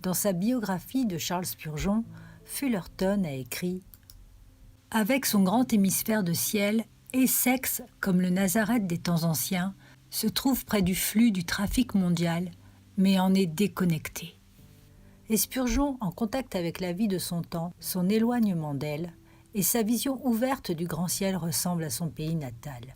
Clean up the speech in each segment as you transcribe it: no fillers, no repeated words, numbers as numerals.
Dans sa biographie de Charles Spurgeon, Fullerton a écrit « Avec son grand hémisphère de ciel, Essex, comme le Nazareth des temps anciens, se trouve près du flux du trafic mondial, mais en est déconnecté. » Et Spurgeon, en contact avec la vie de son temps, son éloignement d'elle, et sa vision ouverte du grand ciel ressemble à son pays natal.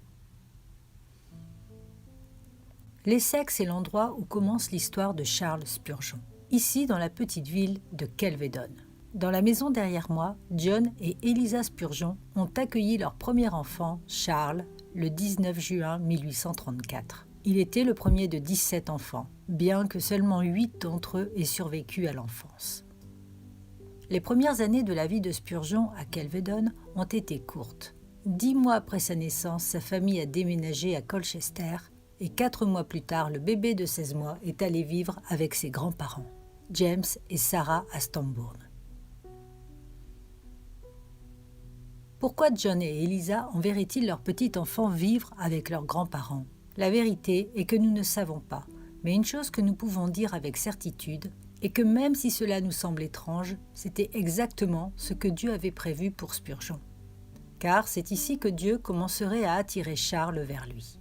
L'Essex est l'endroit où commence l'histoire de Charles Spurgeon, ici dans la petite ville de Kelvedon. Dans la maison derrière moi, John et Eliza Spurgeon ont accueilli leur premier enfant, Charles, le 19 juin 1834. Il était le premier de 17 enfants, bien que seulement 8 d'entre eux aient survécu à l'enfance. Les premières années de la vie de Spurgeon à Kelvedon ont été courtes. 10 mois après sa naissance, sa famille a déménagé à Colchester et 4 mois plus tard, le bébé de 16 mois est allé vivre avec ses grands-parents, James et Sarah à Stambourne. Pourquoi John et Eliza enverraient-ils leur petit enfant vivre avec leurs grands-parents ? La vérité est que nous ne savons pas, mais une chose que nous pouvons dire avec certitude est que même si cela nous semble étrange, c'était exactement ce que Dieu avait prévu pour Spurgeon. Car c'est ici que Dieu commencerait à attirer Charles vers lui.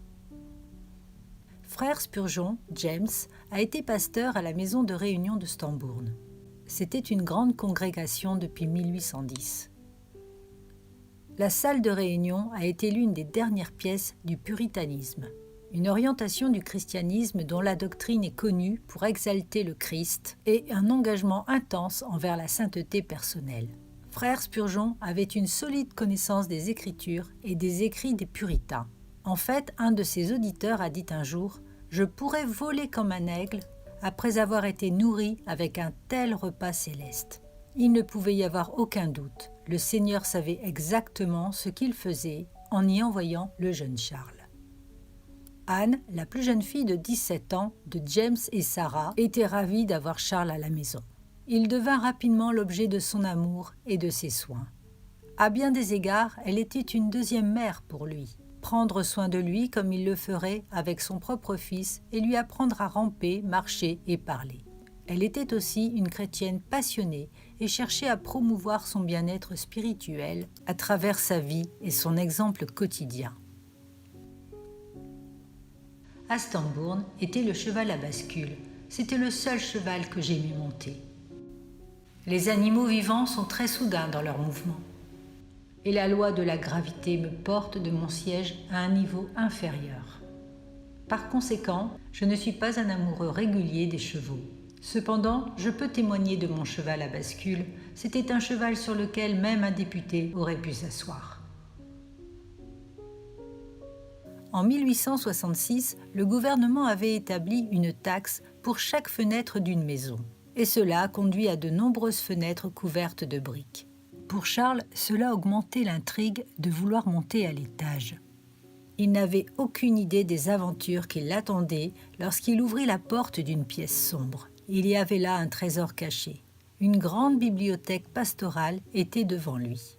Frère Spurgeon, James, a été pasteur à la maison de réunion de Stambourne. C'était une grande congrégation depuis 1810. La salle de réunion a été l'une des dernières pièces du puritanisme, une orientation du christianisme dont la doctrine est connue pour exalter le Christ et un engagement intense envers la sainteté personnelle. Frère Spurgeon avait une solide connaissance des Écritures et des écrits des puritains. En fait, un de ses auditeurs a dit un jour « Je pourrais voler comme un aigle après avoir été nourri avec un tel repas céleste. » Il ne pouvait y avoir aucun doute. Le Seigneur savait exactement ce qu'il faisait en y envoyant le jeune Charles. Anne, la plus jeune fille de 17 ans de James et Sarah, était ravie d'avoir Charles à la maison. Il devint rapidement l'objet de son amour et de ses soins. À bien des égards, elle était une deuxième mère pour lui. Prendre soin de lui comme il le ferait avec son propre fils et lui apprendre à ramper, marcher et parler. Elle était aussi une chrétienne passionnée et cherchait à promouvoir son bien-être spirituel à travers sa vie et son exemple quotidien. À Stambourne était le cheval à bascule. C'était le seul cheval que j'aimais monter. Les animaux vivants sont très soudains dans leurs mouvements. Et la loi de la gravité me porte de mon siège à un niveau inférieur. Par conséquent, je ne suis pas un amoureux régulier des chevaux. Cependant, je peux témoigner de mon cheval à bascule. C'était un cheval sur lequel même un député aurait pu s'asseoir. En 1866, le gouvernement avait établi une taxe pour chaque fenêtre d'une maison. Et cela a conduit à de nombreuses fenêtres couvertes de briques. Pour Charles, cela augmentait l'intrigue de vouloir monter à l'étage. Il n'avait aucune idée des aventures qui l'attendaient lorsqu'il ouvrit la porte d'une pièce sombre. Il y avait là un trésor caché. Une grande bibliothèque pastorale était devant lui.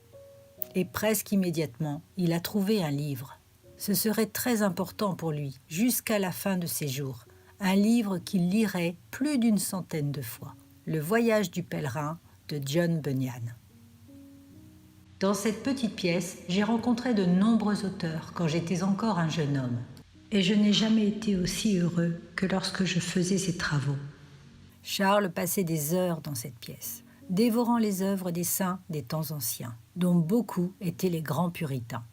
Et presque immédiatement, il a trouvé un livre. Ce serait très important pour lui, jusqu'à la fin de ses jours. Un livre qu'il lirait plus d'une centaine de fois. Le voyage du pèlerin de John Bunyan. Dans cette petite pièce, j'ai rencontré de nombreux auteurs quand j'étais encore un jeune homme. Et je n'ai jamais été aussi heureux que lorsque je faisais ces travaux. Charles passait des heures dans cette pièce, dévorant les œuvres des saints des temps anciens, dont beaucoup étaient les grands puritains.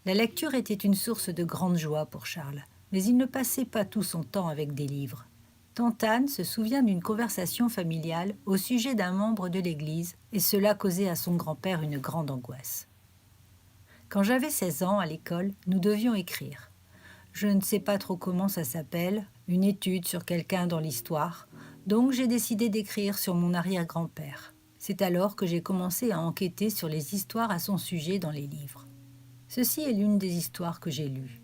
La lecture était une source de grande joie pour Charles, mais il ne passait pas tout son temps avec des livres. Tante Anne se souvient d'une conversation familiale au sujet d'un membre de l'Église, et cela causait à son grand-père une grande angoisse. Quand j'avais 16 ans à l'école, nous devions écrire. Je ne sais pas trop comment ça s'appelle, une étude sur quelqu'un dans l'histoire, donc j'ai décidé d'écrire sur mon arrière-grand-père. C'est alors que j'ai commencé à enquêter sur les histoires à son sujet dans les livres. Ceci est l'une des histoires que j'ai lues.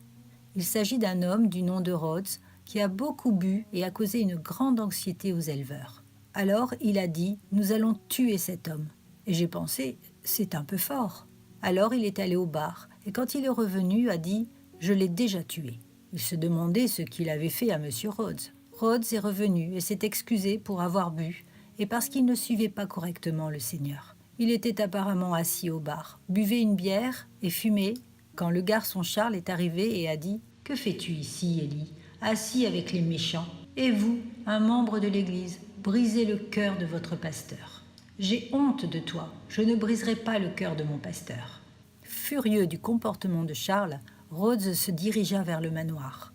Il s'agit d'un homme du nom de Rhodes qui a beaucoup bu et a causé une grande anxiété aux éleveurs. Alors il a dit « Nous allons tuer cet homme ». Et j'ai pensé « C'est un peu fort ». Alors il est allé au bar et quand il est revenu a dit « Je l'ai déjà tué ». Il se demandait ce qu'il avait fait à M. Rhodes. Rhodes est revenu et s'est excusé pour avoir bu et parce qu'il ne suivait pas correctement le Seigneur. Il était apparemment assis au bar, buvait une bière et fumait quand le garçon Charles est arrivé et a dit « Que fais-tu ici, Élie, assis avec les méchants? Et vous, un membre de l'Église, brisez le cœur de votre pasteur. J'ai honte de toi, je ne briserai pas le cœur de mon pasteur. » Furieux du comportement de Charles, Rhodes se dirigea vers le manoir.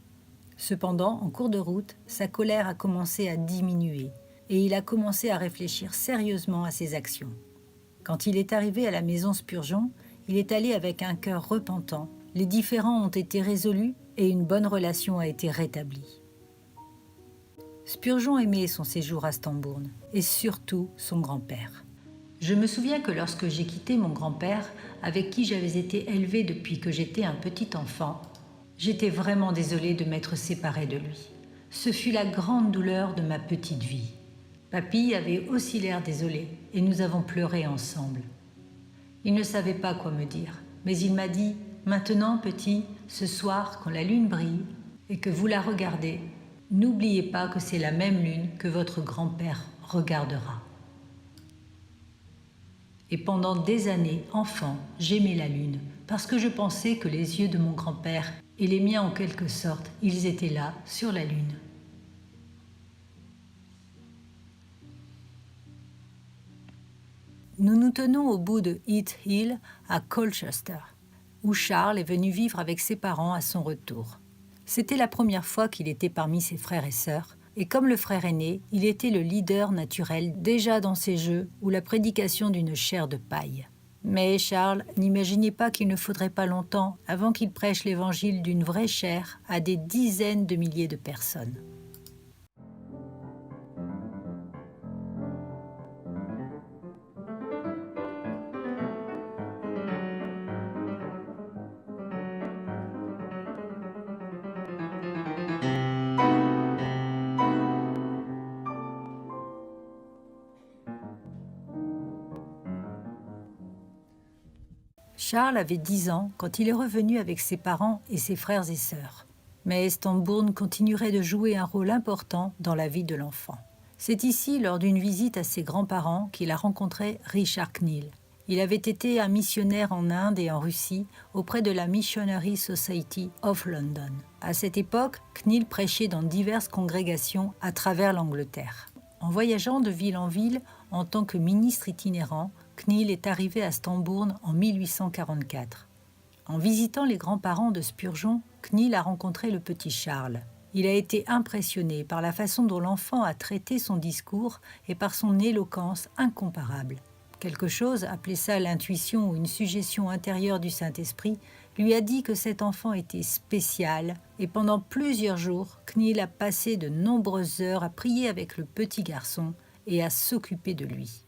Cependant, en cours de route, sa colère a commencé à diminuer et il a commencé à réfléchir sérieusement à ses actions. Quand il est arrivé à la maison Spurgeon, il est allé avec un cœur repentant. Les différends ont été résolus et une bonne relation a été rétablie. Spurgeon aimait son séjour à Stambourne et surtout son grand-père. Je me souviens que lorsque j'ai quitté mon grand-père, avec qui j'avais été élevée depuis que j'étais un petit enfant, j'étais vraiment désolée de m'être séparée de lui. Ce fut la grande douleur de ma petite vie. Papy avait aussi l'air désolé et nous avons pleuré ensemble. Il ne savait pas quoi me dire, mais il m'a dit « Maintenant, petit, ce soir, quand la lune brille et que vous la regardez, n'oubliez pas que c'est la même lune que votre grand-père regardera. » Et pendant des années, enfant, j'aimais la lune, parce que je pensais que les yeux de mon grand-père et les miens en quelque sorte, ils étaient là, sur la lune. Nous nous tenons au bout de Heath Hill, à Colchester, où Charles est venu vivre avec ses parents à son retour. C'était la première fois qu'il était parmi ses frères et sœurs, et comme le frère aîné, il était le leader naturel déjà dans ces jeux ou la prédication d'une chair de paille. Mais Charles n'imaginait pas qu'il ne faudrait pas longtemps avant qu'il prêche l'évangile d'une vraie chair à des dizaines de milliers de personnes. Charles avait 10 ans quand il est revenu avec ses parents et ses frères et sœurs. Mais Stambourne continuerait de jouer un rôle important dans la vie de l'enfant. C'est ici, lors d'une visite à ses grands-parents, qu'il a rencontré Richard Knill. Il avait été un missionnaire en Inde et en Russie auprès de la Missionary Society of London. À cette époque, Knill prêchait dans diverses congrégations à travers l'Angleterre. En voyageant de ville en ville en tant que ministre itinérant, Knill est arrivé à Stambourne en 1844. En visitant les grands-parents de Spurgeon, Knill a rencontré le petit Charles. Il a été impressionné par la façon dont l'enfant a traité son discours et par son éloquence incomparable. Quelque chose, appelé ça l'intuition ou une suggestion intérieure du Saint-Esprit, lui a dit que cet enfant était spécial et pendant plusieurs jours, Knill a passé de nombreuses heures à prier avec le petit garçon et à s'occuper de lui.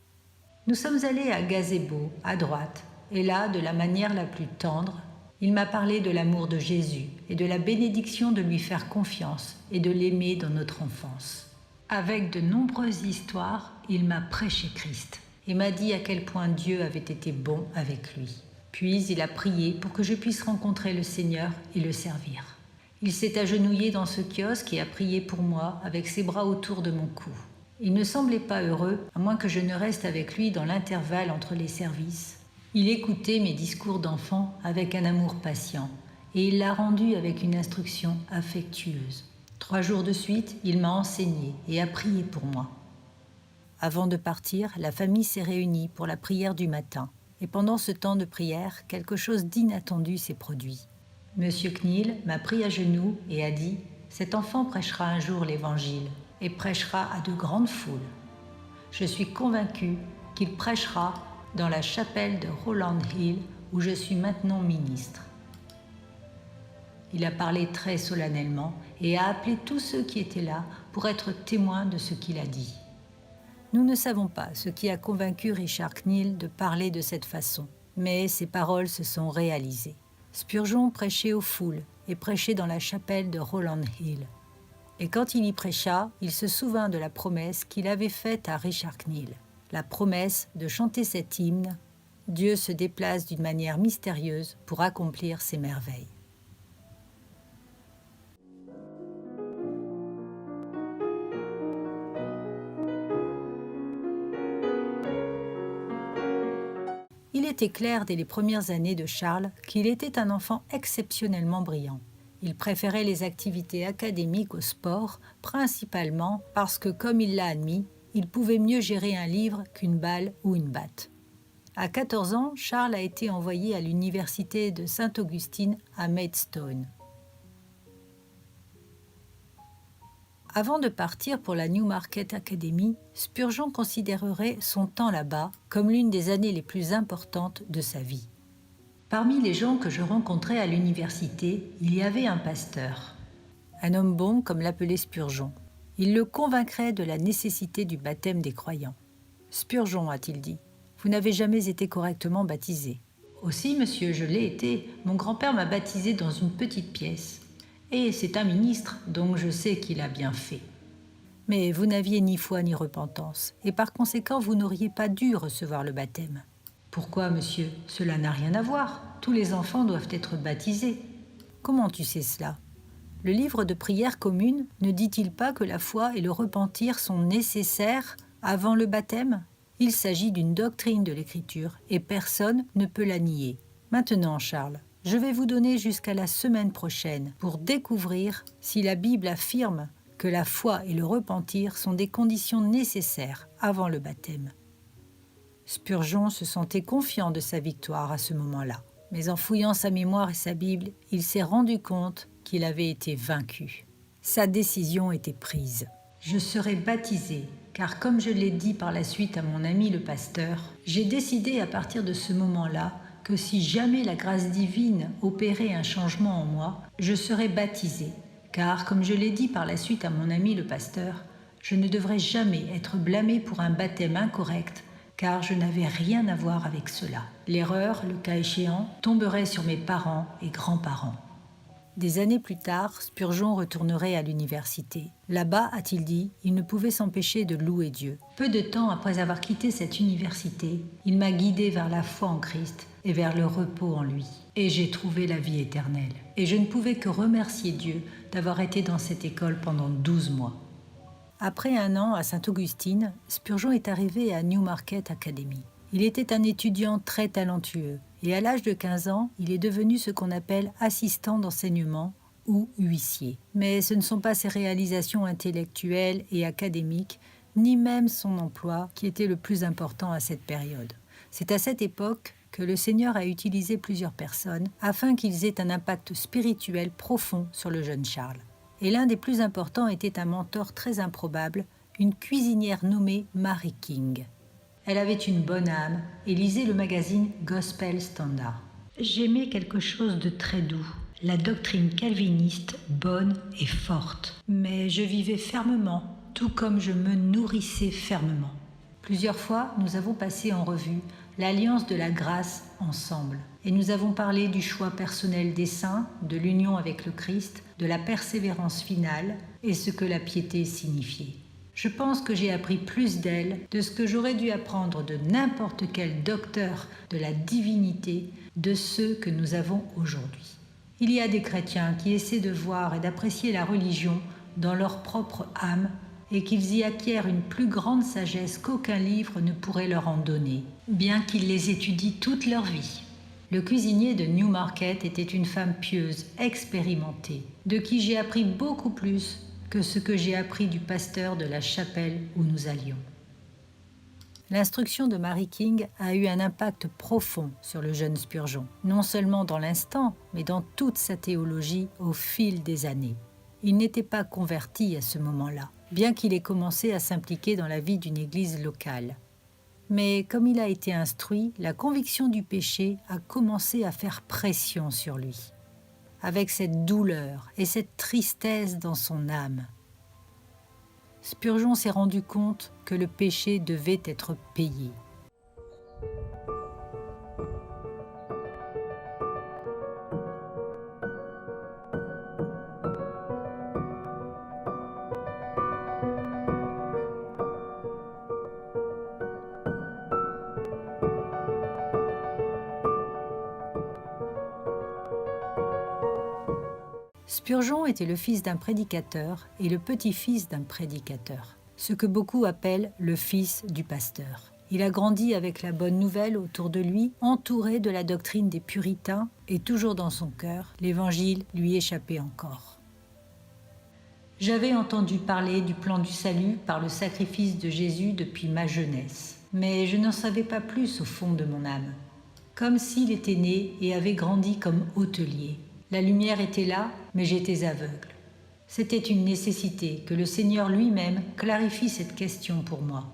Nous sommes allés à Gazebo, à droite, et là, de la manière la plus tendre, il m'a parlé de l'amour de Jésus et de la bénédiction de lui faire confiance et de l'aimer dans notre enfance. Avec de nombreuses histoires, il m'a prêché Christ et m'a dit à quel point Dieu avait été bon avec lui. Puis il a prié pour que je puisse rencontrer le Seigneur et le servir. Il s'est agenouillé dans ce kiosque et a prié pour moi avec ses bras autour de mon cou. Il ne semblait pas heureux, à moins que je ne reste avec lui dans l'intervalle entre les services. Il écoutait mes discours d'enfant avec un amour patient, et il l'a rendu avec une instruction affectueuse. 3 jours de suite, il m'a enseigné et a prié pour moi. Avant de partir, la famille s'est réunie pour la prière du matin, et pendant ce temps de prière, quelque chose d'inattendu s'est produit. Monsieur Knill m'a pris à genoux et a dit « Cet enfant prêchera un jour l'Évangile. » et prêchera à de grandes foules. Je suis convaincue qu'il prêchera dans la chapelle de Rowland Hill où je suis maintenant ministre. Il a parlé très solennellement et a appelé tous ceux qui étaient là pour être témoins de ce qu'il a dit. Nous ne savons pas ce qui a convaincu Richard Knill de parler de cette façon, mais ses paroles se sont réalisées. Spurgeon prêchait aux foules et prêchait dans la chapelle de Rowland Hill. Et quand il y prêcha, il se souvint de la promesse qu'il avait faite à Richard Knill. La promesse de chanter cet hymne « Dieu se déplace d'une manière mystérieuse pour accomplir ses merveilles ». Il était clair dès les premières années de Charles qu'il était un enfant exceptionnellement brillant. Il préférait les activités académiques au sport, principalement parce que, comme il l'a admis, il pouvait mieux gérer un livre qu'une balle ou une batte. À 14 ans, Charles a été envoyé à l'université de Saint-Augustine à Maidstone. Avant de partir pour la Newmarket Academy, Spurgeon considérerait son temps là-bas comme l'une des années les plus importantes de sa vie. Parmi les gens que je rencontrais à l'université, il y avait un pasteur. Un homme bon, comme l'appelait Spurgeon. Il le convaincrait de la nécessité du baptême des croyants. « Spurgeon, a-t-il dit, vous n'avez jamais été correctement baptisé. »« Aussi, monsieur, je l'ai été. Mon grand-père m'a baptisé dans une petite pièce. Et c'est un ministre, donc je sais qu'il a bien fait. Mais vous n'aviez ni foi ni repentance, et par conséquent, vous n'auriez pas dû recevoir le baptême. »« Pourquoi, monsieur? Cela n'a rien à voir. Tous les enfants doivent être baptisés. »« Comment tu sais cela? Le livre de prière commune ne dit-il pas que la foi et le repentir sont nécessaires avant le baptême? Il s'agit d'une doctrine de l'Écriture, et personne ne peut la nier. Maintenant, Charles, je vais vous donner jusqu'à la semaine prochaine pour découvrir si la Bible affirme que la foi et le repentir sont des conditions nécessaires avant le baptême. Spurgeon se sentait confiant de sa victoire à ce moment-là. Mais en fouillant sa mémoire et sa Bible, il s'est rendu compte qu'il avait été vaincu. Sa décision était prise. Je serai baptisé, car comme je l'ai dit par la suite à mon ami le pasteur, j'ai décidé à partir de ce moment-là que si jamais la grâce divine opérait un changement en moi, je serais baptisé, car, comme je l'ai dit par la suite à mon ami le pasteur, je ne devrais jamais être blâmé pour un baptême incorrect, car je n'avais rien à voir avec cela. L'erreur, le cas échéant, tomberait sur mes parents et grands-parents. Des années plus tard, Spurgeon retournerait à l'université. Là-bas, a-t-il dit, il ne pouvait s'empêcher de louer Dieu. Peu de temps après avoir quitté cette université, il m'a guidé vers la foi en Christ et vers le repos en lui. Et j'ai trouvé la vie éternelle. Et je ne pouvais que remercier Dieu d'avoir été dans cette école pendant 12 mois. Après un an à Saint-Augustine, Spurgeon est arrivé à Newmarket Academy. Il était un étudiant très talentueux et à l'âge de 15 ans, il est devenu ce qu'on appelle assistant d'enseignement ou huissier. Mais ce ne sont pas ses réalisations intellectuelles et académiques, ni même son emploi qui était le plus important à cette période. C'est à cette époque que le Seigneur a utilisé plusieurs personnes afin qu'ils aient un impact spirituel profond sur le jeune Charles. Et l'un des plus importants était un mentor très improbable, une cuisinière nommée Mary King. Elle avait une bonne âme et lisait le magazine Gospel Standard. J'aimais quelque chose de très doux, la doctrine calviniste bonne et forte. Mais je vivais fermement, tout comme je me nourrissais fermement. Plusieurs fois, nous avons passé en revue l'alliance de la grâce ensemble. Et nous avons parlé du choix personnel des saints, de l'union avec le Christ, de la persévérance finale et ce que la piété signifiait. Je pense que j'ai appris plus d'elle, de ce que j'aurais dû apprendre de n'importe quel docteur de la divinité, de ceux que nous avons aujourd'hui. Il y a des chrétiens qui essaient de voir et d'apprécier la religion dans leur propre âme et qu'ils y acquièrent une plus grande sagesse qu'aucun livre ne pourrait leur en donner, bien qu'ils les étudient toute leur vie. Le cuisinier de Newmarket était une femme pieuse, expérimentée, de qui j'ai appris beaucoup plus que ce que j'ai appris du pasteur de la chapelle où nous allions. L'instruction de Mary King a eu un impact profond sur le jeune Spurgeon, non seulement dans l'instant, mais dans toute sa théologie au fil des années. Il n'était pas converti à ce moment-là, bien qu'il ait commencé à s'impliquer dans la vie d'une église locale. Mais comme il a été instruit, la conviction du péché a commencé à faire pression sur lui, avec cette douleur et cette tristesse dans son âme. Spurgeon s'est rendu compte que le péché devait être payé. Spurgeon était le fils d'un prédicateur et le petit-fils d'un prédicateur, ce que beaucoup appellent le fils du pasteur. Il a grandi avec la bonne nouvelle autour de lui, entouré de la doctrine des puritains, et toujours dans son cœur, l'Évangile lui échappait encore. J'avais entendu parler du plan du salut par le sacrifice de Jésus depuis ma jeunesse, mais je n'en savais pas plus au fond de mon âme. Comme s'il était né et avait grandi comme hôtelier. La lumière était là, mais j'étais aveugle. C'était une nécessité que le Seigneur lui-même clarifie cette question pour moi.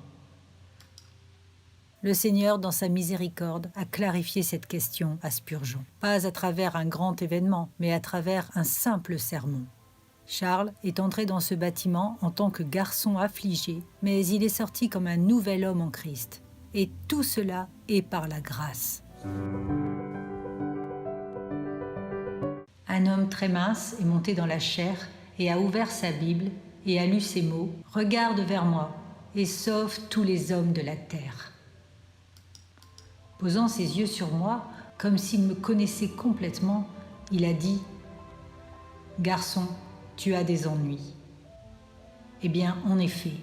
Le Seigneur, dans sa miséricorde, a clarifié cette question à Spurgeon. Pas à travers un grand événement, mais à travers un simple sermon. Charles est entré dans ce bâtiment en tant que garçon affligé, mais il est sorti comme un nouvel homme en Christ. Et tout cela est par la grâce. Un homme très mince est monté dans la chair et a ouvert sa Bible et a lu ces mots « Regarde vers moi et sauve tous les hommes de la terre ». Posant ses yeux sur moi, comme s'il me connaissait complètement, il a dit « Garçon, tu as des ennuis. » Eh bien, en effet.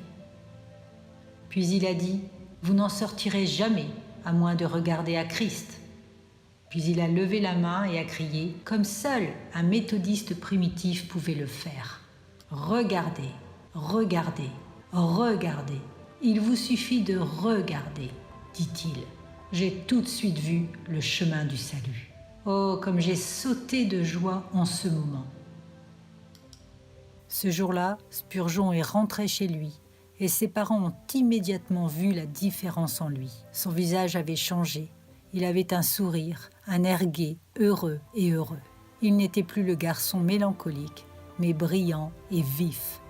Puis il a dit « Vous n'en sortirez jamais, à moins de regarder à Christ. » Puis il a levé la main et a crié, comme seul un méthodiste primitif pouvait le faire. « Regardez, regardez, regardez. Il vous suffit de regarder, dit-il. J'ai tout de suite vu le chemin du salut. Oh, comme j'ai sauté de joie en ce moment. » Ce jour-là, Spurgeon est rentré chez lui et ses parents ont immédiatement vu la différence en lui. Son visage avait changé. Il avait un sourire, un air gai, heureux et heureux. Il n'était plus le garçon mélancolique, mais brillant et vif.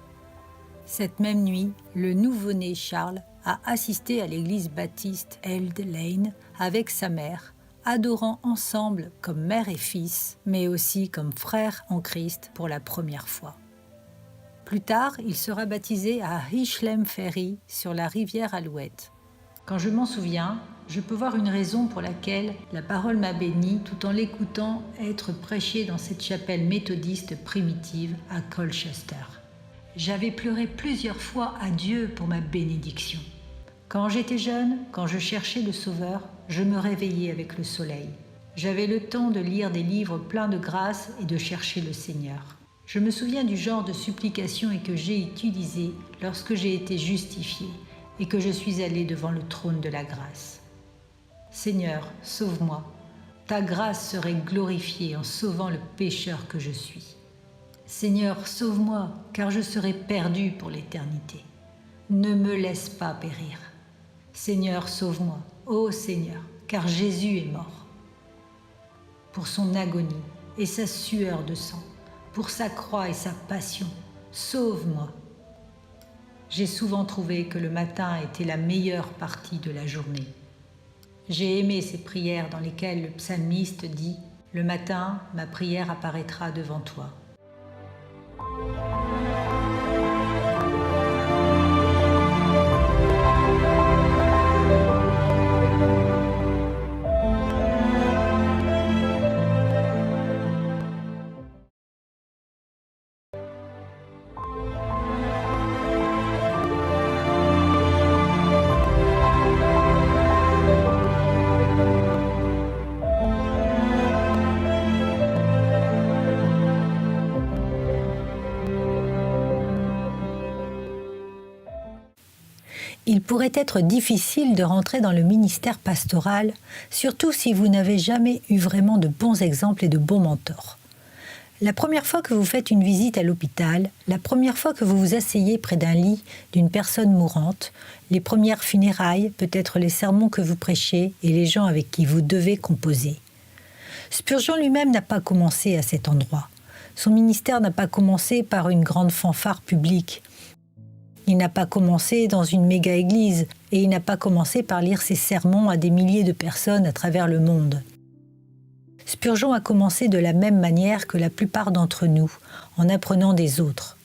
Cette même nuit, le nouveau-né Charles a assisté à l'église baptiste Eld Lane avec sa mère, adorant ensemble comme mère et fils, mais aussi comme frères en Christ pour la première fois. Plus tard, il sera baptisé à Hishlem Ferry sur la rivière Alouette. Quand je m'en souviens, je peux voir une raison pour laquelle la parole m'a béni tout en l'écoutant être prêchée dans cette chapelle méthodiste primitive à Colchester. J'avais pleuré plusieurs fois à Dieu pour ma bénédiction. Quand j'étais jeune, quand je cherchais le Sauveur, je me réveillais avec le soleil. J'avais le temps de lire des livres pleins de grâce et de chercher le Seigneur. Je me souviens du genre de supplication que j'ai utilisé lorsque j'ai été justifié et que je suis allé devant le trône de la grâce. Seigneur, sauve-moi. Ta grâce serait glorifiée en sauvant le pécheur que je suis. Seigneur, sauve-moi, car je serai perdu pour l'éternité. Ne me laisse pas périr. Seigneur, sauve-moi, ô Seigneur, car Jésus est mort. Pour son agonie et sa sueur de sang, pour sa croix et sa passion, sauve-moi. J'ai souvent trouvé que le matin était la meilleure partie de la journée. J'ai aimé ces prières dans lesquelles le psalmiste dit « Le matin, ma prière apparaîtra devant toi ». Il pourrait être difficile de rentrer dans le ministère pastoral, surtout si vous n'avez jamais eu vraiment de bons exemples et de bons mentors. La première fois que vous faites une visite à l'hôpital, la première fois que vous vous asseyez près d'un lit d'une personne mourante, les premières funérailles, peut-être les sermons que vous prêchez et les gens avec qui vous devez composer. Spurgeon lui-même n'a pas commencé à cet endroit. Son ministère n'a pas commencé par une grande fanfare publique. Il n'a pas commencé dans une méga-église et il n'a pas commencé par lire ses sermons à des milliers de personnes à travers le monde. Spurgeon a commencé de la même manière que la plupart d'entre nous, en apprenant des autres.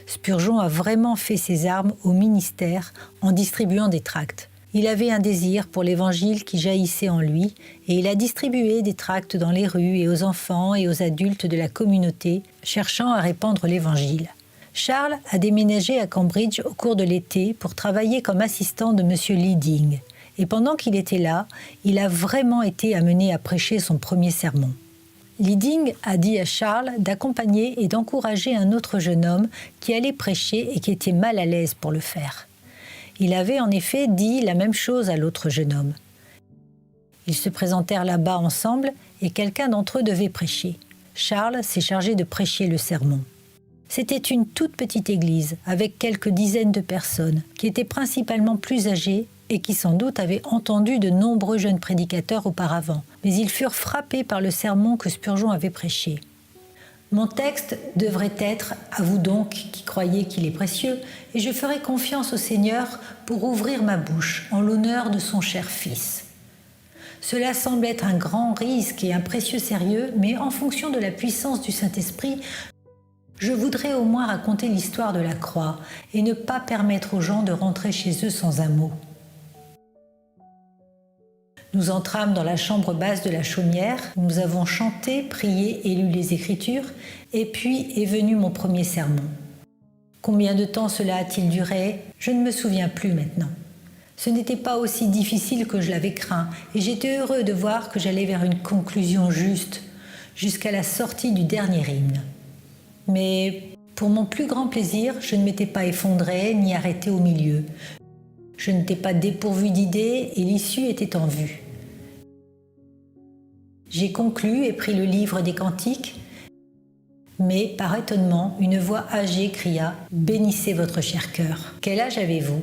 Spurgeon a vraiment fait ses armes au ministère en distribuant des tracts. Il avait un désir pour l'évangile qui jaillissait en lui et il a distribué des tracts dans les rues et aux enfants et aux adultes de la communauté, cherchant à répandre l'évangile. Charles a déménagé à Cambridge au cours de l'été pour travailler comme assistant de M. Leading. Et pendant qu'il était là, il a vraiment été amené à prêcher son premier sermon. Leading a dit à Charles d'accompagner et d'encourager un autre jeune homme qui allait prêcher et qui était mal à l'aise pour le faire. Il avait en effet dit la même chose à l'autre jeune homme. Ils se présentèrent là-bas ensemble et quelqu'un d'entre eux devait prêcher. Charles s'est chargé de prêcher le sermon. C'était une toute petite église avec quelques dizaines de personnes qui étaient principalement plus âgées et qui sans doute avaient entendu de nombreux jeunes prédicateurs auparavant, mais ils furent frappés par le sermon que Spurgeon avait prêché. Mon texte devrait être « À vous donc qui croyez qu'il est précieux, et je ferai confiance au Seigneur pour ouvrir ma bouche en l'honneur de son cher Fils. » Cela semble être un grand risque et un précieux sérieux, mais en fonction de la puissance du Saint-Esprit, je voudrais au moins raconter l'histoire de la croix et ne pas permettre aux gens de rentrer chez eux sans un mot. Nous entrâmes dans la chambre basse de la chaumière, nous avons chanté, prié et lu les Écritures, et puis est venu mon premier sermon. Combien de temps cela a-t-il duré? Je ne me souviens plus maintenant. Ce n'était pas aussi difficile que je l'avais craint, et j'étais heureux de voir que j'allais vers une conclusion juste, jusqu'à la sortie du dernier hymne. Mais pour mon plus grand plaisir, je ne m'étais pas effondré ni arrêté au milieu. Je n'étais pas dépourvu d'idées et l'issue était en vue. J'ai conclu et pris le livre des cantiques, mais par étonnement, une voix âgée cria « Bénissez votre cher cœur. Quel âge avez-vous »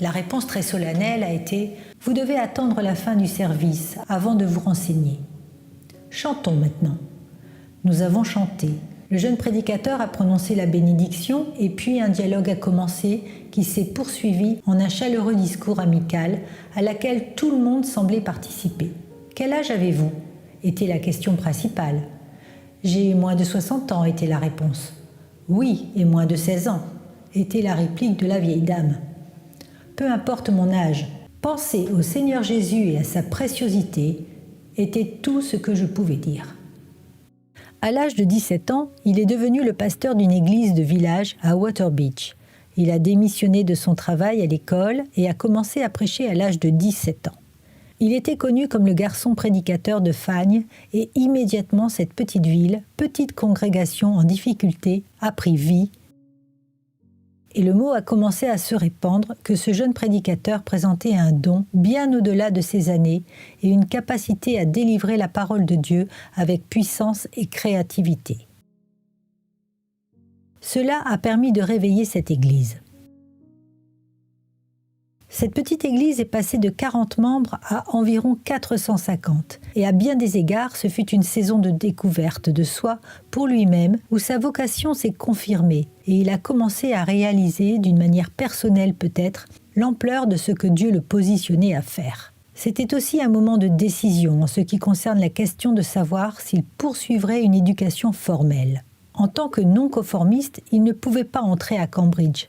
La réponse très solennelle a été « Vous devez attendre la fin du service avant de vous renseigner. » Chantons maintenant. Nous avons chanté. Le jeune prédicateur a prononcé la bénédiction et puis un dialogue a commencé qui s'est poursuivi en un chaleureux discours amical à laquelle tout le monde semblait participer. « Quel âge avez-vous » était la question principale. « J'ai moins de 60 ans » était la réponse. « Oui, et moins de 16 ans » était la réplique de la vieille dame. Peu importe mon âge, penser au Seigneur Jésus et à sa préciosité était tout ce que je pouvais dire. À l'âge de 17 ans, il est devenu le pasteur d'une église de village à Waterbeach. Il a démissionné de son travail à l'école et a commencé à prêcher à l'âge de 17 ans. Il était connu comme le garçon prédicateur de Fagnes et immédiatement cette petite ville, petite congrégation en difficulté, a pris vie. Et le mot a commencé à se répandre que ce jeune prédicateur présentait un don bien au-delà de ses années et une capacité à délivrer la parole de Dieu avec puissance et créativité. Cela a permis de réveiller cette église. Cette petite église est passée de 40 membres à environ 450 et à bien des égards, ce fut une saison de découverte de soi pour lui-même où sa vocation s'est confirmée et il a commencé à réaliser, d'une manière personnelle peut-être, l'ampleur de ce que Dieu le positionnait à faire. C'était aussi un moment de décision en ce qui concerne la question de savoir s'il poursuivrait une éducation formelle. En tant que non-conformiste, il ne pouvait pas entrer à Cambridge.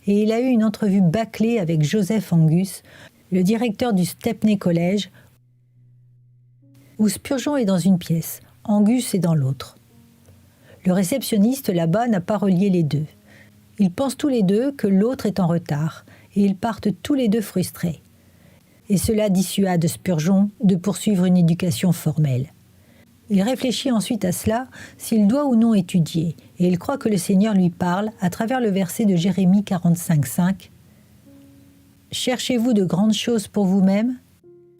Et il a eu une entrevue bâclée avec Joseph Angus, le directeur du Stepney College, où Spurgeon est dans une pièce, Angus est dans l'autre. Le réceptionniste là-bas n'a pas relié les deux. Ils pensent tous les deux que l'autre est en retard, et ils partent tous les deux frustrés. Et cela dissuade Spurgeon de poursuivre une éducation formelle. Il réfléchit ensuite à cela, s'il doit ou non étudier, et il croit que le Seigneur lui parle à travers le verset de Jérémie 45:5. « Cherchez-vous de grandes choses pour vous-même?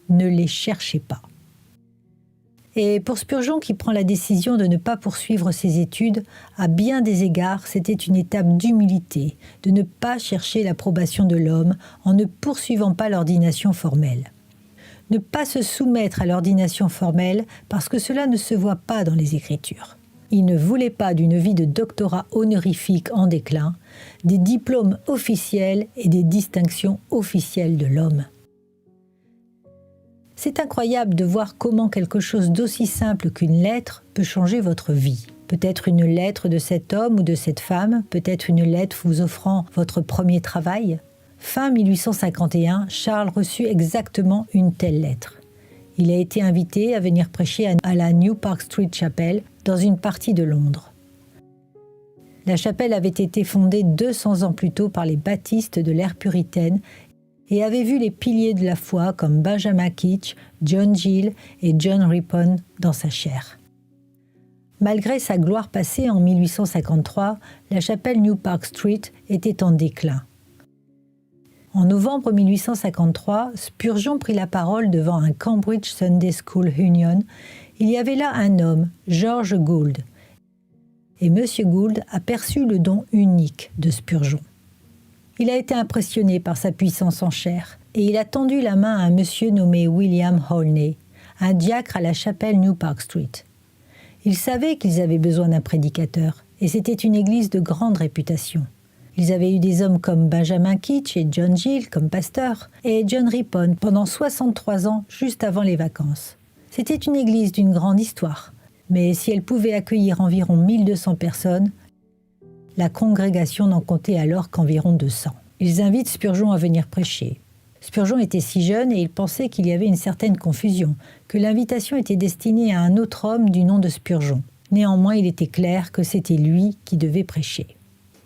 Ne les cherchez pas. » Et pour Spurgeon qui prend la décision de ne pas poursuivre ses études, à bien des égards, c'était une étape d'humilité, de ne pas chercher l'approbation de l'homme en ne poursuivant pas l'ordination formelle. Ne pas se soumettre à l'ordination formelle parce que cela ne se voit pas dans les Écritures. Il ne voulait pas d'une vie de doctorat honorifique en déclin, des diplômes officiels et des distinctions officielles de l'homme. C'est incroyable de voir comment quelque chose d'aussi simple qu'une lettre peut changer votre vie. Peut-être une lettre de cet homme ou de cette femme, peut-être une lettre vous offrant votre premier travail. Fin 1851, Charles reçut exactement une telle lettre. Il a été invité à venir prêcher à la New Park Street Chapel dans une partie de Londres. La chapelle avait été fondée 200 ans plus tôt par les baptistes de l'ère puritaine et avait vu les piliers de la foi comme Benjamin Keach, John Gill et John Ripon dans sa chair. Malgré sa gloire passée en 1853, la chapelle New Park Street était en déclin. En novembre 1853, Spurgeon prit la parole devant un Cambridge Sunday School Union. Il y avait là un homme, George Gould. Et M. Gould a perçu le don unique de Spurgeon. Il a été impressionné par sa puissance en chair et il a tendu la main à un monsieur nommé William Holney, un diacre à la chapelle New Park Street. Il savait qu'ils avaient besoin d'un prédicateur et c'était une église de grande réputation. Ils avaient eu des hommes comme Benjamin Keach et John Gill comme pasteurs et John Ripon pendant 63 ans juste avant les vacances. C'était une église d'une grande histoire, mais si elle pouvait accueillir environ 1200 personnes, la congrégation n'en comptait alors qu'environ 200. Ils invitent Spurgeon à venir prêcher. Spurgeon était si jeune et il pensait qu'il y avait une certaine confusion, que l'invitation était destinée à un autre homme du nom de Spurgeon. Néanmoins, il était clair que c'était lui qui devait prêcher.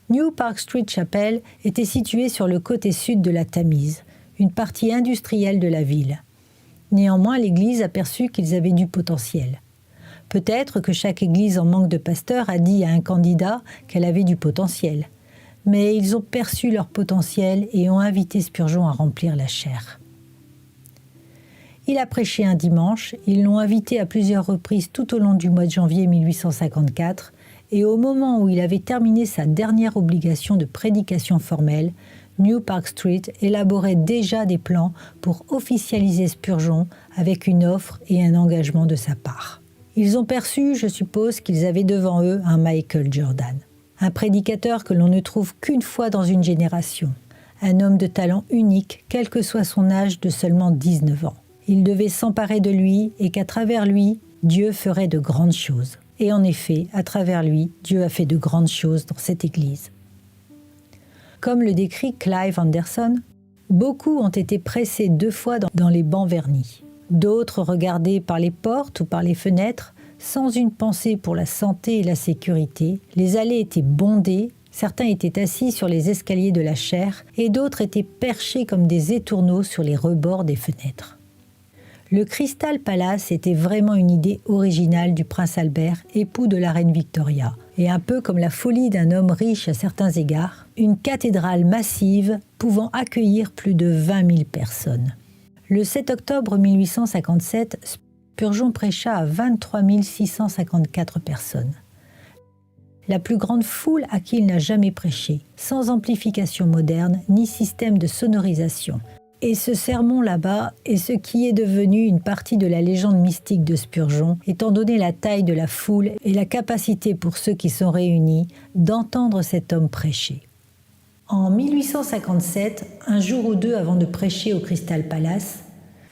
New Park Street Chapel était située sur le côté sud de la Tamise, une partie industrielle de la ville. Néanmoins, l'église a perçu qu'ils avaient du potentiel. Peut-être que chaque église en manque de pasteur a dit à un candidat qu'elle avait du potentiel. Mais ils ont perçu leur potentiel et ont invité Spurgeon à remplir la chaire. Il a prêché un dimanche, ils l'ont invité à plusieurs reprises tout au long du mois de janvier 1854, et au moment où il avait terminé sa dernière obligation de prédication formelle, New Park Street élaborait déjà des plans pour officialiser Spurgeon avec une offre et un engagement de sa part. Ils ont perçu, je suppose, qu'ils avaient devant eux un Michael Jordan, un prédicateur que l'on ne trouve qu'une fois dans une génération, un homme de talent unique, quel que soit son âge de seulement 19 ans. Ils devaient s'emparer de lui et qu'à travers lui, Dieu ferait de grandes choses. Et en effet, à travers lui, Dieu a fait de grandes choses dans cette église. Comme le décrit Clive Anderson, beaucoup ont été pressés 2 fois dans les bancs vernis. D'autres regardaient par les portes ou par les fenêtres, sans une pensée pour la santé et la sécurité. Les allées étaient bondées, certains étaient assis sur les escaliers de la chaire et d'autres étaient perchés comme des étourneaux sur les rebords des fenêtres. Le Crystal Palace était vraiment une idée originale du prince Albert, époux de la reine Victoria, et un peu comme la folie d'un homme riche à certains égards, une cathédrale massive pouvant accueillir plus de 20 000 personnes. Le 7 octobre 1857, Spurgeon prêcha à 23 654 personnes. La plus grande foule à qui il n'a jamais prêché, sans amplification moderne ni système de sonorisation. Et ce sermon là-bas est ce qui est devenu une partie de la légende mystique de Spurgeon, étant donné la taille de la foule et la capacité pour ceux qui sont réunis d'entendre cet homme prêcher. En 1857, un jour ou deux avant de prêcher au Crystal Palace,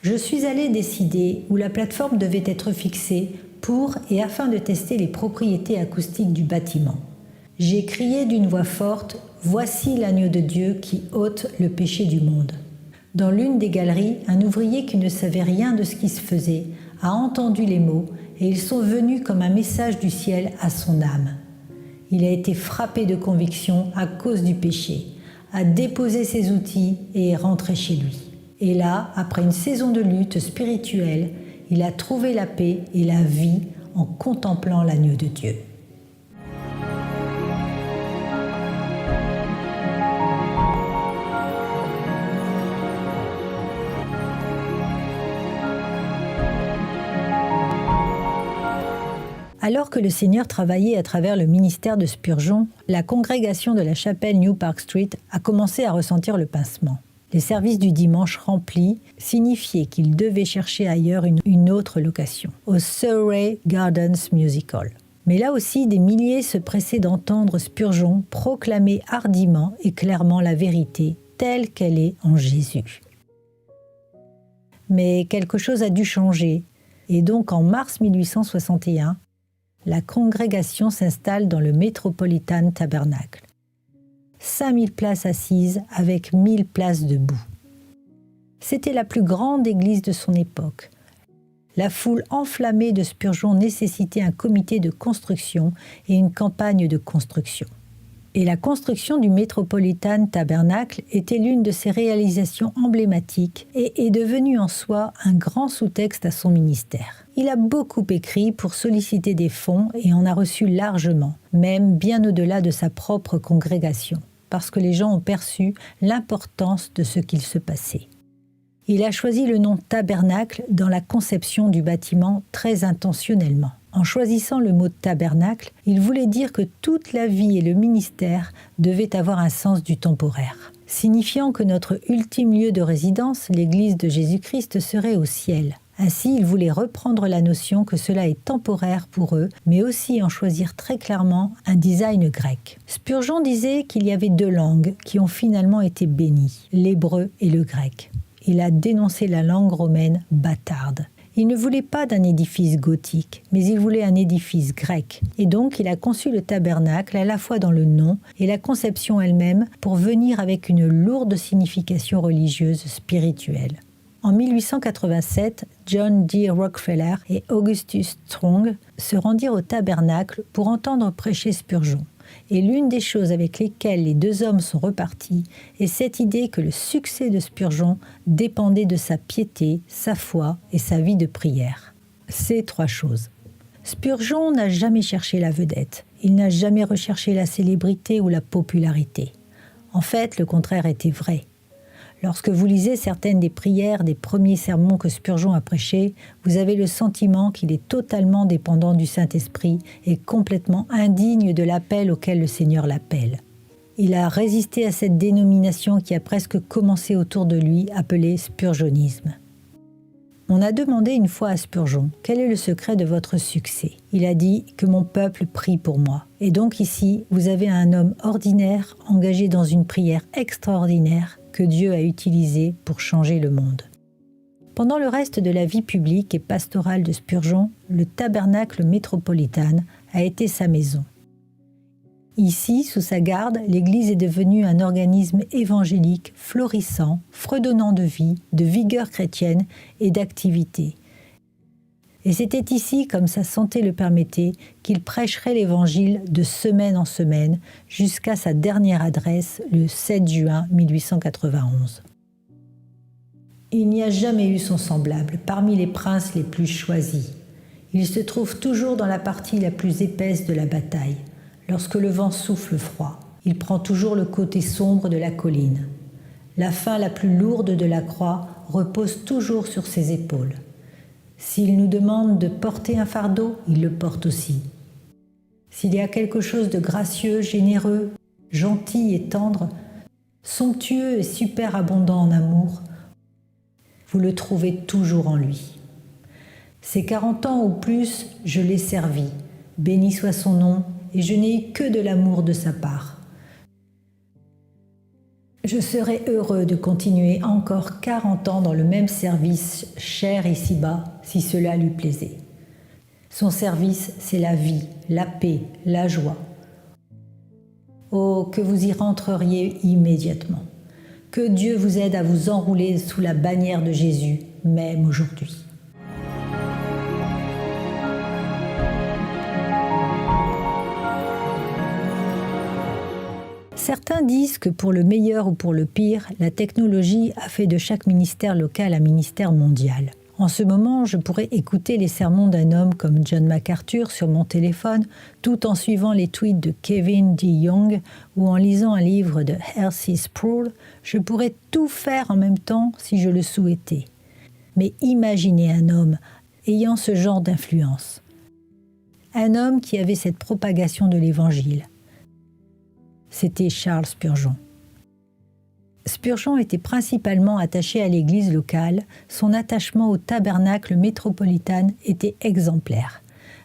je suis allé décider où la plateforme devait être fixée pour et afin de tester les propriétés acoustiques du bâtiment. J'ai crié d'une voix forte « Voici l'agneau de Dieu qui ôte le péché du monde ». Dans l'une des galeries, un ouvrier qui ne savait rien de ce qui se faisait a entendu les mots et ils sont venus comme un message du ciel à son âme. Il a été frappé de conviction à cause du péché, a déposé ses outils et est rentré chez lui. Et là, après une saison de lutte spirituelle, il a trouvé la paix et la vie en contemplant l'agneau de Dieu. Alors que le Seigneur travaillait à travers le ministère de Spurgeon, la congrégation de la chapelle New Park Street a commencé à ressentir le pincement. Les services du dimanche remplis signifiaient qu'il devait chercher ailleurs une autre location, au Surrey Gardens Music Hall. Mais là aussi, des milliers se pressaient d'entendre Spurgeon proclamer hardiment et clairement la vérité telle qu'elle est en Jésus. Mais quelque chose a dû changer, et donc en mars 1861, la congrégation s'installe dans le Metropolitan Tabernacle. 5000 places assises avec 1000 places debout. C'était la plus grande église de son époque. La foule enflammée de Spurgeon nécessitait un comité de construction et une campagne de construction. Et la construction du Metropolitan Tabernacle était l'une de ses réalisations emblématiques et est devenue en soi un grand sous-texte à son ministère. Il a beaucoup écrit pour solliciter des fonds et en a reçu largement, même bien au-delà de sa propre congrégation, parce que les gens ont perçu l'importance de ce qu'il se passait. Il a choisi le nom tabernacle dans la conception du bâtiment très intentionnellement. En choisissant le mot tabernacle, il voulait dire que toute la vie et le ministère devaient avoir un sens du temporaire, signifiant que notre ultime lieu de résidence, l'Église de Jésus-Christ, serait au ciel. Ainsi, il voulait reprendre la notion que cela est temporaire pour eux, mais aussi en choisir très clairement un design grec. Spurgeon disait qu'il y avait 2 langues qui ont finalement été bénies, l'hébreu et le grec. Il a dénoncé la langue romaine bâtarde. Il ne voulait pas d'un édifice gothique, mais il voulait un édifice grec. Et donc, il a conçu le tabernacle à la fois dans le nom et la conception elle-même pour venir avec une lourde signification religieuse spirituelle. En 1887, John D. Rockefeller et Augustus Strong se rendirent au tabernacle pour entendre prêcher Spurgeon. Et l'une des choses avec lesquelles les 2 hommes sont repartis est cette idée que le succès de Spurgeon dépendait de sa piété, sa foi et sa vie de prière. Ces 3 choses. Spurgeon n'a jamais cherché la vedette. Il n'a jamais recherché la célébrité ou la popularité. En fait, le contraire était vrai. Lorsque vous lisez certaines des prières des premiers sermons que Spurgeon a prêchés, vous avez le sentiment qu'il est totalement dépendant du Saint-Esprit et complètement indigne de l'appel auquel le Seigneur l'appelle. Il a résisté à cette dénomination qui a presque commencé autour de lui, appelée spurgeonisme. On a demandé une fois à Spurgeon « Quel est le secret de votre succès ?» Il a dit que mon peuple prie pour moi. Et donc ici, vous avez un homme ordinaire engagé dans une prière extraordinaire que Dieu a utilisé pour changer le monde. Pendant le reste de la vie publique et pastorale de Spurgeon, le tabernacle métropolitain a été sa maison. Ici, sous sa garde, l'Église est devenue un organisme évangélique florissant, fredonnant de vie, de vigueur chrétienne et d'activité. Et c'était ici, comme sa santé le permettait, qu'il prêcherait l'Évangile de semaine en semaine jusqu'à sa dernière adresse le 7 juin 1891. Il n'y a jamais eu son semblable parmi les princes les plus choisis. Il se trouve toujours dans la partie la plus épaisse de la bataille. Lorsque le vent souffle froid, il prend toujours le côté sombre de la colline. La fin la plus lourde de la croix repose toujours sur ses épaules. S'il nous demande de porter un fardeau, il le porte aussi. S'il y a quelque chose de gracieux, généreux, gentil et tendre, somptueux et superabondant en amour, vous le trouvez toujours en lui. Ces 40 ans ou plus, je l'ai servi, béni soit son nom, et je n'ai eu que de l'amour de sa part. Je serais heureux de continuer encore 40 ans dans le même service cher ici-bas, si cela lui plaisait. Son service, c'est la vie, la paix, la joie. Oh, que vous y rentreriez immédiatement. Que Dieu vous aide à vous enrouler sous la bannière de Jésus, même aujourd'hui. Certains disent que pour le meilleur ou pour le pire, la technologie a fait de chaque ministère local un ministère mondial. En ce moment, je pourrais écouter les sermons d'un homme comme John MacArthur sur mon téléphone, tout en suivant les tweets de Kevin D. Young ou en lisant un livre de R.C. Sproul. Je pourrais tout faire en même temps si je le souhaitais. Mais imaginez un homme ayant ce genre d'influence. Un homme qui avait cette propagation de l'Évangile. C'était Charles Spurgeon. Spurgeon était principalement attaché à l'église locale, son attachement au tabernacle métropolitain était exemplaire.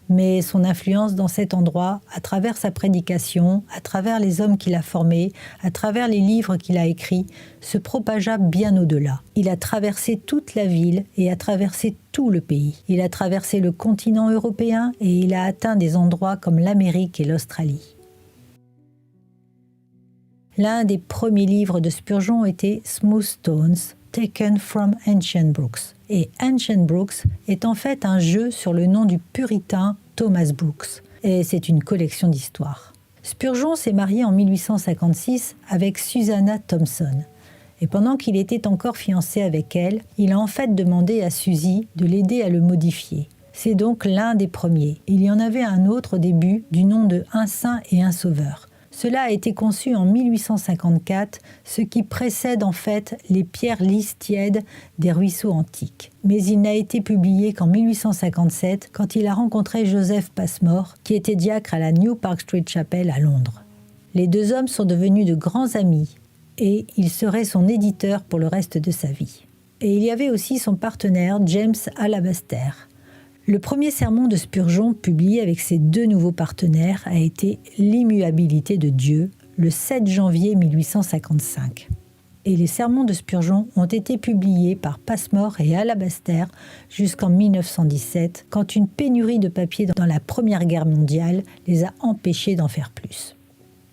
Mais son influence dans cet endroit, à travers sa prédication, à travers les hommes qu'il a formés, à travers les livres qu'il a écrits, se propagea bien au-delà. Il a traversé toute la ville et a traversé tout le pays. Il a traversé le continent européen et il a atteint des endroits comme l'Amérique et l'Australie. L'un des premiers livres de Spurgeon était Smooth Stones, Taken from Ancient Brooks. Et Ancient Brooks est en fait un jeu sur le nom du puritain Thomas Brooks. Et c'est une collection d'histoires. Spurgeon s'est marié en 1856 avec Susanna Thompson. Et pendant qu'il était encore fiancé avec elle, il a en fait demandé à Suzy de l'aider à le modifier. C'est donc l'un des premiers. Il y en avait un autre au début du nom de Un saint et un sauveur. Cela a été conçu en 1854, ce qui précède en fait les pierres lisses tièdes des ruisseaux antiques. Mais il n'a été publié qu'en 1857, quand il a rencontré Joseph Passmore, qui était diacre à la New Park Street Chapel à Londres. Les deux hommes sont devenus de grands amis et il serait son éditeur pour le reste de sa vie. Et il y avait aussi son partenaire James Alabaster. Le premier sermon de Spurgeon, publié avec ses deux nouveaux partenaires, a été « L'immuabilité de Dieu » le 7 janvier 1855. Et les sermons de Spurgeon ont été publiés par Passmore et Alabaster jusqu'en 1917, quand une pénurie de papier dans la Première Guerre mondiale les a empêchés d'en faire plus.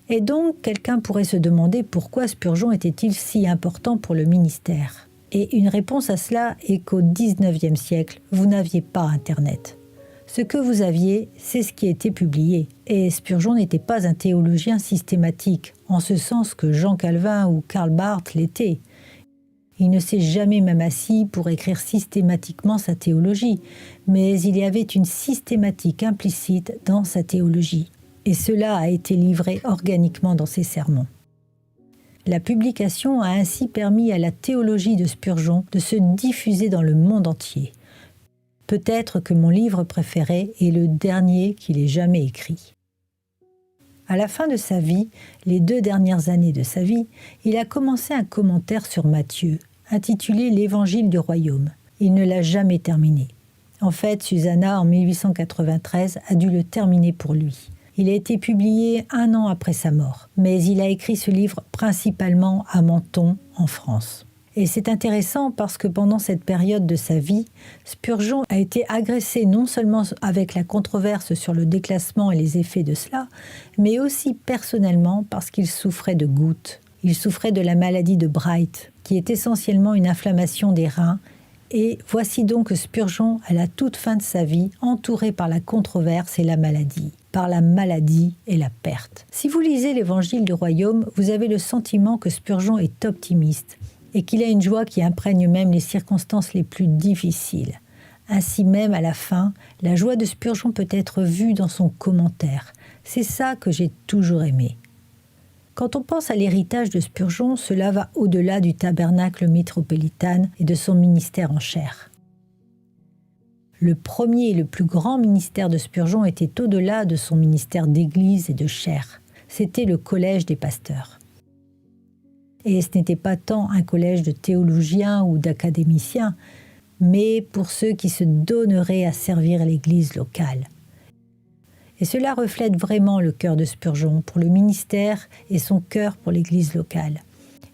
Et donc, quelqu'un pourrait se demander pourquoi Spurgeon était-il si important pour le ministère ? Et une réponse à cela est qu'au XIXe siècle, vous n'aviez pas Internet. Ce que vous aviez, c'est ce qui était publié. Et Spurgeon n'était pas un théologien systématique, en ce sens que Jean Calvin ou Karl Barth l'étaient. Il ne s'est jamais même assis pour écrire systématiquement sa théologie, mais il y avait une systématique implicite dans sa théologie. Et cela a été livré organiquement dans ses sermons. La publication a ainsi permis à la théologie de Spurgeon de se diffuser dans le monde entier. Peut-être que mon livre préféré est le dernier qu'il ait jamais écrit. À la fin de sa vie, les 2 dernières années de sa vie, il a commencé un commentaire sur Matthieu, intitulé « L'Évangile du Royaume ». Il ne l'a jamais terminé. En fait, Susanna, en 1893, a dû le terminer pour lui. Il a été publié 1 an après sa mort, mais il a écrit ce livre principalement à Menton, en France. Et c'est intéressant parce que pendant cette période de sa vie, Spurgeon a été agressé non seulement avec la controverse sur le déclassement et les effets de cela, mais aussi personnellement parce qu'il souffrait de gouttes. Il souffrait de la maladie de Bright, qui est essentiellement une inflammation des reins. Et voici donc Spurgeon, à la toute fin de sa vie, entouré par la controverse et la maladie, par la maladie et la perte. Si vous lisez l'Évangile du Royaume, vous avez le sentiment que Spurgeon est optimiste et qu'il a une joie qui imprègne même les circonstances les plus difficiles. Ainsi même, à la fin, la joie de Spurgeon peut être vue dans son commentaire. C'est ça que j'ai toujours aimé. Quand on pense à l'héritage de Spurgeon, cela va au-delà du tabernacle métropolitain et de son ministère en chair. Le premier et le plus grand ministère de Spurgeon était au-delà de son ministère d'église et de chair. C'était le collège des pasteurs. Et ce n'était pas tant un collège de théologiens ou d'académiciens, mais pour ceux qui se donneraient à servir l'église locale. Et cela reflète vraiment le cœur de Spurgeon pour le ministère et son cœur pour l'église locale.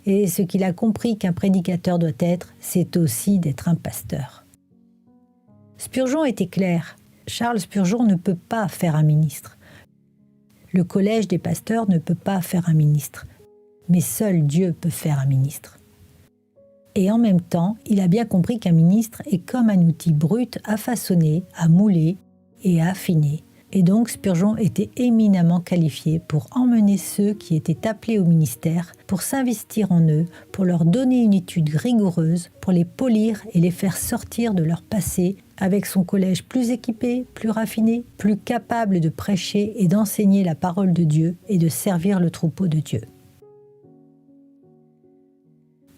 Et ce qu'il a compris qu'un prédicateur doit être, c'est aussi d'être un pasteur. Spurgeon était clair. Charles Spurgeon ne peut pas faire un ministre. Le collège des pasteurs ne peut pas faire un ministre. Mais seul Dieu peut faire un ministre. Et en même temps, il a bien compris qu'un ministre est comme un outil brut à façonner, à mouler et à affiner. Et donc Spurgeon était éminemment qualifié pour emmener ceux qui étaient appelés au ministère, pour s'investir en eux, pour leur donner une étude rigoureuse, pour les polir et les faire sortir de leur passé avec son collège plus équipé, plus raffiné, plus capable de prêcher et d'enseigner la parole de Dieu et de servir le troupeau de Dieu.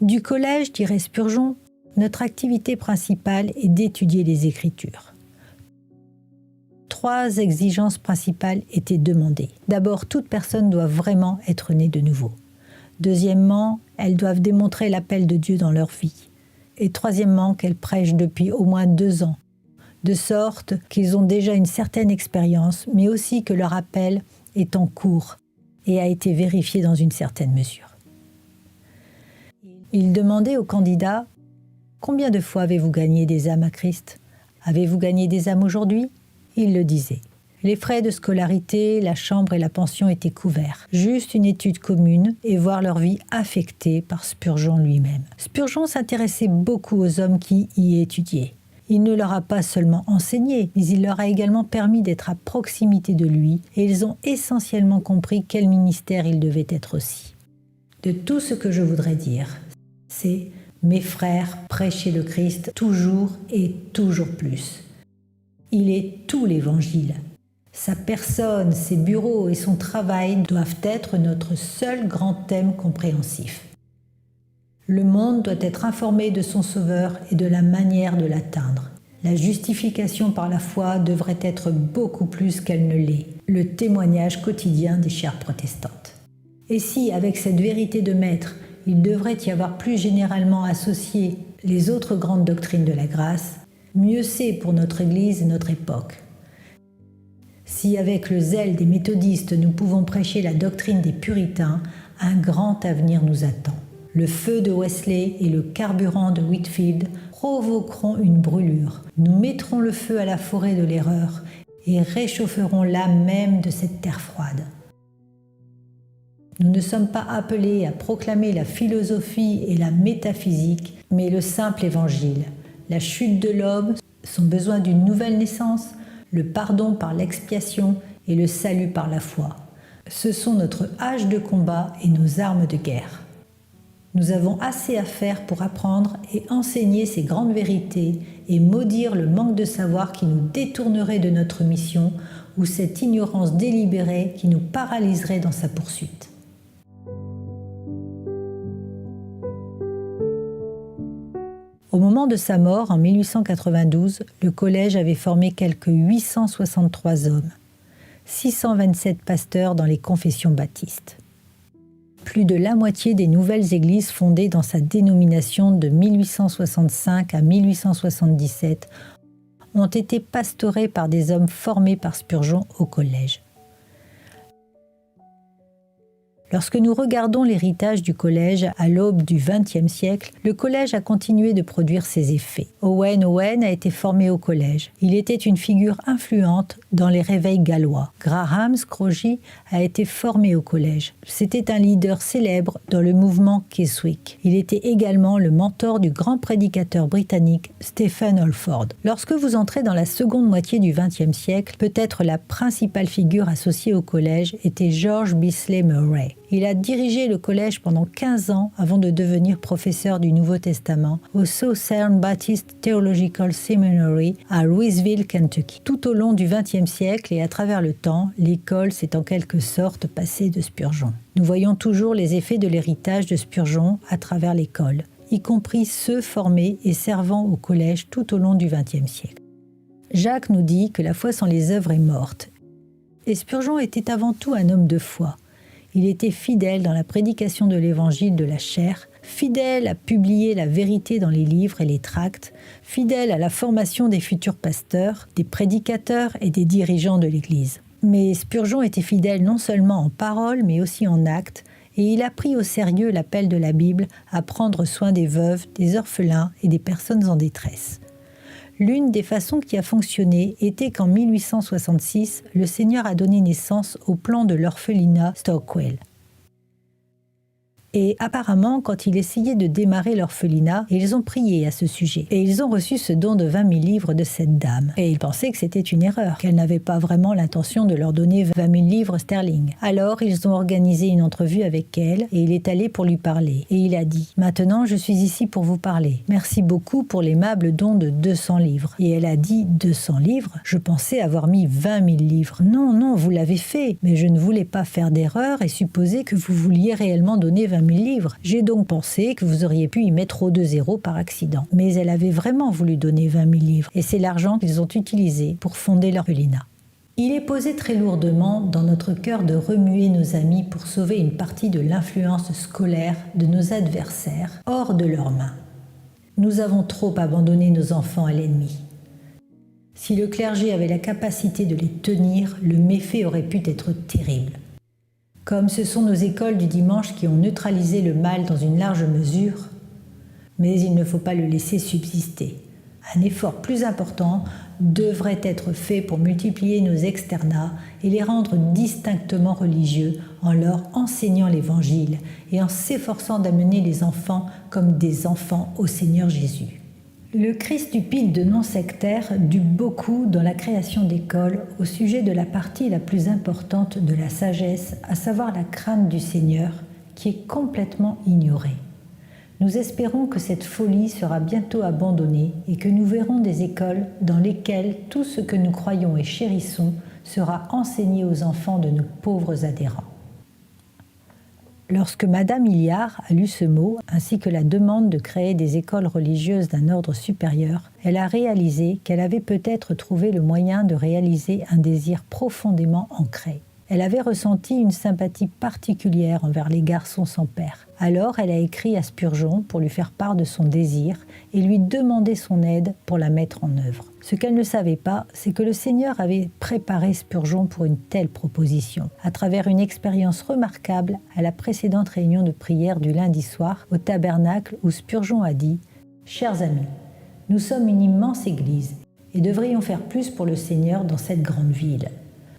Du collège, dirait Spurgeon, notre activité principale est d'étudier les Écritures. 3 exigences principales étaient demandées. D'abord, toute personne doit vraiment être née de nouveau. Deuxièmement, elles doivent démontrer l'appel de Dieu dans leur vie. Et troisièmement, qu'elles prêchent depuis au moins 2 ans, de sorte qu'ils ont déjà une certaine expérience, mais aussi que leur appel est en cours et a été vérifié dans une certaine mesure. Il demandait aux candidats « Combien de fois avez-vous gagné des âmes à Christ ? Avez-vous gagné des âmes aujourd'hui ?» Il le disait. Les frais de scolarité, la chambre et la pension étaient couverts. Juste une étude commune et voir leur vie affectée par Spurgeon lui-même. Spurgeon s'intéressait beaucoup aux hommes qui y étudiaient. Il ne leur a pas seulement enseigné, mais il leur a également permis d'être à proximité de lui, et ils ont essentiellement compris quel ministère ils devaient être aussi. De tout ce que je voudrais dire, c'est « Mes frères, prêchez le Christ toujours et toujours plus ». Il est tout l'Évangile. Sa personne, ses bureaux et son travail doivent être notre seul grand thème compréhensif. Le monde doit être informé de son Sauveur et de la manière de l'atteindre. La justification par la foi devrait être beaucoup plus qu'elle ne l'est, le témoignage quotidien des chairs protestantes. Et si, avec cette vérité de maître, il devrait y avoir plus généralement associé les autres grandes doctrines de la grâce, mieux c'est pour notre Église et notre époque. Si avec le zèle des méthodistes nous pouvons prêcher la doctrine des puritains, un grand avenir nous attend. Le feu de Wesley et le carburant de Whitefield provoqueront une brûlure. Nous mettrons le feu à la forêt de l'erreur et réchaufferons l'âme même de cette terre froide. Nous ne sommes pas appelés à proclamer la philosophie et la métaphysique, mais le simple évangile. La chute de l'homme, son besoin d'une nouvelle naissance, le pardon par l'expiation et le salut par la foi. Ce sont notre hache de combat et nos armes de guerre. Nous avons assez à faire pour apprendre et enseigner ces grandes vérités et maudire le manque de savoir qui nous détournerait de notre mission ou cette ignorance délibérée qui nous paralyserait dans sa poursuite. Au moment de sa mort, en 1892, le collège avait formé quelques 863 hommes, 627 pasteurs dans les confessions baptistes. Plus de la moitié des nouvelles églises fondées dans sa dénomination de 1865 à 1877 ont été pastorées par des hommes formés par Spurgeon au collège. Lorsque nous regardons l'héritage du collège à l'aube du XXe siècle, le collège a continué de produire ses effets. Owen a été formé au collège. Il était une figure influente dans les réveils gallois. Graham Scroggie a été formé au collège. C'était un leader célèbre dans le mouvement Keswick. Il était également le mentor du grand prédicateur britannique Stephen Holford. Lorsque vous entrez dans la seconde moitié du XXe siècle, peut-être la principale figure associée au collège était George Beasley Murray. Il a dirigé le collège pendant 15 ans avant de devenir professeur du Nouveau Testament au Southern Baptist Theological Seminary à Louisville, Kentucky. Tout au long du XXe siècle et à travers le temps, l'école s'est en quelque sorte passée de Spurgeon. Nous voyons toujours les effets de l'héritage de Spurgeon à travers l'école, y compris ceux formés et servant au collège tout au long du XXe siècle. Jacques nous dit que la foi sans les œuvres est morte. Et Spurgeon était avant tout un homme de foi. Il était fidèle dans la prédication de l'évangile de la chair, fidèle à publier la vérité dans les livres et les tracts, fidèle à la formation des futurs pasteurs, des prédicateurs et des dirigeants de l'Église. Mais Spurgeon était fidèle non seulement en parole, mais aussi en actes, et il a pris au sérieux l'appel de la Bible à prendre soin des veuves, des orphelins et des personnes en détresse. L'une des façons qui a fonctionné était qu'en 1866, le Seigneur a donné naissance au plan de l'orphelinat Stockwell. Et apparemment, quand il essayait de démarrer l'orphelinat, ils ont prié à ce sujet. Et ils ont reçu ce don de 20 000 livres de cette dame. Et ils pensaient que c'était une erreur, qu'elle n'avait pas vraiment l'intention de leur donner 20 000 livres sterling. Alors, ils ont organisé une entrevue avec elle et il est allé pour lui parler. Et il a dit « Maintenant, je suis ici pour vous parler. Merci beaucoup pour l'aimable don de 200 livres. » Et elle a dit « 200 livres ? Je pensais avoir mis 20 000 livres. »« Non, vous l'avez fait. Mais je ne voulais pas faire d'erreur et supposer que vous vouliez réellement donner 20 000 livres. J'ai donc pensé que vous auriez pu y mettre trop de zéros par accident. » Mais elle avait vraiment voulu donner 20 000 livres et c'est l'argent qu'ils ont utilisé pour fonder l'orphelinat. Il est posé très lourdement dans notre cœur de remuer nos amis pour sauver une partie de l'influence scolaire de nos adversaires hors de leurs mains. Nous avons trop abandonné nos enfants à l'ennemi. Si le clergé avait la capacité de les tenir, le méfait aurait pu être terrible. Comme ce sont nos écoles du dimanche qui ont neutralisé le mal dans une large mesure, mais il ne faut pas le laisser subsister. Un effort plus important devrait être fait pour multiplier nos externats et les rendre distinctement religieux en leur enseignant l'Évangile et en s'efforçant d'amener les enfants comme des enfants au Seigneur Jésus. Le Christ stupide de non-sectaire dut beaucoup dans la création d'écoles au sujet de la partie la plus importante de la sagesse, à savoir la crainte du Seigneur, qui est complètement ignorée. Nous espérons que cette folie sera bientôt abandonnée et que nous verrons des écoles dans lesquelles tout ce que nous croyons et chérissons sera enseigné aux enfants de nos pauvres adhérents. Lorsque Madame Hilliard a lu ce mot, ainsi que la demande de créer des écoles religieuses d'un ordre supérieur, elle a réalisé qu'elle avait peut-être trouvé le moyen de réaliser un désir profondément ancré. Elle avait ressenti une sympathie particulière envers les garçons sans père. Alors elle a écrit à Spurgeon pour lui faire part de son désir et lui demander son aide pour la mettre en œuvre. Ce qu'elle ne savait pas, c'est que le Seigneur avait préparé Spurgeon pour une telle proposition, à travers une expérience remarquable à la précédente réunion de prière du lundi soir au tabernacle où Spurgeon a dit « Chers amis, nous sommes une immense église et devrions faire plus pour le Seigneur dans cette grande ville.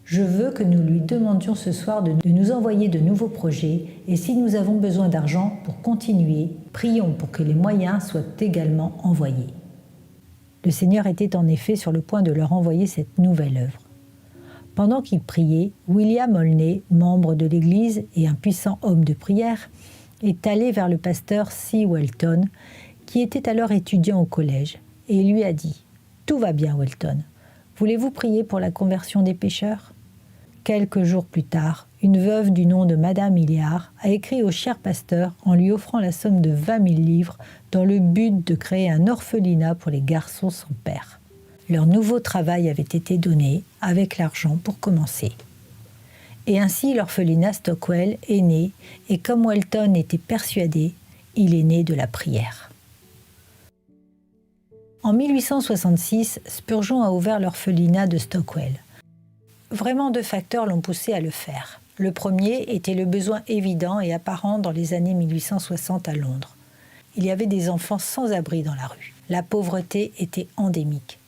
Je veux que nous lui demandions ce soir de nous envoyer de nouveaux projets et si nous avons besoin d'argent pour continuer, prions pour que les moyens soient également envoyés. » Le Seigneur était en effet sur le point de leur envoyer cette nouvelle œuvre. Pendant qu'il priait, William Olney, membre de l'Église et un puissant homme de prière, est allé vers le pasteur C. Welton, qui était alors étudiant au collège, et lui a dit « Tout va bien, Welton. Voulez-vous prier pour la conversion des pécheurs ?» Quelques jours plus tard, une veuve du nom de Madame Hilliard a écrit au cher pasteur en lui offrant la somme de 20 000 livres dans le but de créer un orphelinat pour les garçons sans père. Leur nouveau travail avait été donné avec l'argent pour commencer. Et ainsi l'orphelinat Stockwell est né, et comme Welton était persuadé, il est né de la prière. En 1866, Spurgeon a ouvert l'orphelinat de Stockwell. Vraiment 2 facteurs l'ont poussé à le faire. Le premier était le besoin évident et apparent dans les années 1860 à Londres. Il y avait des enfants sans abri dans la rue. La pauvreté était endémique.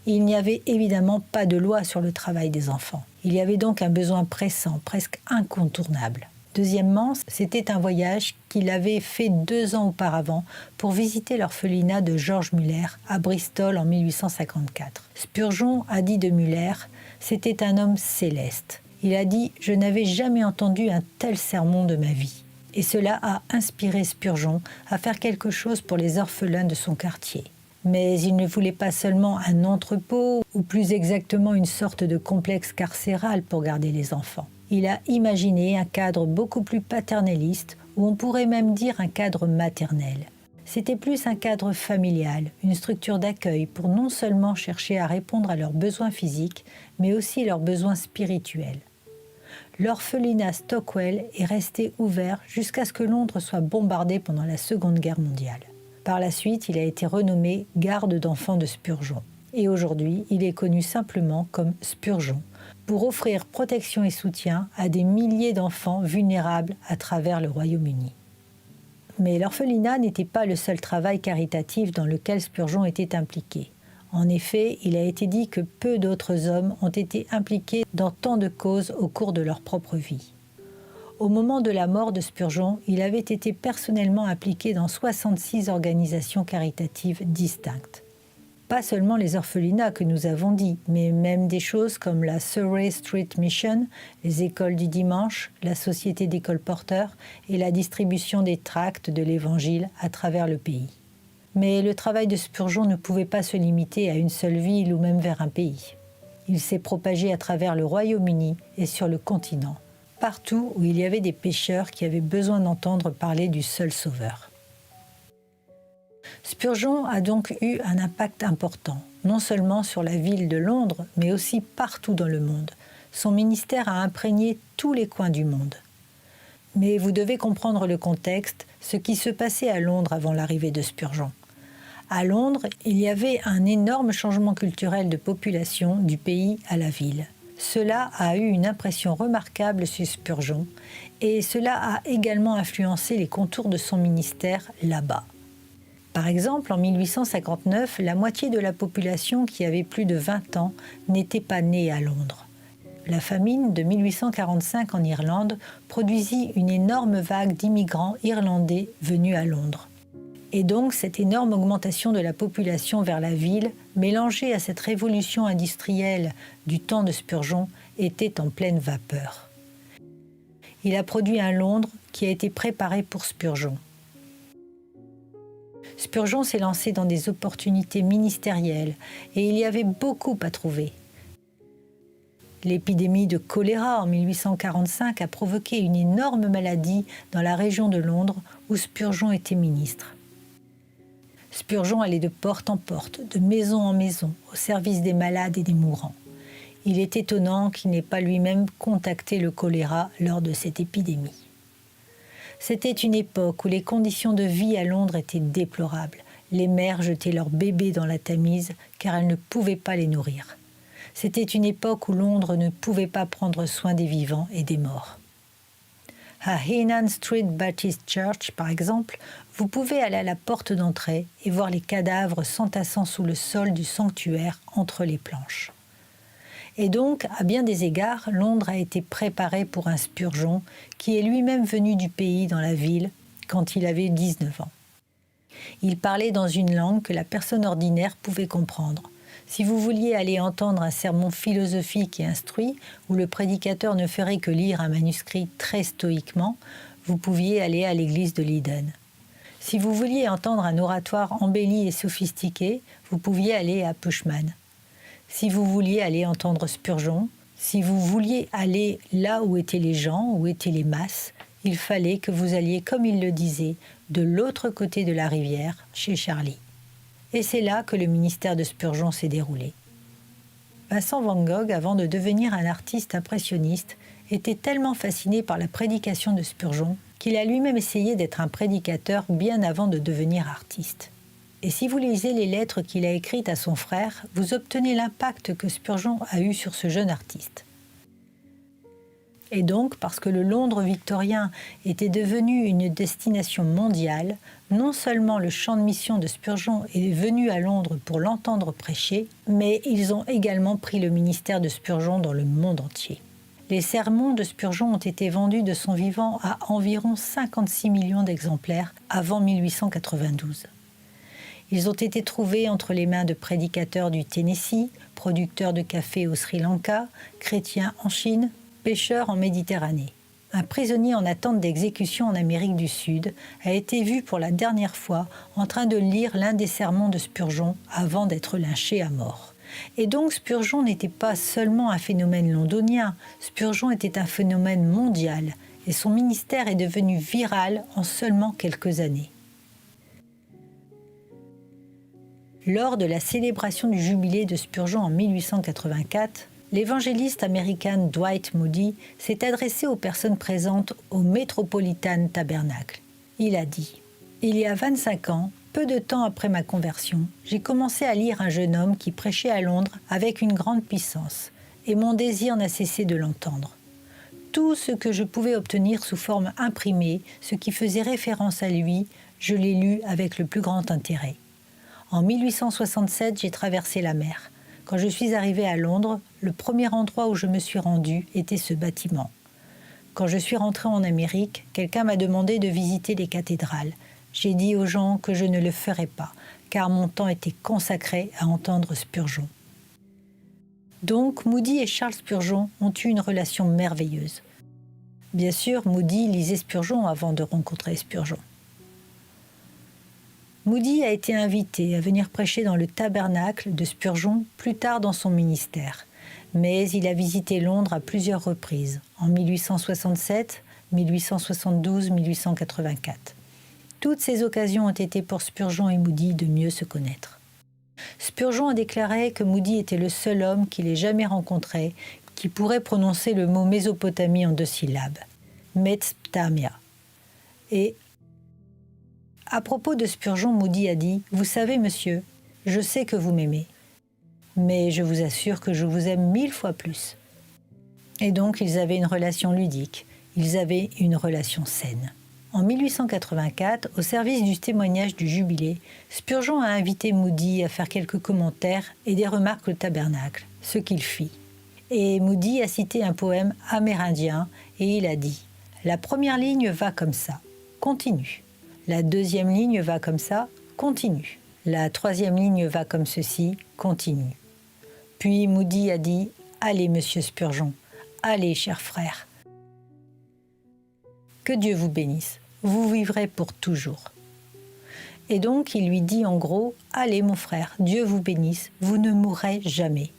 Il n'y avait évidemment pas de loi sur le travail des enfants. Il y avait donc un besoin pressant, presque incontournable. Deuxièmement, c'était un voyage qu'il avait fait 2 ans auparavant pour visiter l'orphelinat de George Muller à Bristol en 1854. Spurgeon a dit de Muller « C'était un homme céleste ». Il a dit « Je n'avais jamais entendu un tel sermon de ma vie ». Et cela a inspiré Spurgeon à faire quelque chose pour les orphelins de son quartier. Mais il ne voulait pas seulement un entrepôt, ou plus exactement une sorte de complexe carcéral pour garder les enfants. Il a imaginé un cadre beaucoup plus paternaliste, ou on pourrait même dire un cadre maternel. C'était plus un cadre familial, une structure d'accueil pour non seulement chercher à répondre à leurs besoins physiques, mais aussi leurs besoins spirituels. L'orphelinat Stockwell est resté ouvert jusqu'à ce que Londres soit bombardée pendant la Seconde Guerre mondiale. Par la suite, il a été renommé Garde d'enfants de Spurgeon. Et aujourd'hui, il est connu simplement comme Spurgeon, pour offrir protection et soutien à des milliers d'enfants vulnérables à travers le Royaume-Uni. Mais l'orphelinat n'était pas le seul travail caritatif dans lequel Spurgeon était impliqué. En effet, il a été dit que peu d'autres hommes ont été impliqués dans tant de causes au cours de leur propre vie. Au moment de la mort de Spurgeon, il avait été personnellement impliqué dans 66 organisations caritatives distinctes. Pas seulement les orphelinats que nous avons dit, mais même des choses comme la Surrey Street Mission, les écoles du dimanche, la Société des colporteurs et la distribution des tracts de l'Évangile à travers le pays. Mais le travail de Spurgeon ne pouvait pas se limiter à une seule ville ou même vers un pays. Il s'est propagé à travers le Royaume-Uni et sur le continent, partout où il y avait des pécheurs qui avaient besoin d'entendre parler du seul Sauveur. Spurgeon a donc eu un impact important, non seulement sur la ville de Londres, mais aussi partout dans le monde. Son ministère a imprégné tous les coins du monde. Mais vous devez comprendre le contexte, ce qui se passait à Londres avant l'arrivée de Spurgeon. À Londres, il y avait un énorme changement culturel de population du pays à la ville. Cela a eu une impression remarquable sur Spurgeon et cela a également influencé les contours de son ministère là-bas. Par exemple, en 1859, la moitié de la population qui avait plus de 20 ans n'était pas née à Londres. La famine de 1845 en Irlande produisit une énorme vague d'immigrants irlandais venus à Londres. Et donc cette énorme augmentation de la population vers la ville, mélangée à cette révolution industrielle du temps de Spurgeon, était en pleine vapeur. Il a produit un Londres qui a été préparé pour Spurgeon. Spurgeon s'est lancé dans des opportunités ministérielles et il y avait beaucoup à trouver. L'épidémie de choléra en 1845 a provoqué une énorme maladie dans la région de Londres où Spurgeon était ministre. Spurgeon allait de porte en porte, de maison en maison, au service des malades et des mourants. Il est étonnant qu'il n'ait pas lui-même contacté le choléra lors de cette épidémie. C'était une époque où les conditions de vie à Londres étaient déplorables. Les mères jetaient leurs bébés dans la Tamise car elles ne pouvaient pas les nourrir. C'était une époque où Londres ne pouvait pas prendre soin des vivants et des morts. À Heenan Street Baptist Church, par exemple, vous pouvez aller à la porte d'entrée et voir les cadavres s'entassant sous le sol du sanctuaire entre les planches. Et donc, à bien des égards, Londres a été préparée pour un Spurgeon qui est lui-même venu du pays dans la ville quand il avait 19 ans. Il parlait dans une langue que la personne ordinaire pouvait comprendre. Si vous vouliez aller entendre un sermon philosophique et instruit, où le prédicateur ne ferait que lire un manuscrit très stoïquement, vous pouviez aller à l'église de Leiden. Si vous vouliez entendre un oratoire embelli et sophistiqué, vous pouviez aller à Pushman. Si vous vouliez aller entendre Spurgeon, si vous vouliez aller là où étaient les gens, où étaient les masses, il fallait que vous alliez, comme il le disait, de l'autre côté de la rivière, chez Charlie. Et c'est là que le ministère de Spurgeon s'est déroulé. Vincent van Gogh, avant de devenir un artiste impressionniste, était tellement fasciné par la prédication de Spurgeon qu'il a lui-même essayé d'être un prédicateur bien avant de devenir artiste. Et si vous lisez les lettres qu'il a écrites à son frère, vous obtenez l'impact que Spurgeon a eu sur ce jeune artiste. Et donc, parce que le Londres victorien était devenu une destination mondiale, non seulement le champ de mission de Spurgeon est venu à Londres pour l'entendre prêcher, mais ils ont également pris le ministère de Spurgeon dans le monde entier. Les sermons de Spurgeon ont été vendus de son vivant à environ 56 millions d'exemplaires avant 1892. Ils ont été trouvés entre les mains de prédicateurs du Tennessee, producteurs de café au Sri Lanka, chrétiens en Chine, pêcheurs en Méditerranée. Un prisonnier en attente d'exécution en Amérique du Sud a été vu pour la dernière fois en train de lire l'un des sermons de Spurgeon avant d'être lynché à mort. Et donc Spurgeon n'était pas seulement un phénomène londonien, Spurgeon était un phénomène mondial et son ministère est devenu viral en seulement quelques années. Lors de la célébration du jubilé de Spurgeon en 1884, l'évangéliste américain Dwight Moody s'est adressé aux personnes présentes au Metropolitan Tabernacle. Il a dit « Il y a 25 ans, peu de temps après ma conversion, j'ai commencé à lire un jeune homme qui prêchait à Londres avec une grande puissance, et mon désir n'a cessé de l'entendre. Tout ce que je pouvais obtenir sous forme imprimée, ce qui faisait référence à lui, je l'ai lu avec le plus grand intérêt. En 1867, j'ai traversé la mer. Quand je suis arrivé à Londres, le premier endroit où je me suis rendu était ce bâtiment. Quand je suis rentré en Amérique, quelqu'un m'a demandé de visiter les cathédrales. J'ai dit aux gens que je ne le ferais pas, car mon temps était consacré à entendre Spurgeon. » Donc, Moody et Charles Spurgeon ont eu une relation merveilleuse. Bien sûr, Moody lisait Spurgeon avant de rencontrer Spurgeon. Moody a été invité à venir prêcher dans le tabernacle de Spurgeon plus tard dans son ministère, mais il a visité Londres à plusieurs reprises, en 1867, 1872, 1884. Toutes ces occasions ont été pour Spurgeon et Moody de mieux se connaître. Spurgeon a déclaré que Moody était le seul homme qu'il ait jamais rencontré qui pourrait prononcer le mot Mésopotamie en 2 syllabes, Metzptamia. Et à propos de Spurgeon, Moody a dit « Vous savez, monsieur, je sais que vous m'aimez, mais je vous assure que je vous aime 1000 fois plus. » Et donc, ils avaient une relation ludique, ils avaient une relation saine. En 1884, au service du témoignage du jubilé, Spurgeon a invité Moody à faire quelques commentaires et des remarques au tabernacle, ce qu'il fit. Et Moody a cité un poème amérindien et il a dit « La première ligne va comme ça, continue. La deuxième ligne va comme ça, continue. La troisième ligne va comme ceci, continue. Puis Moody a dit « Allez, monsieur Spurgeon, allez, cher frère. Que Dieu vous bénisse, vous vivrez pour toujours. » Et donc il lui dit en gros « Allez, mon frère, Dieu vous bénisse, vous ne mourrez jamais. »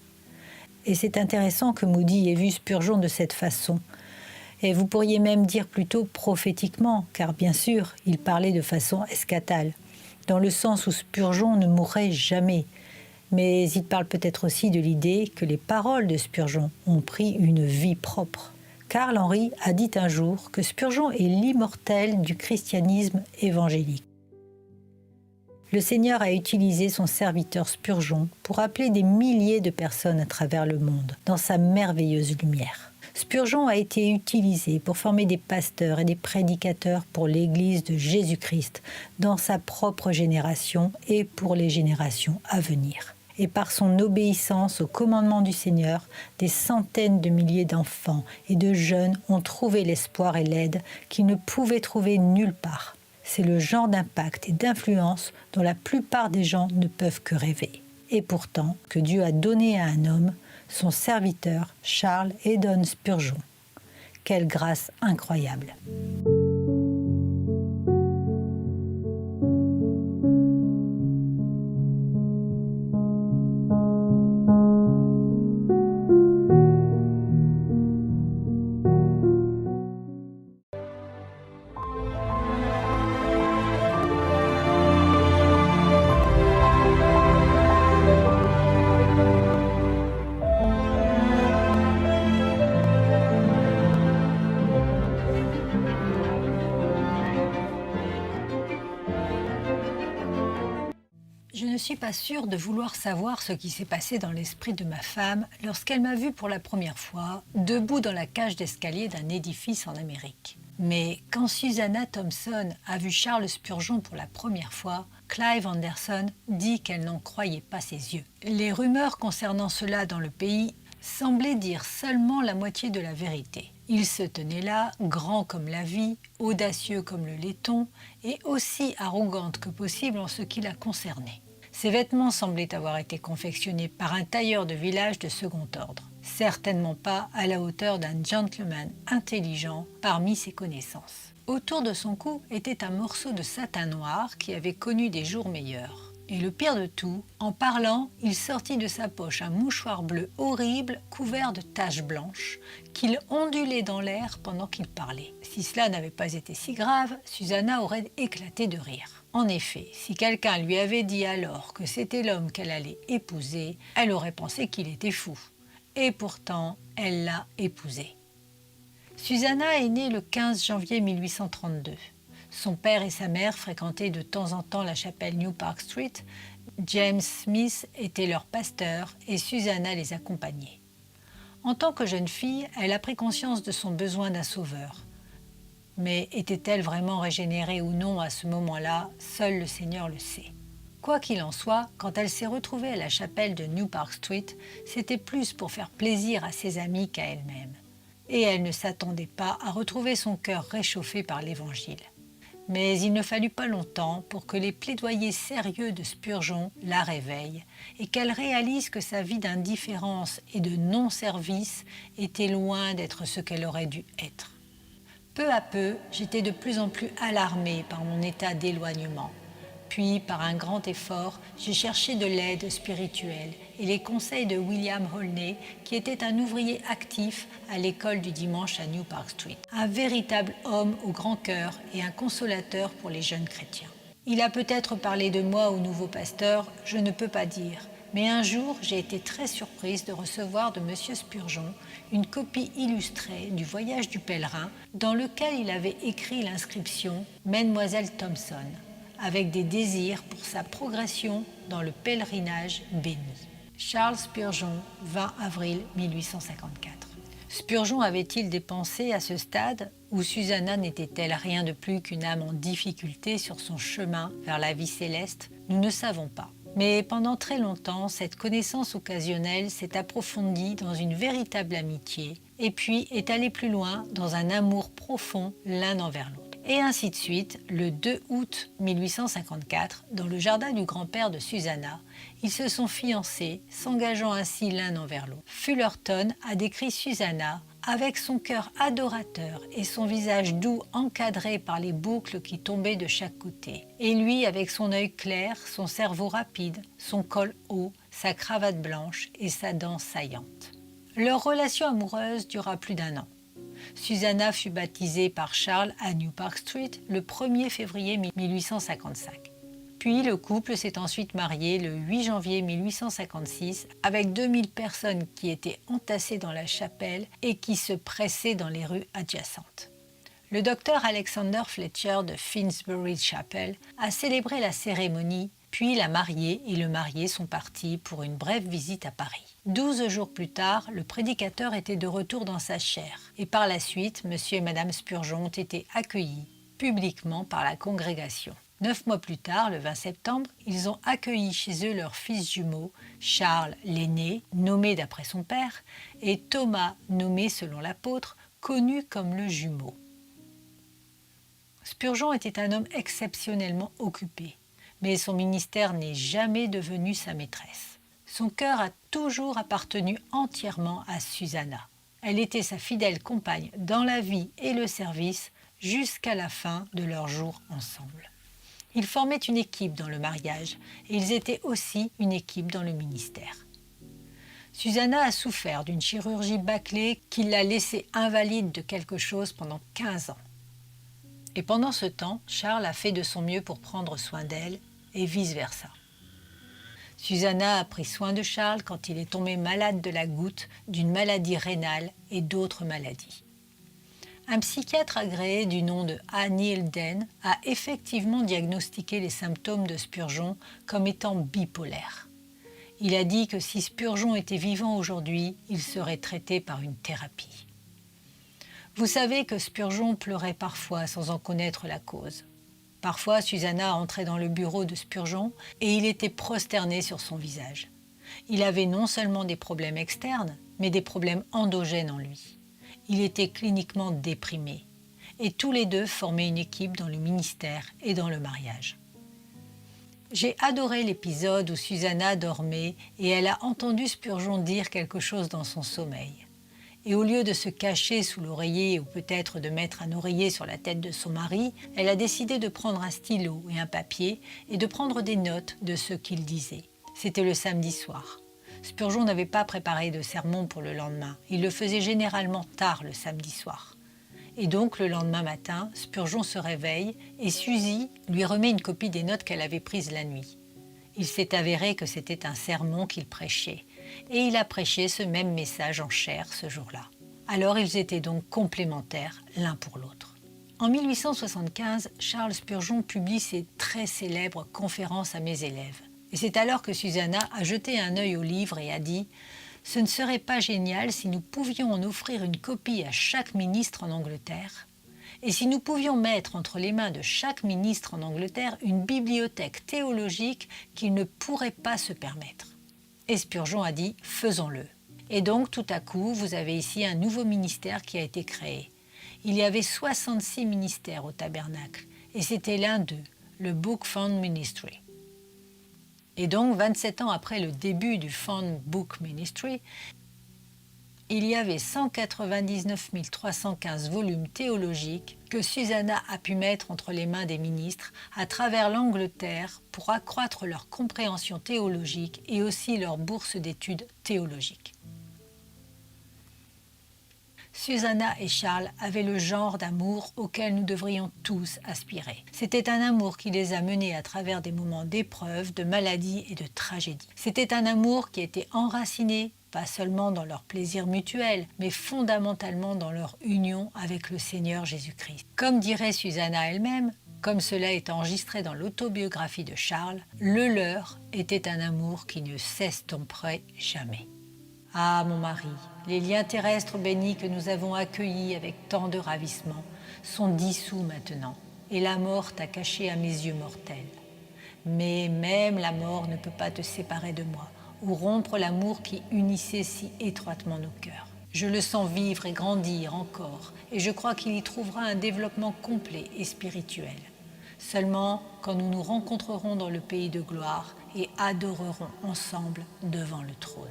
Et c'est intéressant que Moody ait vu Spurgeon de cette façon. Et vous pourriez même dire plutôt prophétiquement, car bien sûr, il parlait de façon eschatale, dans le sens où Spurgeon ne mourrait jamais. Mais il parle peut-être aussi de l'idée que les paroles de Spurgeon ont pris une vie propre. Carl Henry a dit un jour que Spurgeon est l'immortel du christianisme évangélique. Le Seigneur a utilisé son serviteur Spurgeon pour appeler des milliers de personnes à travers le monde, dans sa merveilleuse lumière. Spurgeon a été utilisé pour former des pasteurs et des prédicateurs pour l'Église de Jésus-Christ dans sa propre génération et pour les générations à venir. Et par son obéissance au commandement du Seigneur, des centaines de milliers d'enfants et de jeunes ont trouvé l'espoir et l'aide qu'ils ne pouvaient trouver nulle part. C'est le genre d'impact et d'influence dont la plupart des gens ne peuvent que rêver. Et pourtant, que Dieu a donné à un homme, son serviteur Charles Haddon Spurgeon. Quelle grâce incroyable! Je ne suis pas sûre de vouloir savoir ce qui s'est passé dans l'esprit de ma femme lorsqu'elle m'a vue pour la première fois, debout dans la cage d'escalier d'un édifice en Amérique. Mais quand Susanna Thompson a vu Charles Spurgeon pour la première fois, Clive Anderson dit qu'elle n'en croyait pas ses yeux. Les rumeurs concernant cela dans le pays semblaient dire seulement la moitié de la vérité. Il se tenait là, grand comme la vie, audacieux comme le laiton, et aussi arrogante que possible en ce qui la concernait. Ses vêtements semblaient avoir été confectionnés par un tailleur de village de second ordre, certainement pas à la hauteur d'un gentleman intelligent parmi ses connaissances. Autour de son cou était un morceau de satin noir qui avait connu des jours meilleurs. Et le pire de tout, en parlant, il sortit de sa poche un mouchoir bleu horrible couvert de taches blanches qu'il ondulait dans l'air pendant qu'il parlait. Si cela n'avait pas été si grave, Susanna aurait éclaté de rire. En effet, si quelqu'un lui avait dit alors que c'était l'homme qu'elle allait épouser, elle aurait pensé qu'il était fou. Et pourtant, elle l'a épousé. Susanna est née le 15 janvier 1832. Son père et sa mère fréquentaient de temps en temps la chapelle New Park Street. James Smith était leur pasteur et Susanna les accompagnait. En tant que jeune fille, elle a pris conscience de son besoin d'un sauveur. Mais était-elle vraiment régénérée ou non à ce moment-là? Seul le Seigneur le sait. Quoi qu'il en soit, quand elle s'est retrouvée à la chapelle de New Park Street, c'était plus pour faire plaisir à ses amis qu'à elle-même. Et elle ne s'attendait pas à retrouver son cœur réchauffé par l'Évangile. Mais il ne fallut pas longtemps pour que les plaidoyers sérieux de Spurgeon la réveillent et qu'elle réalise que sa vie d'indifférence et de non-service était loin d'être ce qu'elle aurait dû être. Peu à peu, j'étais de plus en plus alarmée par mon état d'éloignement. Puis, par un grand effort, j'ai cherché de l'aide spirituelle et les conseils de William Olney, qui était un ouvrier actif à l'école du dimanche à New Park Street. Un véritable homme au grand cœur et un consolateur pour les jeunes chrétiens. Il a peut-être parlé de moi au nouveau pasteur, je ne peux pas dire. Mais un jour, j'ai été très surprise de recevoir de M. Spurgeon une copie illustrée du Voyage du pèlerin dans lequel il avait écrit l'inscription « Mademoiselle Thompson » avec des désirs pour sa progression dans le pèlerinage béni. Charles Spurgeon, 20 avril 1854. Spurgeon avait-il des pensées à ce stade où Susanna n'était-elle rien de plus qu'une âme en difficulté sur son chemin vers la vie céleste? Nous ne savons pas. Mais pendant très longtemps, cette connaissance occasionnelle s'est approfondie dans une véritable amitié et puis est allée plus loin dans un amour profond l'un envers l'autre. Et ainsi de suite, le 2 août 1854, dans le jardin du grand-père de Susanna, ils se sont fiancés, s'engageant ainsi l'un envers l'autre. Fullerton a décrit Susanna avec son cœur adorateur et son visage doux encadré par les boucles qui tombaient de chaque côté. Et lui avec son œil clair, son cerveau rapide, son col haut, sa cravate blanche et sa dent saillante. Leur relation amoureuse dura plus d'1 an. Susanna fut baptisée par Charles à New Park Street le 1er février 1855. Puis le couple s'est ensuite marié le 8 janvier 1856 avec 2000 personnes qui étaient entassées dans la chapelle et qui se pressaient dans les rues adjacentes. Le docteur Alexander Fletcher de Finsbury Chapel a célébré la cérémonie, puis la mariée et le marié sont partis pour une brève visite à Paris. 12 jours plus tard, le prédicateur était de retour dans sa chaire et par la suite, M. et Mme Spurgeon ont été accueillis publiquement par la congrégation. 9 mois plus tard, le 20 septembre, ils ont accueilli chez eux leurs fils jumeaux, Charles l'aîné, nommé d'après son père, et Thomas, nommé selon l'apôtre, connu comme le jumeau. Spurgeon était un homme exceptionnellement occupé, mais son ministère n'est jamais devenu sa maîtresse. Son cœur a toujours appartenu entièrement à Susanna. Elle était sa fidèle compagne dans la vie et le service jusqu'à la fin de leurs jours ensemble. Ils formaient une équipe dans le mariage et ils étaient aussi une équipe dans le ministère. Susanna a souffert d'une chirurgie bâclée qui l'a laissée invalide de quelque chose pendant 15 ans. Et pendant ce temps, Charles a fait de son mieux pour prendre soin d'elle et vice-versa. Susanna a pris soin de Charles quand il est tombé malade de la goutte, d'une maladie rénale et d'autres maladies. Un psychiatre agréé du nom de A. Neil Den a effectivement diagnostiqué les symptômes de Spurgeon comme étant bipolaires. Il a dit que si Spurgeon était vivant aujourd'hui, il serait traité par une thérapie. Vous savez que Spurgeon pleurait parfois sans en connaître la cause. Parfois, Susanna entrait dans le bureau de Spurgeon et il était prosterné sur son visage. Il avait non seulement des problèmes externes, mais des problèmes endogènes en lui. Il était cliniquement déprimé. Et tous les deux formaient une équipe dans le ministère et dans le mariage. J'ai adoré l'épisode où Susanna dormait et elle a entendu Spurgeon dire quelque chose dans son sommeil. Et au lieu de se cacher sous l'oreiller ou peut-être de mettre un oreiller sur la tête de son mari, elle a décidé de prendre un stylo et un papier et de prendre des notes de ce qu'il disait. C'était le samedi soir. Spurgeon n'avait pas préparé de sermon pour le lendemain. Il le faisait généralement tard le samedi soir. Et donc, le lendemain matin, Spurgeon se réveille et Suzy lui remet une copie des notes qu'elle avait prises la nuit. Il s'est avéré que c'était un sermon qu'il prêchait. Et il a prêché ce même message en chair ce jour-là. Alors ils étaient donc complémentaires l'un pour l'autre. En 1875, Charles Spurgeon publie ses très célèbres conférences à mes élèves. Et c'est alors que Susanna a jeté un œil au livre et a dit « Ce ne serait pas génial si nous pouvions en offrir une copie à chaque ministre en Angleterre ? Et si nous pouvions mettre entre les mains de chaque ministre en Angleterre une bibliothèque théologique qu'il ne pourrait pas se permettre ?» Et Spurgeon a dit « Faisons-le ». Et donc, tout à coup, vous avez ici un nouveau ministère qui a été créé. Il y avait 66 ministères au tabernacle, et c'était l'un d'eux, le Book Found Ministry. Et donc, 27 ans après le début du Found Book Ministry, il y avait 199 315 volumes théologiques que Susanna a pu mettre entre les mains des ministres à travers l'Angleterre pour accroître leur compréhension théologique et aussi leur bourse d'études théologiques. Susanna et Charles avaient le genre d'amour auquel nous devrions tous aspirer. C'était un amour qui les a menés à travers des moments d'épreuve, de maladie et de tragédie. C'était un amour qui était enraciné, pas seulement dans leur plaisir mutuel, mais fondamentalement dans leur union avec le Seigneur Jésus-Christ. Comme dirait Susanna elle-même, comme cela est enregistré dans l'autobiographie de Charles, le leur était un amour qui ne s'estomperait jamais. Ah, mon mari, les liens terrestres bénis que nous avons accueillis avec tant de ravissement sont dissous maintenant, et la mort t'a caché à mes yeux mortels. Mais même la mort ne peut pas te séparer de moi, ou rompre l'amour qui unissait si étroitement nos cœurs. Je le sens vivre et grandir encore, et je crois qu'il y trouvera un développement complet et spirituel. Seulement quand nous nous rencontrerons dans le pays de gloire et adorerons ensemble devant le trône.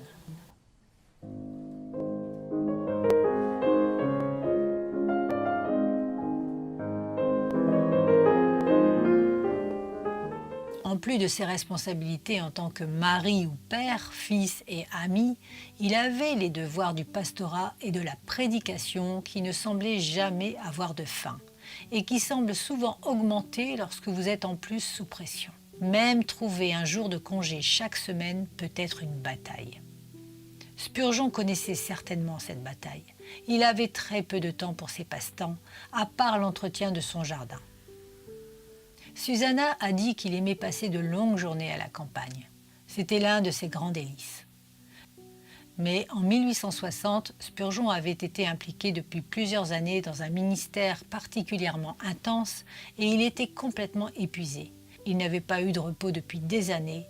En plus de ses responsabilités en tant que mari ou père, fils et ami, il avait les devoirs du pastorat et de la prédication qui ne semblaient jamais avoir de fin et qui semblent souvent augmenter lorsque vous êtes en plus sous pression. Même trouver un jour de congé chaque semaine peut être une bataille. Spurgeon connaissait certainement cette bataille. Il avait très peu de temps pour ses passe-temps, à part l'entretien de son jardin. Susanna a dit qu'il aimait passer de longues journées à la campagne. C'était l'un de ses grands délices. Mais en 1860, Spurgeon avait été impliqué depuis plusieurs années dans un ministère particulièrement intense et il était complètement épuisé. Il n'avait pas eu de repos depuis des années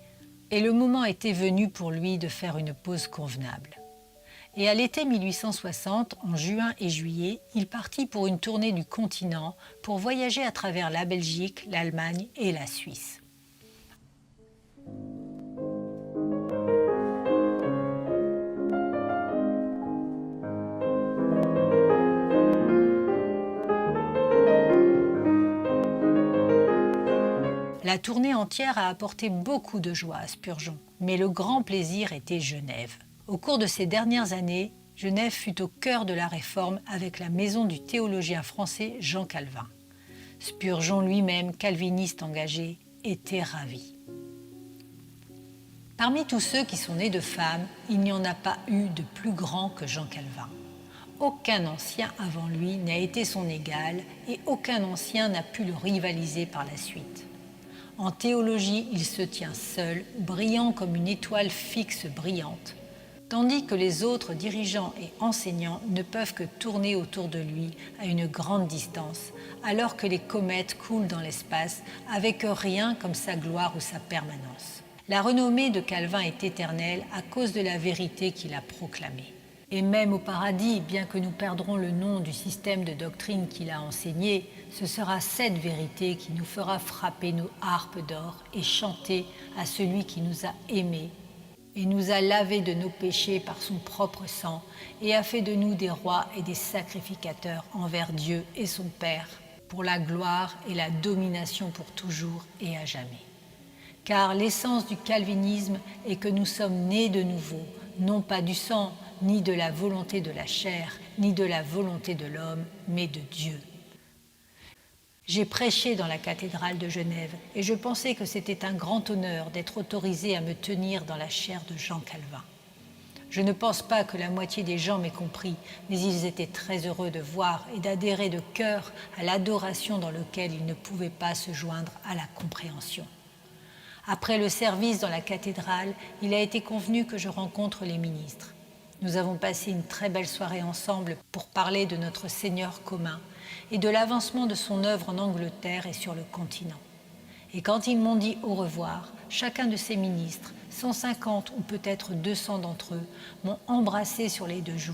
et le moment était venu pour lui de faire une pause convenable. Et à l'été 1860, en juin et juillet, il partit pour une tournée du continent pour voyager à travers la Belgique, l'Allemagne et la Suisse. La tournée entière a apporté beaucoup de joie à Spurgeon, mais le grand plaisir était Genève. Au cours de ces dernières années, Genève fut au cœur de la réforme avec la maison du théologien français Jean Calvin. Spurgeon lui-même, calviniste engagé, était ravi. Parmi tous ceux qui sont nés de femmes, il n'y en a pas eu de plus grand que Jean Calvin. Aucun ancien avant lui n'a été son égal et aucun ancien n'a pu le rivaliser par la suite. En théologie, il se tient seul, brillant comme une étoile fixe brillante, tandis que les autres dirigeants et enseignants ne peuvent que tourner autour de lui à une grande distance, alors que les comètes coulent dans l'espace avec rien comme sa gloire ou sa permanence. La renommée de Calvin est éternelle à cause de la vérité qu'il a proclamée. Et même au paradis, bien que nous perdrons le nom du système de doctrine qu'il a enseigné, ce sera cette vérité qui nous fera frapper nos harpes d'or et chanter à celui qui nous a aimés et nous a lavés de nos péchés par son propre sang et a fait de nous des rois et des sacrificateurs envers Dieu et son Père, pour la gloire et la domination pour toujours et à jamais. Car l'essence du calvinisme est que nous sommes nés de nouveau, non pas du sang, ni de la volonté de la chair, ni de la volonté de l'homme, mais de Dieu. J'ai prêché dans la cathédrale de Genève et je pensais que c'était un grand honneur d'être autorisé à me tenir dans la chair de Jean Calvin. Je ne pense pas que la moitié des gens m'aient compris, mais ils étaient très heureux de voir et d'adhérer de cœur à l'adoration dans laquelle ils ne pouvaient pas se joindre à la compréhension. Après le service dans la cathédrale, il a été convenu que je rencontre les ministres. Nous avons passé une très belle soirée ensemble pour parler de notre Seigneur commun et de l'avancement de son œuvre en Angleterre et sur le continent. Et quand ils m'ont dit au revoir, chacun de ces ministres, 150 ou peut-être 200 d'entre eux, m'ont embrassé sur les deux joues.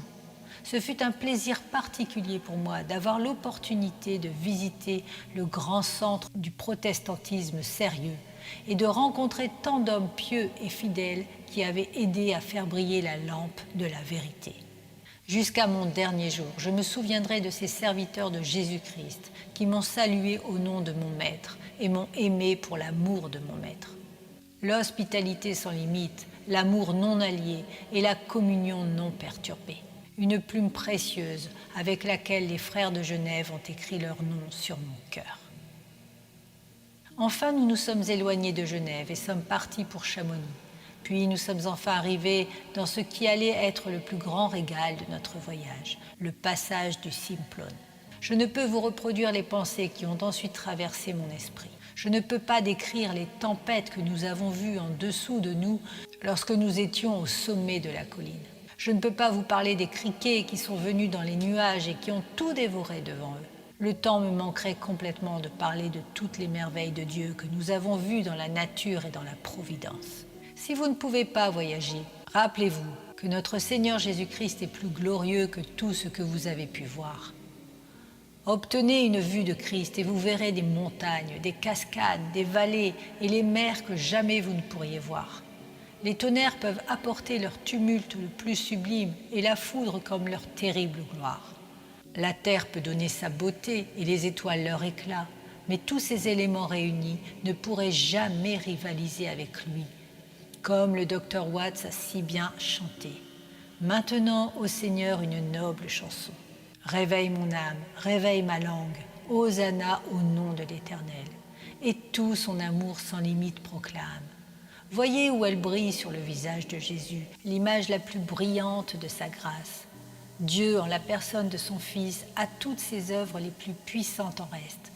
Ce fut un plaisir particulier pour moi d'avoir l'opportunité de visiter le grand centre du protestantisme sérieux et de rencontrer tant d'hommes pieux et fidèles qui avaient aidé à faire briller la lampe de la vérité. Jusqu'à mon dernier jour, je me souviendrai de ces serviteurs de Jésus-Christ qui m'ont salué au nom de mon Maître et m'ont aimé pour l'amour de mon Maître. L'hospitalité sans limite, l'amour non allié et la communion non perturbée. Une plume précieuse avec laquelle les frères de Genève ont écrit leur nom sur mon cœur. Enfin, nous nous sommes éloignés de Genève et sommes partis pour Chamonix. Puis nous sommes enfin arrivés dans ce qui allait être le plus grand régal de notre voyage, le passage du Simplon. Je ne peux vous reproduire les pensées qui ont ensuite traversé mon esprit. Je ne peux pas décrire les tempêtes que nous avons vues en dessous de nous lorsque nous étions au sommet de la colline. Je ne peux pas vous parler des criquets qui sont venus dans les nuages et qui ont tout dévoré devant eux. Le temps me manquerait complètement de parler de toutes les merveilles de Dieu que nous avons vues dans la nature et dans la providence. Si vous ne pouvez pas voyager, rappelez-vous, que notre Seigneur Jésus-Christ est plus glorieux que tout ce que vous avez pu voir. Obtenez une vue de Christ et vous verrez des montagnes, des cascades, des vallées et les mers que jamais vous ne pourriez voir. Les tonnerres peuvent apporter leur tumulte le plus sublime et la foudre comme leur terrible gloire. La terre peut donner sa beauté et les étoiles leur éclat, mais tous ces éléments réunis ne pourraient jamais rivaliser avec lui. Comme le docteur Watts a si bien chanté. Maintenant, ô Seigneur, une noble chanson. Réveille mon âme, réveille ma langue, Hosanna au nom de l'Éternel. Et tout son amour sans limite proclame. Voyez où elle brille sur le visage de Jésus, l'image la plus brillante de sa grâce. Dieu, en la personne de son Fils, a toutes ses œuvres les plus puissantes en reste.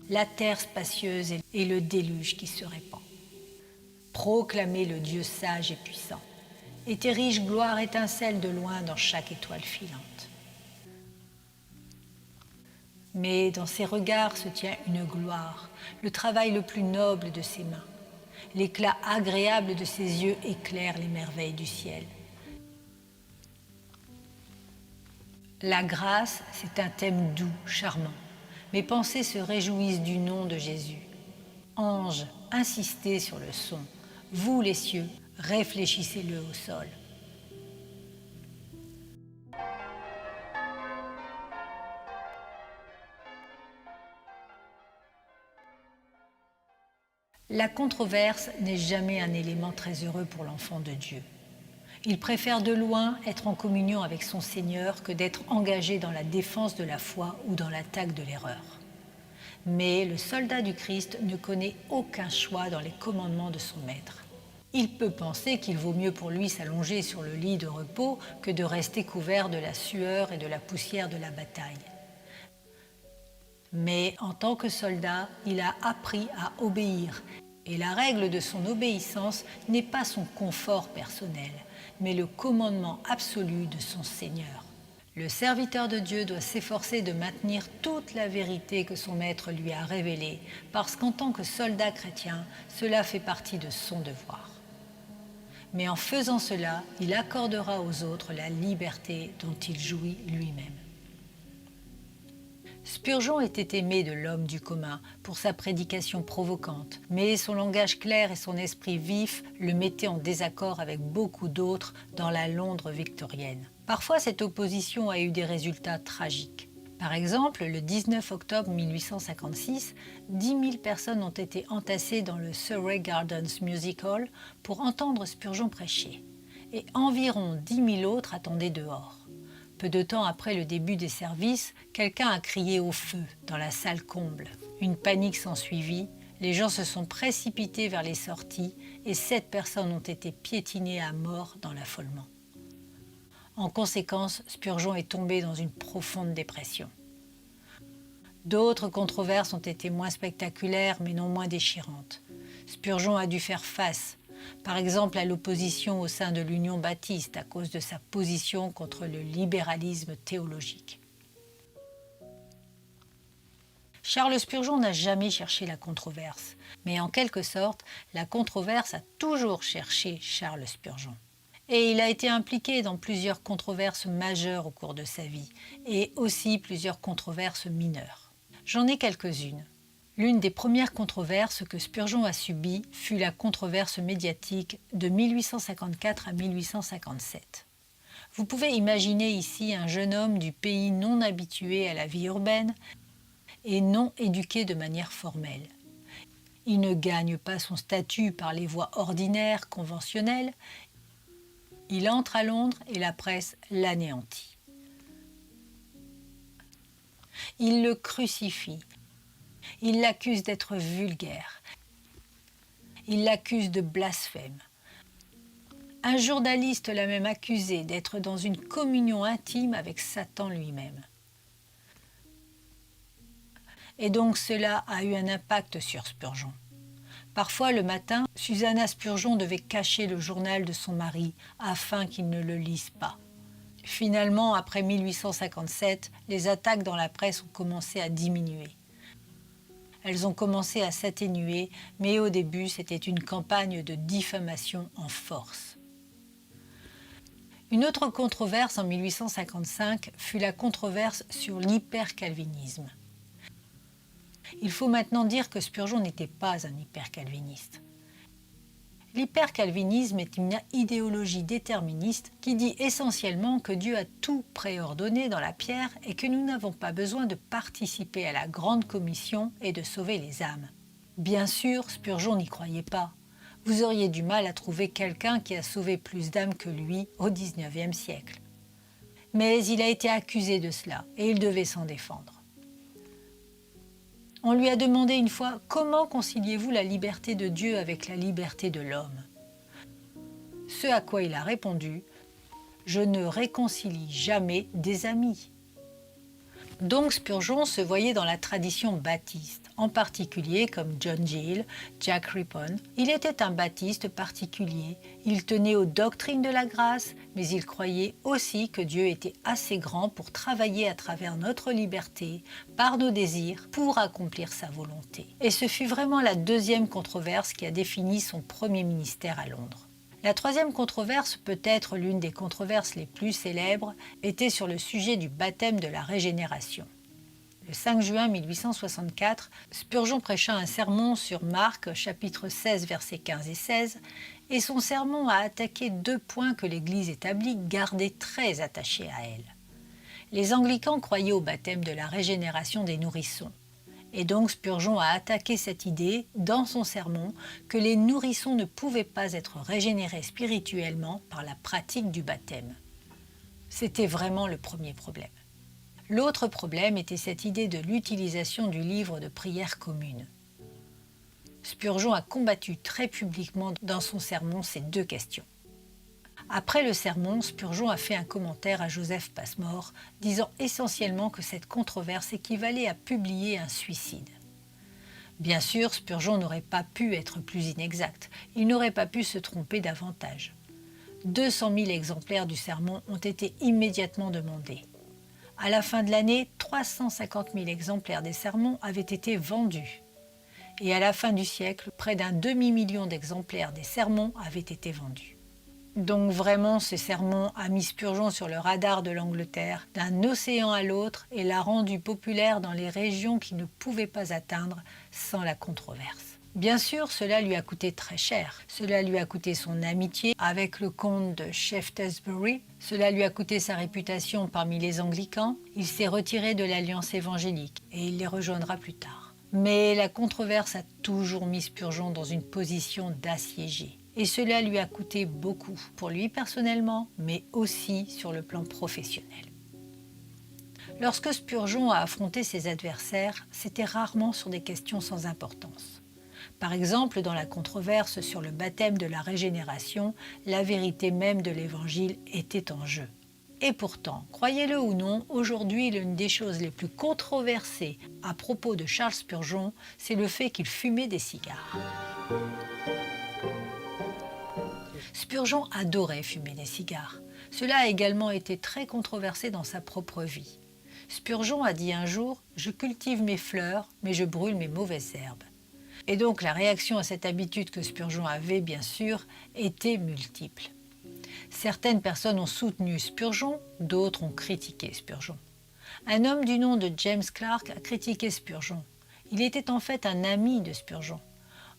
La terre spacieuse et le déluge qui se répand. Proclamez le Dieu sage et puissant. Et tes riches gloires étincellent de loin dans chaque étoile filante. Mais dans ses regards se tient une gloire, le travail le plus noble de ses mains. L'éclat agréable de ses yeux éclaire les merveilles du ciel. La grâce, c'est un thème doux, charmant. Mes pensées se réjouissent du nom de Jésus. Anges, insistez sur le son. Vous, les cieux, réfléchissez-le au sol. La controverse n'est jamais un élément très heureux pour l'enfant de Dieu. Il préfère de loin être en communion avec son Seigneur que d'être engagé dans la défense de la foi ou dans l'attaque de l'erreur. Mais le soldat du Christ ne connaît aucun choix dans les commandements de son maître. Il peut penser qu'il vaut mieux pour lui s'allonger sur le lit de repos que de rester couvert de la sueur et de la poussière de la bataille. Mais en tant que soldat, il a appris à obéir. Et la règle de son obéissance n'est pas son confort personnel, mais le commandement absolu de son Seigneur. Le serviteur de Dieu doit s'efforcer de maintenir toute la vérité que son maître lui a révélée, parce qu'en tant que soldat chrétien, cela fait partie de son devoir. Mais en faisant cela, il accordera aux autres la liberté dont il jouit lui-même. Spurgeon était aimé de l'homme du commun pour sa prédication provocante, mais son langage clair et son esprit vif le mettaient en désaccord avec beaucoup d'autres dans la Londres victorienne. Parfois, cette opposition a eu des résultats tragiques. Par exemple, le 19 octobre 1856, 10 000 personnes ont été entassées dans le Surrey Gardens Music Hall pour entendre Spurgeon prêcher, et environ 10 000 autres attendaient dehors. Peu de temps après le début des services, quelqu'un a crié au feu dans la salle comble. Une panique s'ensuivit, les gens se sont précipités vers les sorties et 7 personnes ont été piétinées à mort dans l'affolement. En conséquence, Spurgeon est tombé dans une profonde dépression. D'autres controverses ont été moins spectaculaires mais non moins déchirantes. Spurgeon a dû faire face, par exemple à l'opposition au sein de l'Union baptiste à cause de sa position contre le libéralisme théologique. Charles Spurgeon n'a jamais cherché la controverse, mais en quelque sorte, la controverse a toujours cherché Charles Spurgeon. Et il a été impliqué dans plusieurs controverses majeures au cours de sa vie, et aussi plusieurs controverses mineures. J'en ai quelques-unes. L'une des premières controverses que Spurgeon a subies fut la controverse médiatique de 1854 à 1857. Vous pouvez imaginer ici un jeune homme du pays non habitué à la vie urbaine et non éduqué de manière formelle. Il ne gagne pas son statut par les voies ordinaires, conventionnelles. Il entre à Londres et la presse l'anéantit. Il le crucifie. Il l'accuse d'être vulgaire. Il l'accuse de blasphème. Un journaliste l'a même accusé d'être dans une communion intime avec Satan lui-même. Et donc cela a eu un impact sur Spurgeon. Parfois le matin, Susanna Spurgeon devait cacher le journal de son mari afin qu'il ne le lise pas. Finalement, après 1857, les attaques dans la presse ont commencé à diminuer. Elles ont commencé à s'atténuer, mais au début, c'était une campagne de diffamation en force. Une autre controverse en 1855 fut la controverse sur l'hypercalvinisme. Il faut maintenant dire que Spurgeon n'était pas un hypercalviniste. L'hypercalvinisme est une idéologie déterministe qui dit essentiellement que Dieu a tout préordonné dans la pierre et que nous n'avons pas besoin de participer à la grande commission et de sauver les âmes. Bien sûr, Spurgeon n'y croyait pas. Vous auriez du mal à trouver quelqu'un qui a sauvé plus d'âmes que lui au XIXe siècle. Mais il a été accusé de cela et il devait s'en défendre. On lui a demandé une fois « Comment conciliez-vous la liberté de Dieu avec la liberté de l'homme ?» Ce à quoi il a répondu « Je ne réconcilie jamais des amis ». Donc Spurgeon se voyait dans la tradition baptiste, en particulier comme John Gill, Jack Rippon. Il était un baptiste particulier, il tenait aux doctrines de la grâce, mais il croyait aussi que Dieu était assez grand pour travailler à travers notre liberté, par nos désirs, pour accomplir sa volonté. Et ce fut vraiment la deuxième controverse qui a défini son premier ministère à Londres. La troisième controverse, peut-être l'une des controverses les plus célèbres, était sur le sujet du baptême de la régénération. Le 5 juin 1864, Spurgeon prêcha un sermon sur Marc, chapitre 16, versets 15 et 16, et son sermon a attaqué deux points que l'Église établie gardait très attachés à elle. Les anglicans croyaient au baptême de la régénération des nourrissons. Et donc Spurgeon a attaqué cette idée dans son sermon que les nourrissons ne pouvaient pas être régénérés spirituellement par la pratique du baptême. C'était vraiment le premier problème. L'autre problème était cette idée de l'utilisation du livre de prière commune. Spurgeon a combattu très publiquement dans son sermon ces deux questions. Après le sermon, Spurgeon a fait un commentaire à Joseph Passmore, disant essentiellement que cette controverse équivalait à publier un suicide. Bien sûr, Spurgeon n'aurait pas pu être plus inexact, il n'aurait pas pu se tromper davantage. 200 000 exemplaires du sermon ont été immédiatement demandés. À la fin de l'année, 350 000 exemplaires des sermons avaient été vendus. Et à la fin du siècle, près d'un demi-million d'exemplaires des sermons avaient été vendus. Donc vraiment, ce sermon a mis Spurgeon sur le radar de l'Angleterre, d'un océan à l'autre, et l'a rendu populaire dans les régions qu'il ne pouvait pas atteindre sans la controverse. Bien sûr, cela lui a coûté très cher. Cela lui a coûté son amitié avec le comte de Shaftesbury. Cela lui a coûté sa réputation parmi les anglicans. Il s'est retiré de l'Alliance évangélique et il les rejoindra plus tard. Mais la controverse a toujours mis Spurgeon dans une position d'assiégé. Et cela lui a coûté beaucoup, pour lui personnellement, mais aussi sur le plan professionnel. Lorsque Spurgeon a affronté ses adversaires, c'était rarement sur des questions sans importance. Par exemple, dans la controverse sur le baptême de la régénération, la vérité même de l'Évangile était en jeu. Et pourtant, croyez-le ou non, aujourd'hui, l'une des choses les plus controversées à propos de Charles Spurgeon, c'est le fait qu'il fumait des cigares. Spurgeon adorait fumer des cigares. Cela a également été très controversé dans sa propre vie. Spurgeon a dit un jour « Je cultive mes fleurs, mais je brûle mes mauvaises herbes ». Et donc la réaction à cette habitude que Spurgeon avait, bien sûr, était multiple. Certaines personnes ont soutenu Spurgeon, d'autres ont critiqué Spurgeon. Un homme du nom de James Clark a critiqué Spurgeon. Il était en fait un ami de Spurgeon.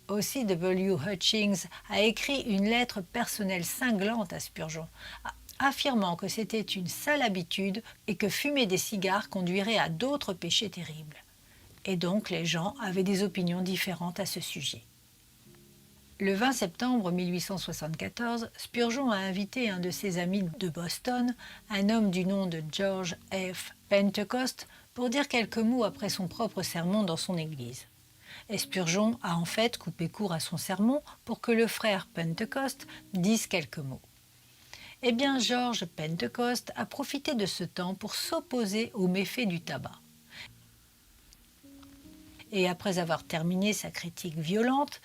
Aussi, W. Hutchings a écrit une lettre personnelle cinglante à Spurgeon, affirmant que c'était une sale habitude et que fumer des cigares conduirait à d'autres péchés terribles. Et donc les gens avaient des opinions différentes à ce sujet. Le 20 septembre 1874, Spurgeon a invité un de ses amis de Boston, un homme du nom de George F. Pentecost, pour dire quelques mots après son propre sermon dans son église. Et Spurgeon a en fait coupé court à son sermon pour que le frère Pentecost dise quelques mots. Eh bien, George Pentecost a profité de ce temps pour s'opposer aux méfaits du tabac. Et après avoir terminé sa critique violente,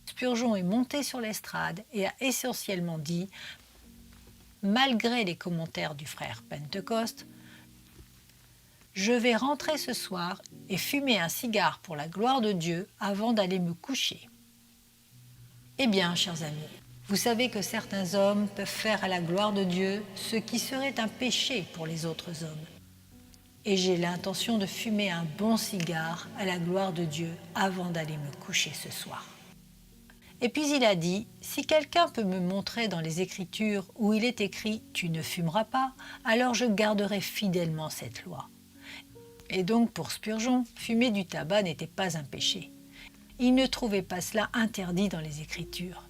Spurgeon est monté sur l'estrade et a essentiellement dit, malgré les commentaires du frère Pentecost, je vais rentrer ce soir et fumer un cigare pour la gloire de Dieu avant d'aller me coucher. Eh bien, chers amis, Vous savez que certains hommes peuvent faire à la gloire de Dieu ce qui serait un péché pour les autres hommes. Et j'ai l'intention de fumer un bon cigare à la gloire de Dieu avant d'aller me coucher ce soir. Et puis il a dit, si quelqu'un peut me montrer dans les Écritures où il est écrit « tu ne fumeras pas », alors je garderai fidèlement cette loi. Et donc pour Spurgeon, fumer du tabac n'était pas un péché. Il ne trouvait pas cela interdit dans les Écritures.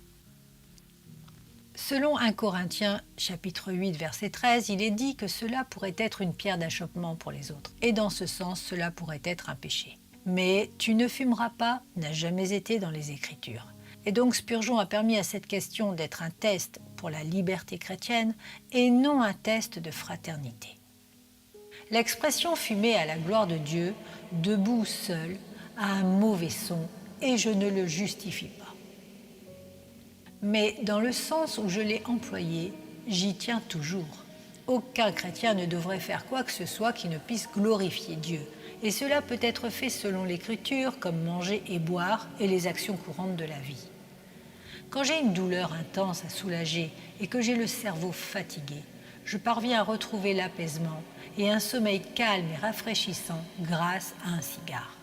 Selon 1 Corinthiens chapitre 8 verset 13, il est dit que cela pourrait être une pierre d'achoppement pour les autres. Et dans ce sens, cela pourrait être un péché. Mais « tu ne fumeras pas » n'a jamais été dans les Écritures. Et donc Spurgeon a permis à cette question d'être un test pour la liberté chrétienne et non un test de fraternité. L'expression « fumer à la gloire de Dieu », debout seul, a un mauvais son et je ne le justifie pas. Mais dans le sens où je l'ai employé, j'y tiens toujours. Aucun chrétien ne devrait faire quoi que ce soit qui ne puisse glorifier Dieu. Et cela peut être fait selon l'Écriture, comme manger et boire et les actions courantes de la vie. Quand j'ai une douleur intense à soulager et que j'ai le cerveau fatigué, je parviens à retrouver l'apaisement et un sommeil calme et rafraîchissant grâce à un cigare.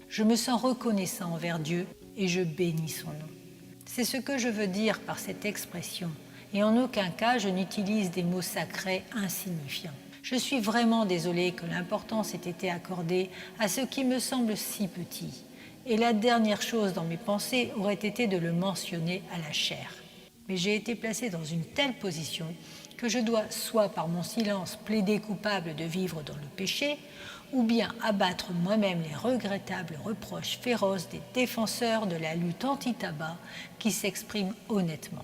Je me sens reconnaissant envers Dieu et je bénis son nom. C'est ce que je veux dire par cette expression, et en aucun cas je n'utilise des mots sacrés insignifiants. Je suis vraiment désolée que l'importance ait été accordée à ce qui me semble si petit, et la dernière chose dans mes pensées aurait été de le mentionner à la chair. Mais j'ai été placée dans une telle position que je dois soit par mon silence plaider coupable de vivre dans le péché, ou bien abattre moi-même les regrettables reproches féroces des défenseurs de la lutte anti-tabac qui s'expriment honnêtement.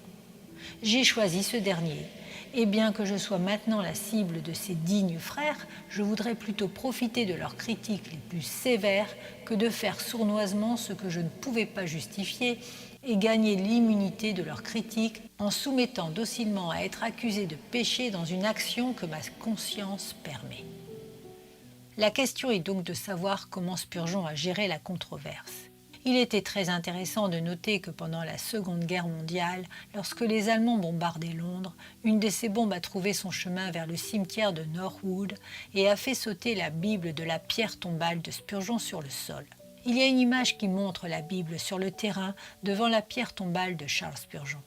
J'ai choisi ce dernier, et bien que je sois maintenant la cible de ces dignes frères, je voudrais plutôt profiter de leurs critiques les plus sévères que de faire sournoisement ce que je ne pouvais pas justifier et gagner l'immunité de leurs critiques en soumettant docilement à être accusé de péché dans une action que ma conscience permet. La question est donc de savoir comment Spurgeon a géré la controverse. Il était très intéressant de noter que pendant la Seconde Guerre mondiale, lorsque les Allemands bombardaient Londres, une de ces bombes a trouvé son chemin vers le cimetière de Norwood et a fait sauter la Bible de la pierre tombale de Spurgeon sur le sol. Il y a une image qui montre la Bible sur le terrain devant la pierre tombale de Charles Spurgeon.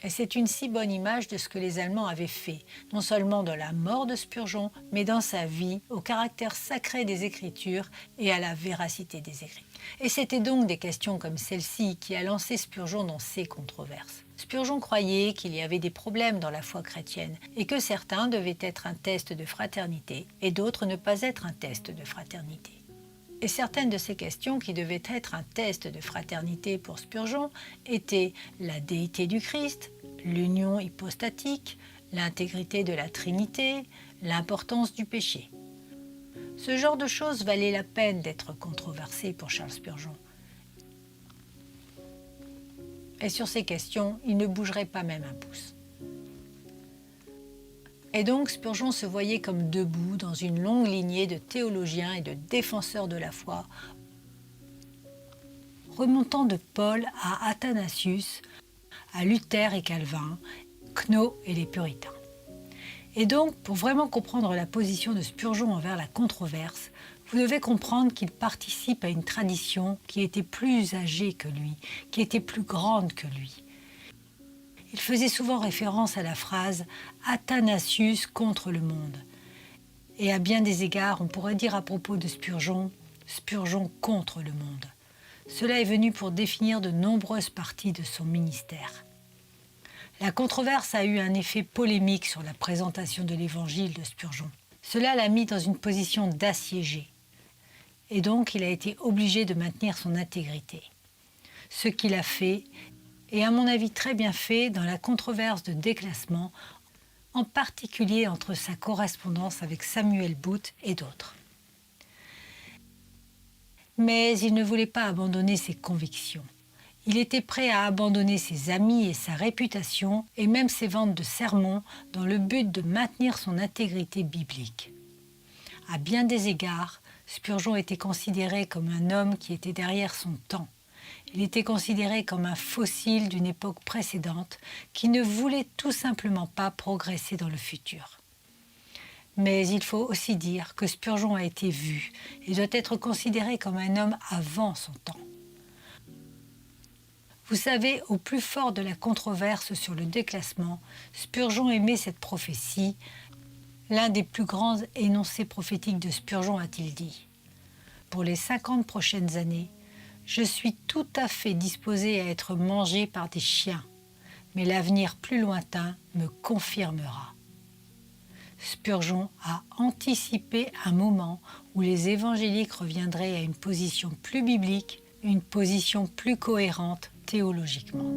Et c'est une si bonne image de ce que les Allemands avaient fait, non seulement dans la mort de Spurgeon, mais dans sa vie, au caractère sacré des Écritures et à la véracité des Écrits. Et c'était donc des questions comme celle-ci qui a lancé Spurgeon dans ces controverses. Spurgeon croyait qu'il y avait des problèmes dans la foi chrétienne et que certains devaient être un test de fraternité et d'autres ne pas être un test de fraternité. Et certaines de ces questions qui devaient être un test de fraternité pour Spurgeon étaient la déité du Christ, l'union hypostatique, l'intégrité de la Trinité, l'importance du péché. Ce genre de choses valait la peine d'être controversé pour Charles Spurgeon. Et sur ces questions, il ne bougerait pas même un pouce. Et donc Spurgeon se voyait comme debout dans une longue lignée de théologiens et de défenseur de la foi, remontant de Paul à Athanasius, à Luther et Calvin, Knot et les puritains. Et donc, pour vraiment comprendre la position de Spurgeon envers la controverse, vous devez comprendre qu'il participe à une tradition qui était plus âgée que lui, qui était plus grande que lui. Il faisait souvent référence à la phrase « Athanasius contre le monde ». Et à bien des égards, on pourrait dire à propos de Spurgeon « Spurgeon contre le monde ». Cela est venu pour définir de nombreuses parties de son ministère. La controverse a eu un effet polémique sur la présentation de l'évangile de Spurgeon. Cela l'a mis dans une position d'assiégé. Et donc, il a été obligé de maintenir son intégrité. Ce qu'il a fait est, à mon avis, très bien fait dans la controverse de déclassement, en particulier entre sa correspondance avec Samuel Booth et d'autres. Mais il ne voulait pas abandonner ses convictions. Il était prêt à abandonner ses amis et sa réputation, et même ses ventes de sermons, dans le but de maintenir son intégrité biblique. À bien des égards, Spurgeon était considéré comme un homme qui était derrière son temps, Il était considéré comme un fossile d'une époque précédente qui ne voulait tout simplement pas progresser dans le futur. Mais il faut aussi dire que Spurgeon a été vu et doit être considéré comme un homme avant son temps. Vous savez, au plus fort de la controverse sur le déclassement, Spurgeon aimait cette prophétie. L'un des plus grands énoncés prophétiques de Spurgeon a-t-il dit : « Pour les 50 prochaines années, je suis tout à fait disposé à être mangé par des chiens, mais l'avenir plus lointain me confirmera. » Spurgeon a anticipé un moment où les évangéliques reviendraient à une position plus biblique, une position plus cohérente théologiquement.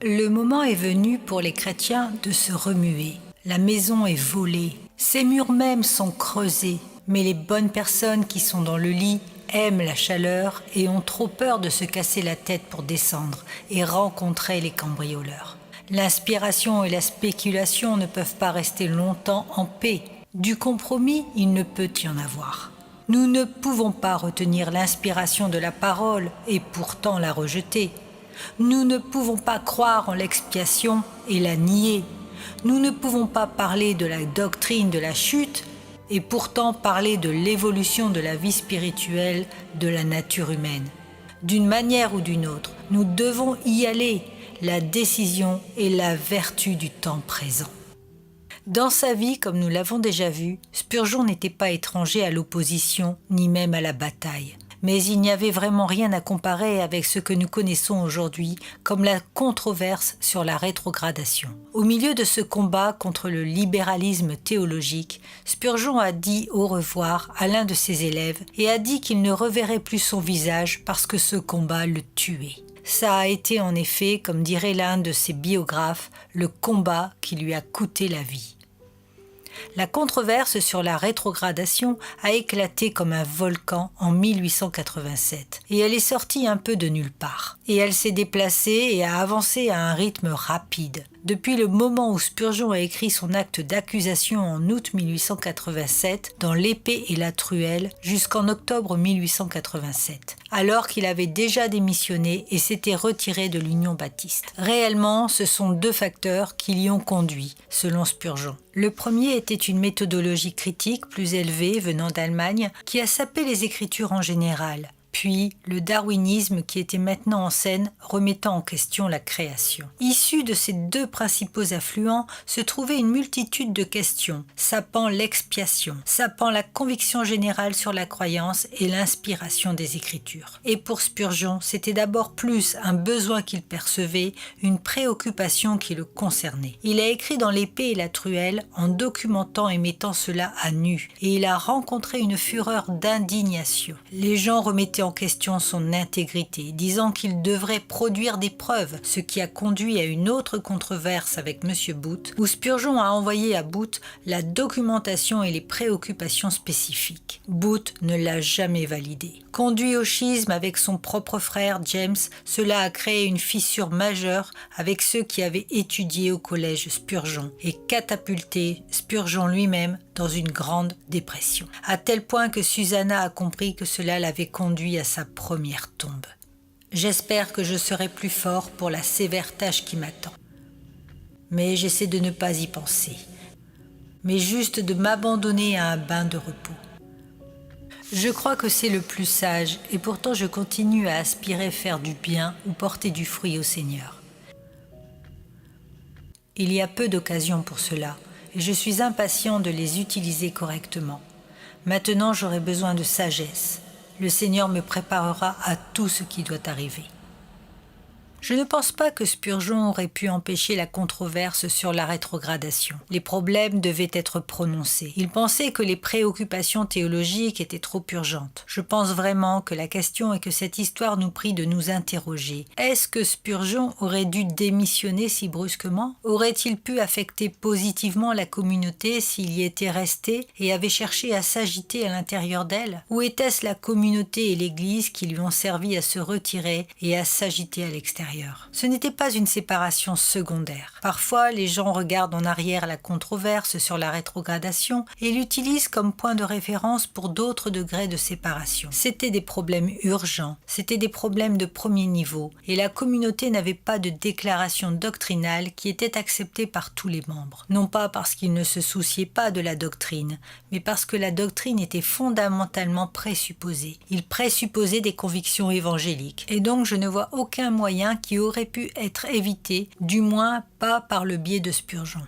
Le moment est venu pour les chrétiens de se remuer. La maison est volée, ses murs même sont creusés, mais les bonnes personnes qui sont dans le lit aiment la chaleur et ont trop peur de se casser la tête pour descendre et rencontrer les cambrioleurs. L'inspiration et la spéculation ne peuvent pas rester longtemps en paix. Du compromis, il ne peut y en avoir. Nous ne pouvons pas retenir l'inspiration de la parole et pourtant la rejeter. Nous ne pouvons pas croire en l'expiation et la nier. Nous ne pouvons pas parler de la doctrine de la chute et pourtant parler de l'évolution de la vie spirituelle de la nature humaine. D'une manière ou d'une autre, nous devons y aller. La décision est la vertu du temps présent. Dans sa vie, comme nous l'avons déjà vu, Spurgeon n'était pas étranger à l'opposition ni même à la bataille. Mais il n'y avait vraiment rien à comparer avec ce que nous connaissons aujourd'hui comme la controverse sur la rétrogradation. Au milieu de ce combat contre le libéralisme théologique, Spurgeon a dit au revoir à l'un de ses élèves et a dit qu'il ne reverrait plus son visage parce que ce combat le tuait. Ça a été en effet, comme dirait l'un de ses biographes, le combat qui lui a coûté la vie. La controverse sur la rétrogradation a éclaté comme un volcan en 1887 et elle est sortie un peu de nulle part. Et elle s'est déplacée et a avancé à un rythme rapide. Depuis le moment où Spurgeon a écrit son acte d'accusation en août 1887 dans L'Épée et la Truelle jusqu'en octobre 1887, alors qu'il avait déjà démissionné et s'était retiré de l'Union baptiste. Réellement, ce sont deux facteurs qui l'y ont conduit, selon Spurgeon. Le premier était une méthodologie critique plus élevée venant d'Allemagne qui a sapé les Écritures en général. Puis le darwinisme qui était maintenant en scène, remettant en question la création. Issus de ces deux principaux affluents se trouvait une multitude de questions, sapant l'expiation, sapant la conviction générale sur la croyance et l'inspiration des Écritures. Et pour Spurgeon, c'était d'abord plus un besoin qu'il percevait, une préoccupation qui le concernait. Il a écrit dans L'Épée et la Truelle en documentant et mettant cela à nu, et il a rencontré une fureur d'indignation. Les gens remettaient en question son intégrité, disant qu'il devrait produire des preuves, ce qui a conduit à une autre controverse avec M. Booth, où Spurgeon a envoyé à Booth la documentation et les préoccupations spécifiques. Booth ne l'a jamais validé. Conduit au schisme avec son propre frère James, cela a créé une fissure majeure avec ceux qui avaient étudié au collège Spurgeon et catapulté Spurgeon lui-même dans une grande dépression, à tel point que Susanna a compris que cela l'avait conduit à sa première tombe. J'espère que je serai plus fort pour la sévère tâche qui m'attend. Mais j'essaie de ne pas y penser, mais juste de m'abandonner à un bain de repos. Je crois que c'est le plus sage et pourtant je continue à aspirer faire du bien ou porter du fruit au Seigneur. Il y a peu d'occasions pour cela et je suis impatient de les utiliser correctement. Maintenant, j'aurai besoin de sagesse. Le Seigneur me préparera à tout ce qui doit arriver. Je ne pense pas que Spurgeon aurait pu empêcher la controverse sur la rétrogradation. Les problèmes devaient être prononcés. Il pensait que les préoccupations théologiques étaient trop urgentes. Je pense vraiment que la question est que cette histoire nous prie de nous interroger. Est-ce que Spurgeon aurait dû démissionner si brusquement? Aurait-il pu affecter positivement la communauté s'il y était resté et avait cherché à s'agiter à l'intérieur d'elle? Ou était-ce la communauté et l'Église qui lui ont servi à se retirer et à s'agiter à l'extérieur? Ce n'était pas une séparation secondaire. Parfois, les gens regardent en arrière la controverse sur la rétrogradation et l'utilisent comme point de référence pour d'autres degrés de séparation. C'étaient des problèmes urgents, c'étaient des problèmes de premier niveau, et la communauté n'avait pas de déclaration doctrinale qui était acceptée par tous les membres. Non pas parce qu'ils ne se souciaient pas de la doctrine, mais parce que la doctrine était fondamentalement présupposée. Ils présupposaient des convictions évangéliques, et donc je ne vois aucun moyen qui aurait pu être évité, du moins pas par le biais de Spurgeon.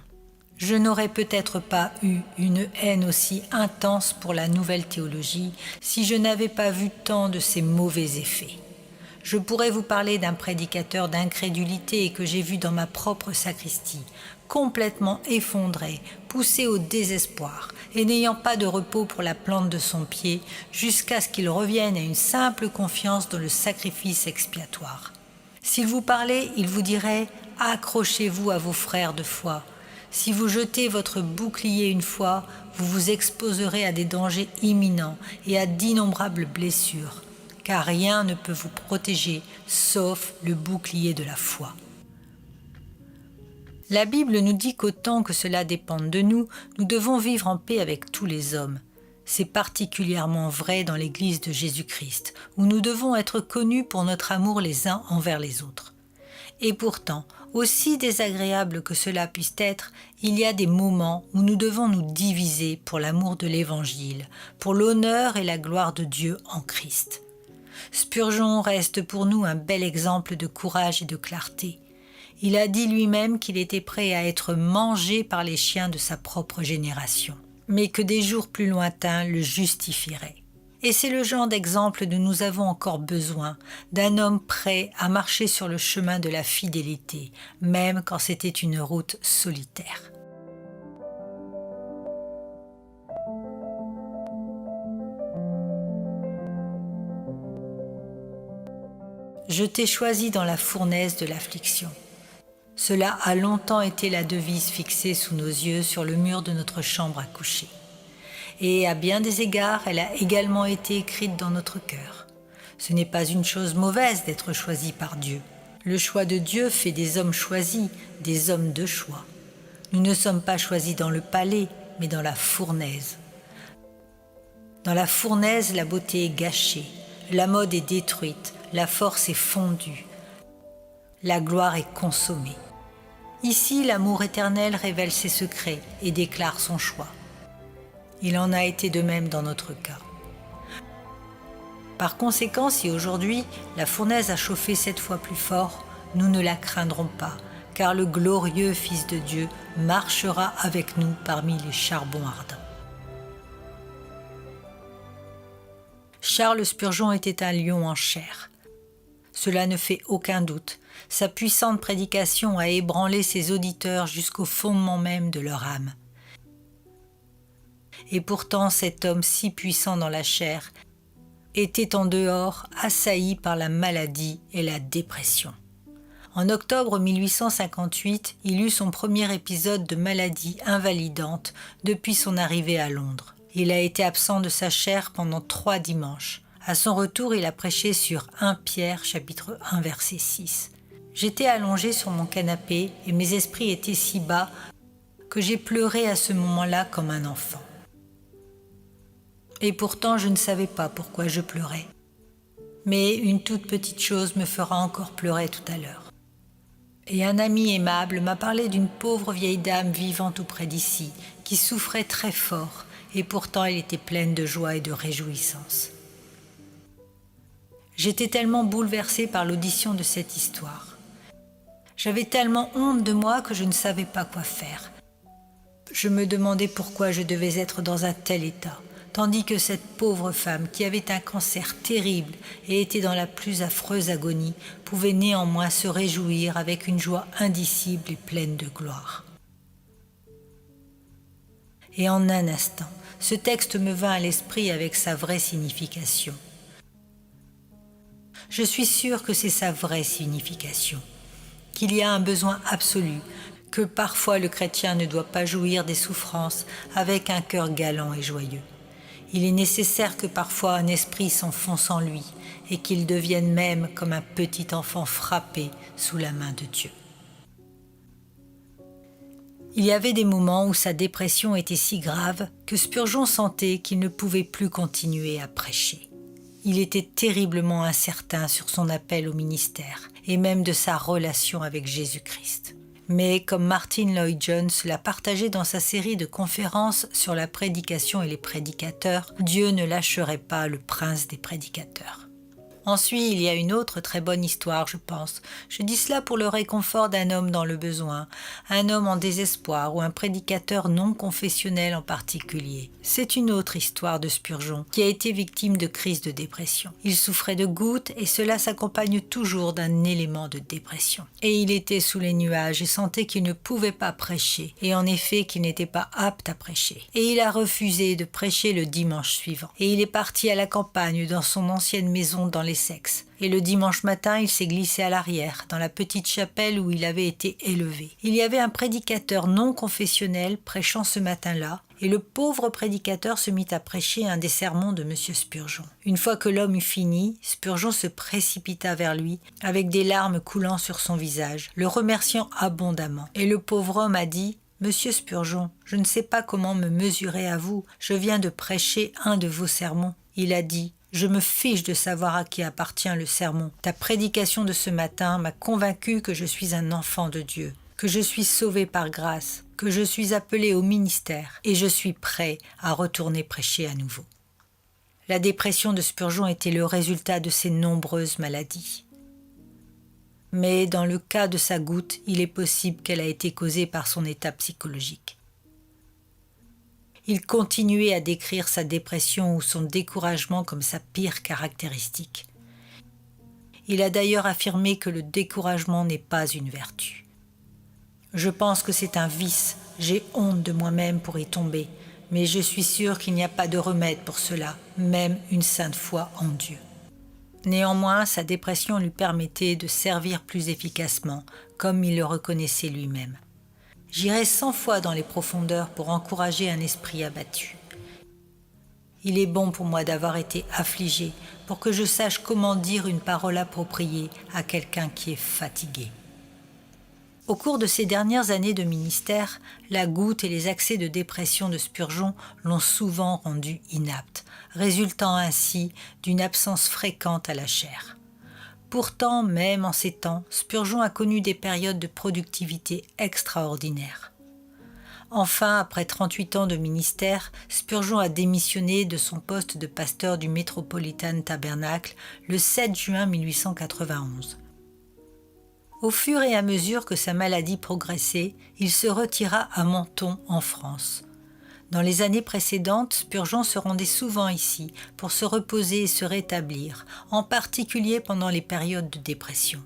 Je n'aurais peut-être pas eu une haine aussi intense pour la nouvelle théologie si je n'avais pas vu tant de ses mauvais effets. Je pourrais vous parler d'un prédicateur d'incrédulité que j'ai vu dans ma propre sacristie, complètement effondré, poussé au désespoir et n'ayant pas de repos pour la plante de son pied jusqu'à ce qu'il revienne à une simple confiance dans le sacrifice expiatoire. S'il vous parlait, il vous dirait « Accrochez-vous à vos frères de foi ». Si vous jetez votre bouclier une fois, vous vous exposerez à des dangers imminents et à d'innombrables blessures, car rien ne peut vous protéger sauf le bouclier de la foi. La Bible nous dit qu'autant que cela dépende de nous, nous devons vivre en paix avec tous les hommes. C'est particulièrement vrai dans l'Église de Jésus-Christ, où nous devons être connus pour notre amour les uns envers les autres. Et pourtant, aussi désagréable que cela puisse être, il y a des moments où nous devons nous diviser pour l'amour de l'Évangile, pour l'honneur et la gloire de Dieu en Christ. Spurgeon reste pour nous un bel exemple de courage et de clarté. Il a dit lui-même qu'il était prêt à être mangé par les chiens de sa propre génération, mais que des jours plus lointains le justifieraient. Et c'est le genre d'exemple dont nous avons encore besoin, d'un homme prêt à marcher sur le chemin de la fidélité, même quand c'était une route solitaire. Je t'ai choisi dans la fournaise de l'affliction. Cela a longtemps été la devise fixée sous nos yeux sur le mur de notre chambre à coucher. Et à bien des égards, elle a également été écrite dans notre cœur. Ce n'est pas une chose mauvaise d'être choisi par Dieu. Le choix de Dieu fait des hommes choisis, des hommes de choix. Nous ne sommes pas choisis dans le palais, mais dans la fournaise. Dans la fournaise, la beauté est gâchée, la mode est détruite, la force est fondue, la gloire est consommée. Ici, l'amour éternel révèle ses secrets et déclare son choix. Il en a été de même dans notre cas. Par conséquent, si aujourd'hui la fournaise a chauffé 7 fois plus fort, nous ne la craindrons pas, car le glorieux Fils de Dieu marchera avec nous parmi les charbons ardents. Charles Spurgeon était un lion en chair. Cela ne fait aucun doute. Sa puissante prédication a ébranlé ses auditeurs jusqu'au fondement même de leur âme. Et pourtant cet homme si puissant dans la chair était en dehors assailli par la maladie et la dépression. En octobre 1858, il eut son premier épisode de maladie invalidante depuis son arrivée à Londres. Il a été absent de sa chair pendant 3 dimanches. À son retour, il a prêché sur 1 Pierre, chapitre 1, verset 6. J'étais allongé sur mon canapé et mes esprits étaient si bas que j'ai pleuré à ce moment-là comme un enfant. Et pourtant, je ne savais pas pourquoi je pleurais. Mais une toute petite chose me fera encore pleurer tout à l'heure. Et un ami aimable m'a parlé d'une pauvre vieille dame vivant tout près d'ici, qui souffrait très fort, et pourtant elle était pleine de joie et de réjouissance. J'étais tellement bouleversée par l'audition de cette histoire. J'avais tellement honte de moi que je ne savais pas quoi faire. Je me demandais pourquoi je devais être dans un tel état, tandis que cette pauvre femme, qui avait un cancer terrible et était dans la plus affreuse agonie, pouvait néanmoins se réjouir avec une joie indicible et pleine de gloire. Et en un instant, ce texte me vint à l'esprit avec sa vraie signification. Je suis sûre que c'est sa vraie signification, qu'il y a un besoin absolu, que parfois le chrétien ne doit pas jouir des souffrances avec un cœur galant et joyeux. Il est nécessaire que parfois un esprit s'enfonce en lui et qu'il devienne même comme un petit enfant frappé sous la main de Dieu. Il y avait des moments où sa dépression était si grave que Spurgeon sentait qu'il ne pouvait plus continuer à prêcher. Il était terriblement incertain sur son appel au ministère et même de sa relation avec Jésus-Christ. Mais comme Martyn Lloyd-Jones l'a partagé dans sa série de conférences sur la prédication et les prédicateurs, Dieu ne lâcherait pas le prince des prédicateurs. Ensuite, il y a une autre très bonne histoire, je pense. Je dis cela pour le réconfort d'un homme dans le besoin, un homme en désespoir ou un prédicateur non confessionnel en particulier. C'est une autre histoire de Spurgeon, qui a été victime de crises de dépression. Il souffrait de gouttes et cela s'accompagne toujours d'un élément de dépression. Et il était sous les nuages et sentait qu'il ne pouvait pas prêcher, et en effet qu'il n'était pas apte à prêcher. Et il a refusé de prêcher le dimanche suivant. Et il est parti à la campagne dans son ancienne maison dans les Sexes. Et le dimanche matin, il s'est glissé à l'arrière, dans la petite chapelle où il avait été élevé. Il y avait un prédicateur non confessionnel prêchant ce matin-là, et le pauvre prédicateur se mit à prêcher un des sermons de M. Spurgeon. Une fois que l'homme eut fini, Spurgeon se précipita vers lui, avec des larmes coulant sur son visage, le remerciant abondamment. Et le pauvre homme a dit « Monsieur Spurgeon, je ne sais pas comment me mesurer à vous, je viens de prêcher un de vos sermons. » Il a dit « Je me fiche de savoir à qui appartient le sermon. Ta prédication de ce matin m'a convaincu que je suis un enfant de Dieu, que je suis sauvé par grâce, que je suis appelé au ministère et je suis prêt à retourner prêcher à nouveau. » La dépression de Spurgeon était le résultat de ses nombreuses maladies. Mais dans le cas de sa goutte, il est possible qu'elle a été causée par son état psychologique. Il continuait à décrire sa dépression ou son découragement comme sa pire caractéristique. Il a d'ailleurs affirmé que le découragement n'est pas une vertu. « Je pense que c'est un vice, j'ai honte de moi-même pour y tomber, mais je suis sûr qu'il n'y a pas de remède pour cela, même une sainte foi en Dieu. » Néanmoins, sa dépression lui permettait de servir plus efficacement, comme il le reconnaissait lui-même. J'irai 100 fois dans les profondeurs pour encourager un esprit abattu. Il est bon pour moi d'avoir été affligé, pour que je sache comment dire une parole appropriée à quelqu'un qui est fatigué. Au cours de ces dernières années de ministère, la goutte et les accès de dépression de Spurgeon l'ont souvent rendu inapte, résultant ainsi d'une absence fréquente à la chaire. Pourtant, même en ces temps, Spurgeon a connu des périodes de productivité extraordinaires. Enfin, après 38 ans de ministère, Spurgeon a démissionné de son poste de pasteur du Metropolitan Tabernacle le 7 juin 1891. Au fur et à mesure que sa maladie progressait, il se retira à Menton, en France. Dans les années précédentes, Spurgeon se rendait souvent ici pour se reposer et se rétablir, en particulier pendant les périodes de dépression.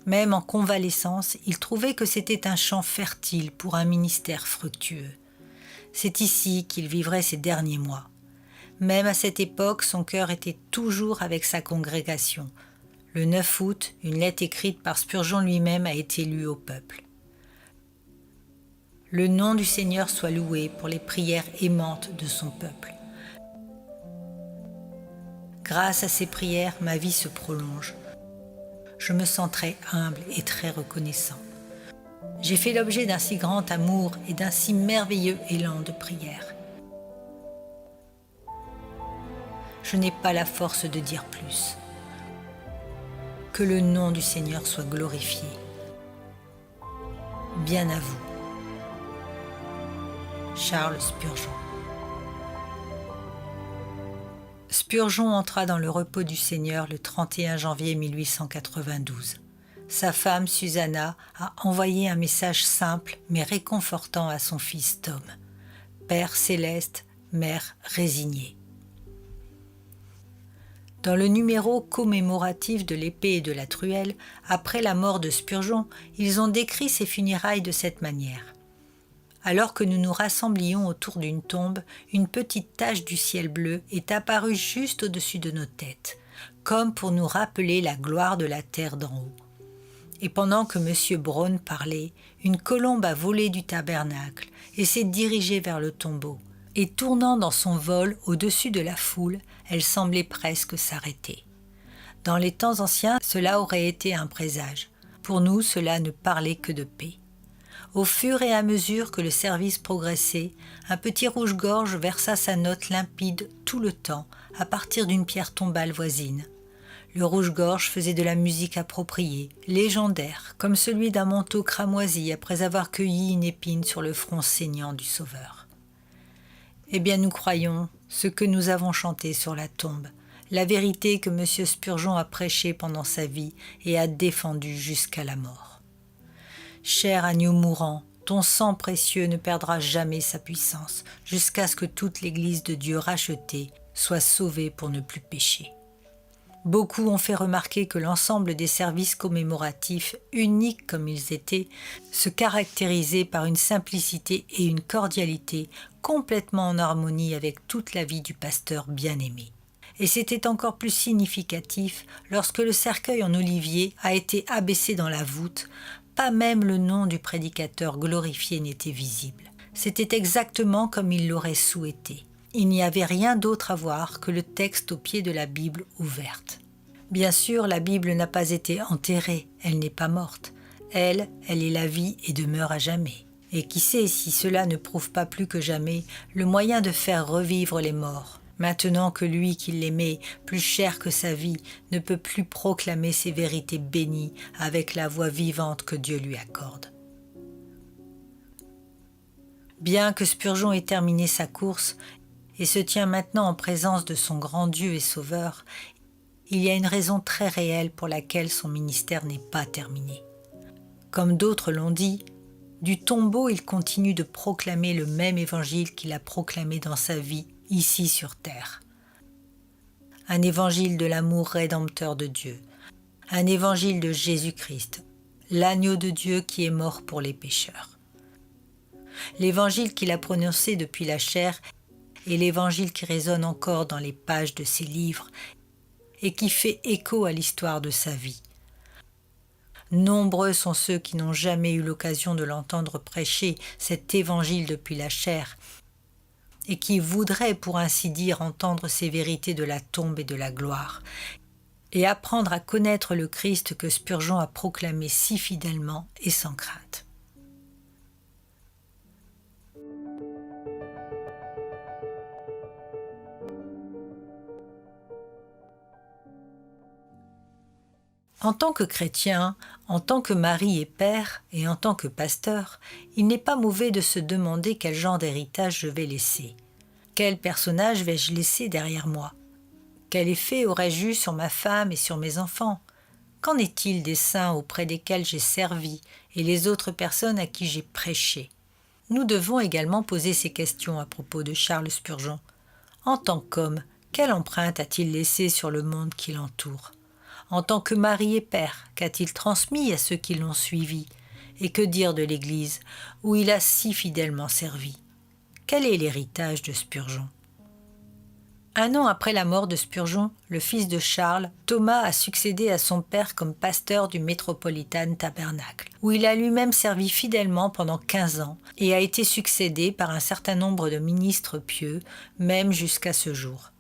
Même en convalescence, il trouvait que c'était un champ fertile pour un ministère fructueux. C'est ici qu'il vivrait ses derniers mois. Même à cette époque, son cœur était toujours avec sa congrégation. Le 9 août, une lettre écrite par Spurgeon lui-même a été lue au peuple. Le nom du Seigneur soit loué pour les prières aimantes de son peuple. Grâce à ces prières, ma vie se prolonge. Je me sens très humble et très reconnaissant. J'ai fait l'objet d'un si grand amour et d'un si merveilleux élan de prière. Je n'ai pas la force de dire plus. Que le nom du Seigneur soit glorifié. Bien à vous. Charles Spurgeon. Spurgeon entra dans le repos du Seigneur le 31 janvier 1892. Sa femme, Susanna, a envoyé un message simple mais réconfortant à son fils Tom. « Père céleste, mère résignée. Dans le numéro commémoratif de l'épée et de la truelle, après la mort de Spurgeon, ils ont décrit ses funérailles de cette manière. Alors que nous nous rassemblions autour d'une tombe, une petite tache du ciel bleu est apparue juste au-dessus de nos têtes, comme pour nous rappeler la gloire de la terre d'en haut. Et pendant que M. Brown parlait, une colombe a volé du tabernacle et s'est dirigée vers le tombeau. Et tournant dans son vol au-dessus de la foule, elle semblait presque s'arrêter. Dans les temps anciens, cela aurait été un présage. Pour nous, cela ne parlait que de paix. Au fur et à mesure que le service progressait, un petit rouge-gorge versa sa note limpide tout le temps à partir d'une pierre tombale voisine. Le rouge-gorge faisait de la musique appropriée, légendaire, comme celui d'un manteau cramoisi après avoir cueilli une épine sur le front saignant du Sauveur. Eh bien, nous croyons ce que nous avons chanté sur la tombe, la vérité que M. Spurgeon a prêchée pendant sa vie et a défendue jusqu'à la mort. Cher agneau mourant, ton sang précieux ne perdra jamais sa puissance, jusqu'à ce que toute l'Église de Dieu rachetée soit sauvée pour ne plus pécher. Beaucoup ont fait remarquer que l'ensemble des services commémoratifs, uniques comme ils étaient, se caractérisaient par une simplicité et une cordialité complètement en harmonie avec toute la vie du pasteur bien-aimé. Et c'était encore plus significatif lorsque le cercueil en olivier a été abaissé dans la voûte, pas même le nom du prédicateur glorifié n'était visible. C'était exactement comme il l'aurait souhaité. Il n'y avait rien d'autre à voir que le texte au pied de la Bible ouverte. Bien sûr, la Bible n'a pas été enterrée, elle n'est pas morte. Elle est la vie et demeure à jamais. Et qui sait si cela ne prouve pas plus que jamais le moyen de faire revivre les morts, maintenant que lui qui l'aimait plus cher que sa vie ne peut plus proclamer ses vérités bénies avec la voix vivante que Dieu lui accorde. Bien que Spurgeon ait terminé sa course et se tient maintenant en présence de son grand Dieu et Sauveur, il y a une raison très réelle pour laquelle son ministère n'est pas terminé. Comme d'autres l'ont dit, du tombeau il continue de proclamer le même évangile qu'il a proclamé dans sa vie ici sur terre. Un évangile de l'amour rédempteur de Dieu, un évangile de Jésus-Christ, l'agneau de Dieu qui est mort pour les pécheurs. L'évangile qu'il a prononcé depuis la chair est l'évangile qui résonne encore dans les pages de ses livres et qui fait écho à l'histoire de sa vie. Nombreux sont ceux qui n'ont jamais eu l'occasion de l'entendre prêcher cet évangile depuis la chair et qui voudraient, pour ainsi dire, entendre ces vérités de la tombe et de la gloire et apprendre à connaître le Christ que Spurgeon a proclamé si fidèlement et sans crainte. En tant que chrétien, en tant que mari et père, et en tant que pasteur, il n'est pas mauvais de se demander quel genre d'héritage je vais laisser. Quel personnage vais-je laisser derrière moi? Quel effet aurais-je eu sur ma femme et sur mes enfants? Qu'en est-il des saints auprès desquels j'ai servi et les autres personnes à qui j'ai prêché? Nous devons également poser ces questions à propos de Charles Spurgeon. En tant qu'homme, quelle empreinte a-t-il laissée sur le monde qui l'entoure? En tant que mari et père, qu'a-t-il transmis à ceux qui l'ont suivi? Et que dire de l'Église, où il a si fidèlement servi? Quel est l'héritage de Spurgeon? Un an après la mort de Spurgeon, le fils de Charles, Thomas a succédé à son père comme pasteur du Metropolitan Tabernacle, où il a lui-même servi fidèlement pendant 15 ans et a été succédé par un certain nombre de ministres pieux, même jusqu'à ce jour.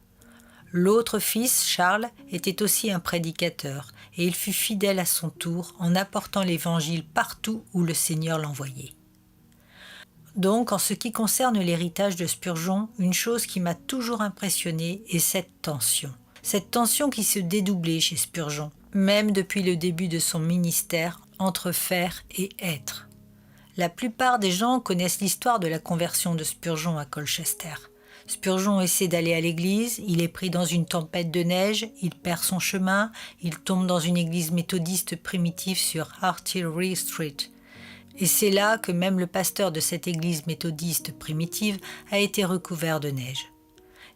L'autre fils, Charles, était aussi un prédicateur, et il fut fidèle à son tour en apportant l'Évangile partout où le Seigneur l'envoyait. Donc, en ce qui concerne l'héritage de Spurgeon, une chose qui m'a toujours impressionné est cette tension qui se dédoublait chez Spurgeon, même depuis le début de son ministère, entre faire et être. La plupart des gens connaissent l'histoire de la conversion de Spurgeon à Colchester. Spurgeon essaie d'aller à l'église, il est pris dans une tempête de neige, il perd son chemin, il tombe dans une église méthodiste primitive sur Artillery Street. Et c'est là que même le pasteur de cette église méthodiste primitive a été recouvert de neige.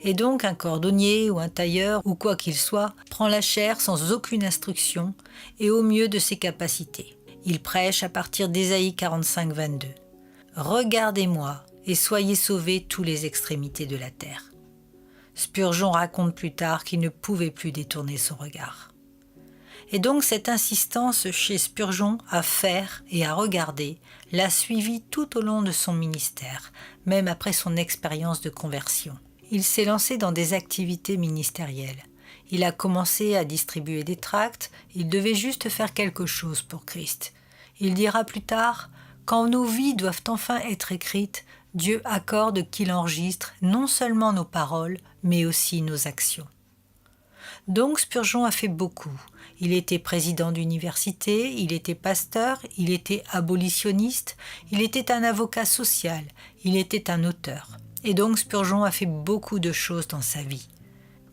Et donc un cordonnier ou un tailleur ou quoi qu'il soit prend la chair sans aucune instruction et au mieux de ses capacités. Il prêche à partir d'Ésaïe 45, 22. « Regardez-moi et soyez sauvés tous les extrémités de la terre. » Spurgeon raconte plus tard qu'il ne pouvait plus détourner son regard. Et donc cette insistance chez Spurgeon à faire et à regarder l'a suivi tout au long de son ministère, même après son expérience de conversion. Il s'est lancé dans des activités ministérielles. Il a commencé à distribuer des tracts, il devait juste faire quelque chose pour Christ. Il dira plus tard « Quand nos vies doivent enfin être écrites, Dieu accorde qu'il enregistre non seulement nos paroles, mais aussi nos actions. » Donc Spurgeon a fait beaucoup. Il était président d'université, il était pasteur, il était abolitionniste, il était un avocat social, il était un auteur. Et donc Spurgeon a fait beaucoup de choses dans sa vie.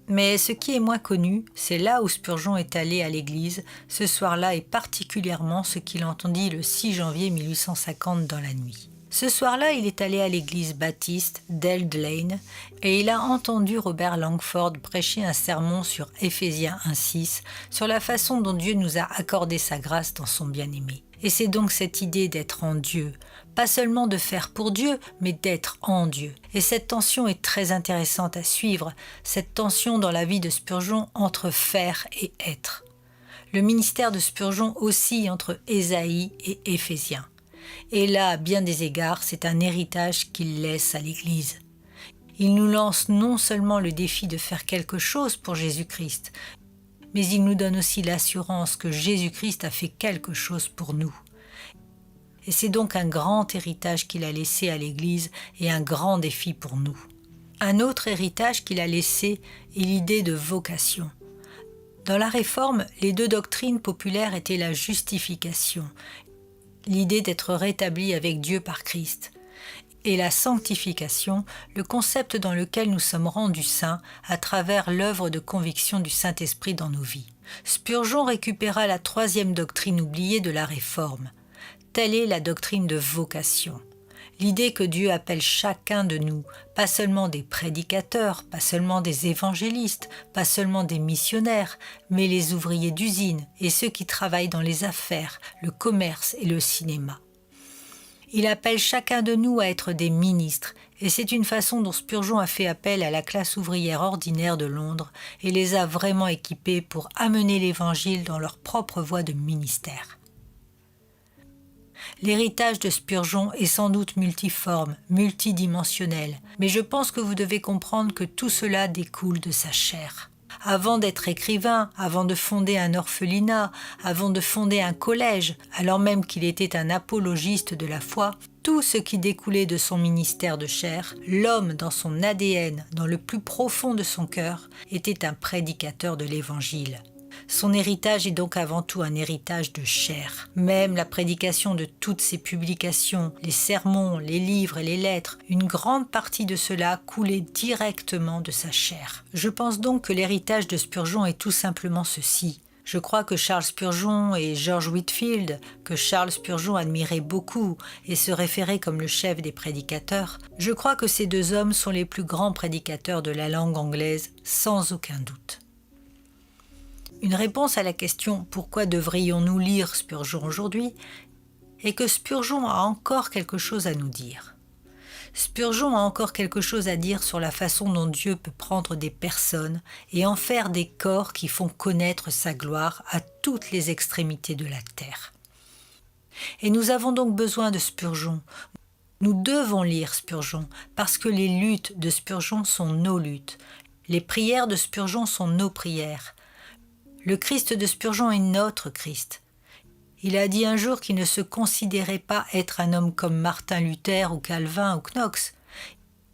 Mais ce qui est moins connu, c'est là où Spurgeon est allé à l'église, ce soir-là et particulièrement ce qu'il entendit le 6 janvier 1850 dans la nuit. Ce soir-là, il est allé à l'église baptiste d'Eld Lane et il a entendu Robert Langford prêcher un sermon sur Éphésiens 1,6, sur la façon dont Dieu nous a accordé sa grâce dans son bien-aimé. Et c'est donc cette idée d'être en Dieu, pas seulement de faire pour Dieu, mais d'être en Dieu. Et cette tension est très intéressante à suivre, cette tension dans la vie de Spurgeon entre faire et être. Le ministère de Spurgeon oscille entre Ésaïe et Éphésiens. Et là, à bien des égards, c'est un héritage qu'il laisse à l'Église. Il nous lance non seulement le défi de faire quelque chose pour Jésus-Christ, mais il nous donne aussi l'assurance que Jésus-Christ a fait quelque chose pour nous. Et c'est donc un grand héritage qu'il a laissé à l'Église et un grand défi pour nous. Un autre héritage qu'il a laissé est l'idée de vocation. Dans la Réforme, les deux doctrines populaires étaient la justification, l'idée d'être rétabli avec Dieu par Christ, et la sanctification, le concept dans lequel nous sommes rendus saints à travers l'œuvre de conviction du Saint-Esprit dans nos vies. Spurgeon récupéra la troisième doctrine oubliée de la Réforme. Telle est la doctrine de vocation. L'idée que Dieu appelle chacun de nous, pas seulement des prédicateurs, pas seulement des évangélistes, pas seulement des missionnaires, mais les ouvriers d'usine et ceux qui travaillent dans les affaires, le commerce et le cinéma. Il appelle chacun de nous à être des ministres, et c'est une façon dont Spurgeon a fait appel à la classe ouvrière ordinaire de Londres et les a vraiment équipés pour amener l'Évangile dans leur propre voie de ministère. L'héritage de Spurgeon est sans doute multiforme, multidimensionnel, mais je pense que vous devez comprendre que tout cela découle de sa chair. Avant d'être écrivain, avant de fonder un orphelinat, avant de fonder un collège, alors même qu'il était un apologiste de la foi, tout ce qui découlait de son ministère de chair, l'homme dans son ADN, dans le plus profond de son cœur, était un prédicateur de l'Évangile. Son héritage est donc avant tout un héritage de chair. Même la prédication de toutes ses publications, les sermons, les livres et les lettres, une grande partie de cela coulait directement de sa chair. Je pense donc que l'héritage de Spurgeon est tout simplement ceci. Je crois que Charles Spurgeon et George Whitefield, que Charles Spurgeon admirait beaucoup et se référait comme le chef des prédicateurs, je crois que ces deux hommes sont les plus grands prédicateurs de la langue anglaise, sans aucun doute. Une réponse à la question « Pourquoi devrions-nous lire Spurgeon aujourd'hui ?» est que Spurgeon a encore quelque chose à nous dire. Spurgeon a encore quelque chose à dire sur la façon dont Dieu peut prendre des personnes et en faire des corps qui font connaître sa gloire à toutes les extrémités de la terre. Et nous avons donc besoin de Spurgeon. Nous devons lire Spurgeon parce que les luttes de Spurgeon sont nos luttes. Les prières de Spurgeon sont nos prières. Le Christ de Spurgeon est notre Christ. Il a dit un jour qu'il ne se considérait pas être un homme comme Martin Luther ou Calvin ou Knox.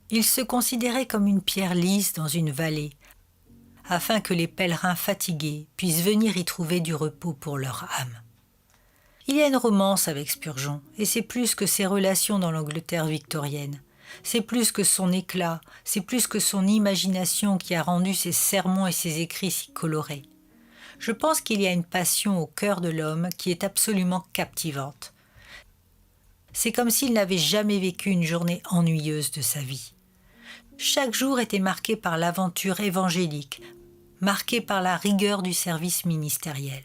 Il se considérait comme une pierre lisse dans une vallée, afin que les pèlerins fatigués puissent venir y trouver du repos pour leur âme. Il y a une romance avec Spurgeon, et c'est plus que ses relations dans l'Angleterre victorienne. C'est plus que son éclat, c'est plus que son imagination qui a rendu ses sermons et ses écrits si colorés. Je pense qu'il y a une passion au cœur de l'homme qui est absolument captivante. C'est comme s'il n'avait jamais vécu une journée ennuyeuse de sa vie. Chaque jour était marqué par l'aventure évangélique, marqué par la rigueur du service ministériel.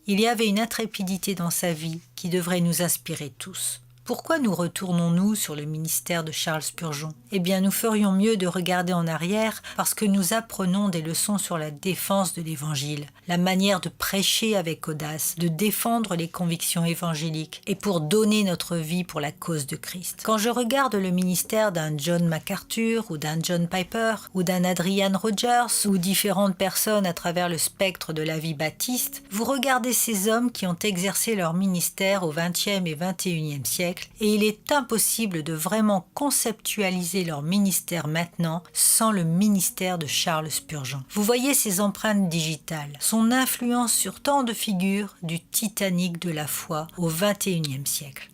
Il y avait une intrépidité dans sa vie qui devrait nous inspirer tous. Pourquoi nous retournons-nous sur le ministère de Charles Spurgeon ? Eh bien, nous ferions mieux de regarder en arrière parce que nous apprenons des leçons sur la défense de l'Évangile, la manière de prêcher avec audace, de défendre les convictions évangéliques et pour donner notre vie pour la cause de Christ. Quand je regarde le ministère d'un John MacArthur ou d'un John Piper ou d'un Adrian Rogers ou différentes personnes à travers le spectre de la vie baptiste, vous regardez ces hommes qui ont exercé leur ministère au XXe et XXIe siècle et il est impossible de vraiment conceptualiser leur ministère maintenant sans le ministère de Charles Spurgeon. Vous voyez ses empreintes digitales, son influence sur tant de figures du Titanic de la foi au XXIe siècle.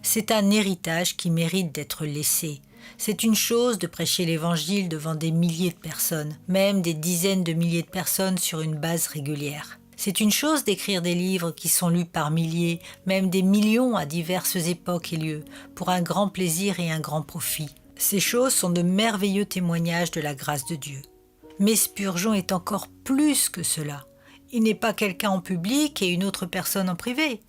C'est un héritage qui mérite d'être laissé. C'est une chose de prêcher l'Évangile devant des milliers de personnes, même des dizaines de milliers de personnes sur une base régulière. C'est une chose d'écrire des livres qui sont lus par milliers, même des millions à diverses époques et lieux, pour un grand plaisir et un grand profit. Ces choses sont de merveilleux témoignages de la grâce de Dieu. Mais Spurgeon est encore plus que cela. Il n'est pas quelqu'un en public et une autre personne en privé.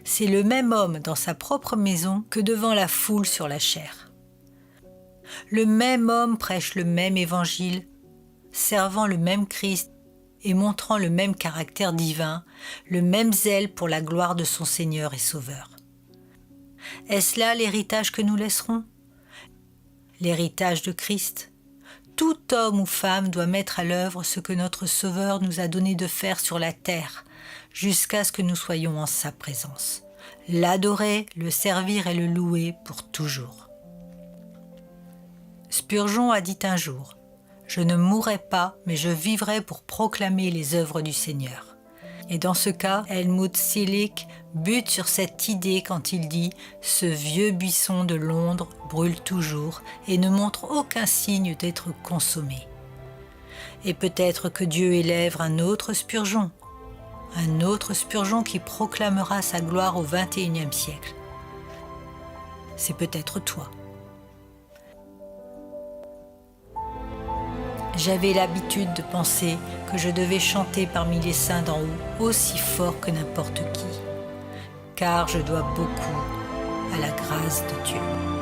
C'est le même homme dans sa propre maison que devant la foule sur la chaire. Le même homme prêche le même évangile, servant le même Christ, et montrant le même caractère divin, le même zèle pour la gloire de son Seigneur et Sauveur. Est-ce là l'héritage que nous laisserons ? L'héritage de Christ. Tout homme ou femme doit mettre à l'œuvre ce que notre Sauveur nous a donné de faire sur la terre, jusqu'à ce que nous soyons en sa présence. L'adorer, le servir et le louer pour toujours. Spurgeon a dit un jour: je ne mourrai pas, mais je vivrai pour proclamer les œuvres du Seigneur. Et dans ce cas, Helmut Selig bute sur cette idée quand il dit « Ce vieux buisson de Londres brûle toujours et ne montre aucun signe d'être consommé. » Et peut-être que Dieu élève un autre Spurgeon qui proclamera sa gloire au XXIe siècle. C'est peut-être toi. J'avais l'habitude de penser que je devais chanter parmi les saints d'en haut aussi fort que n'importe qui, car je dois beaucoup à la grâce de Dieu.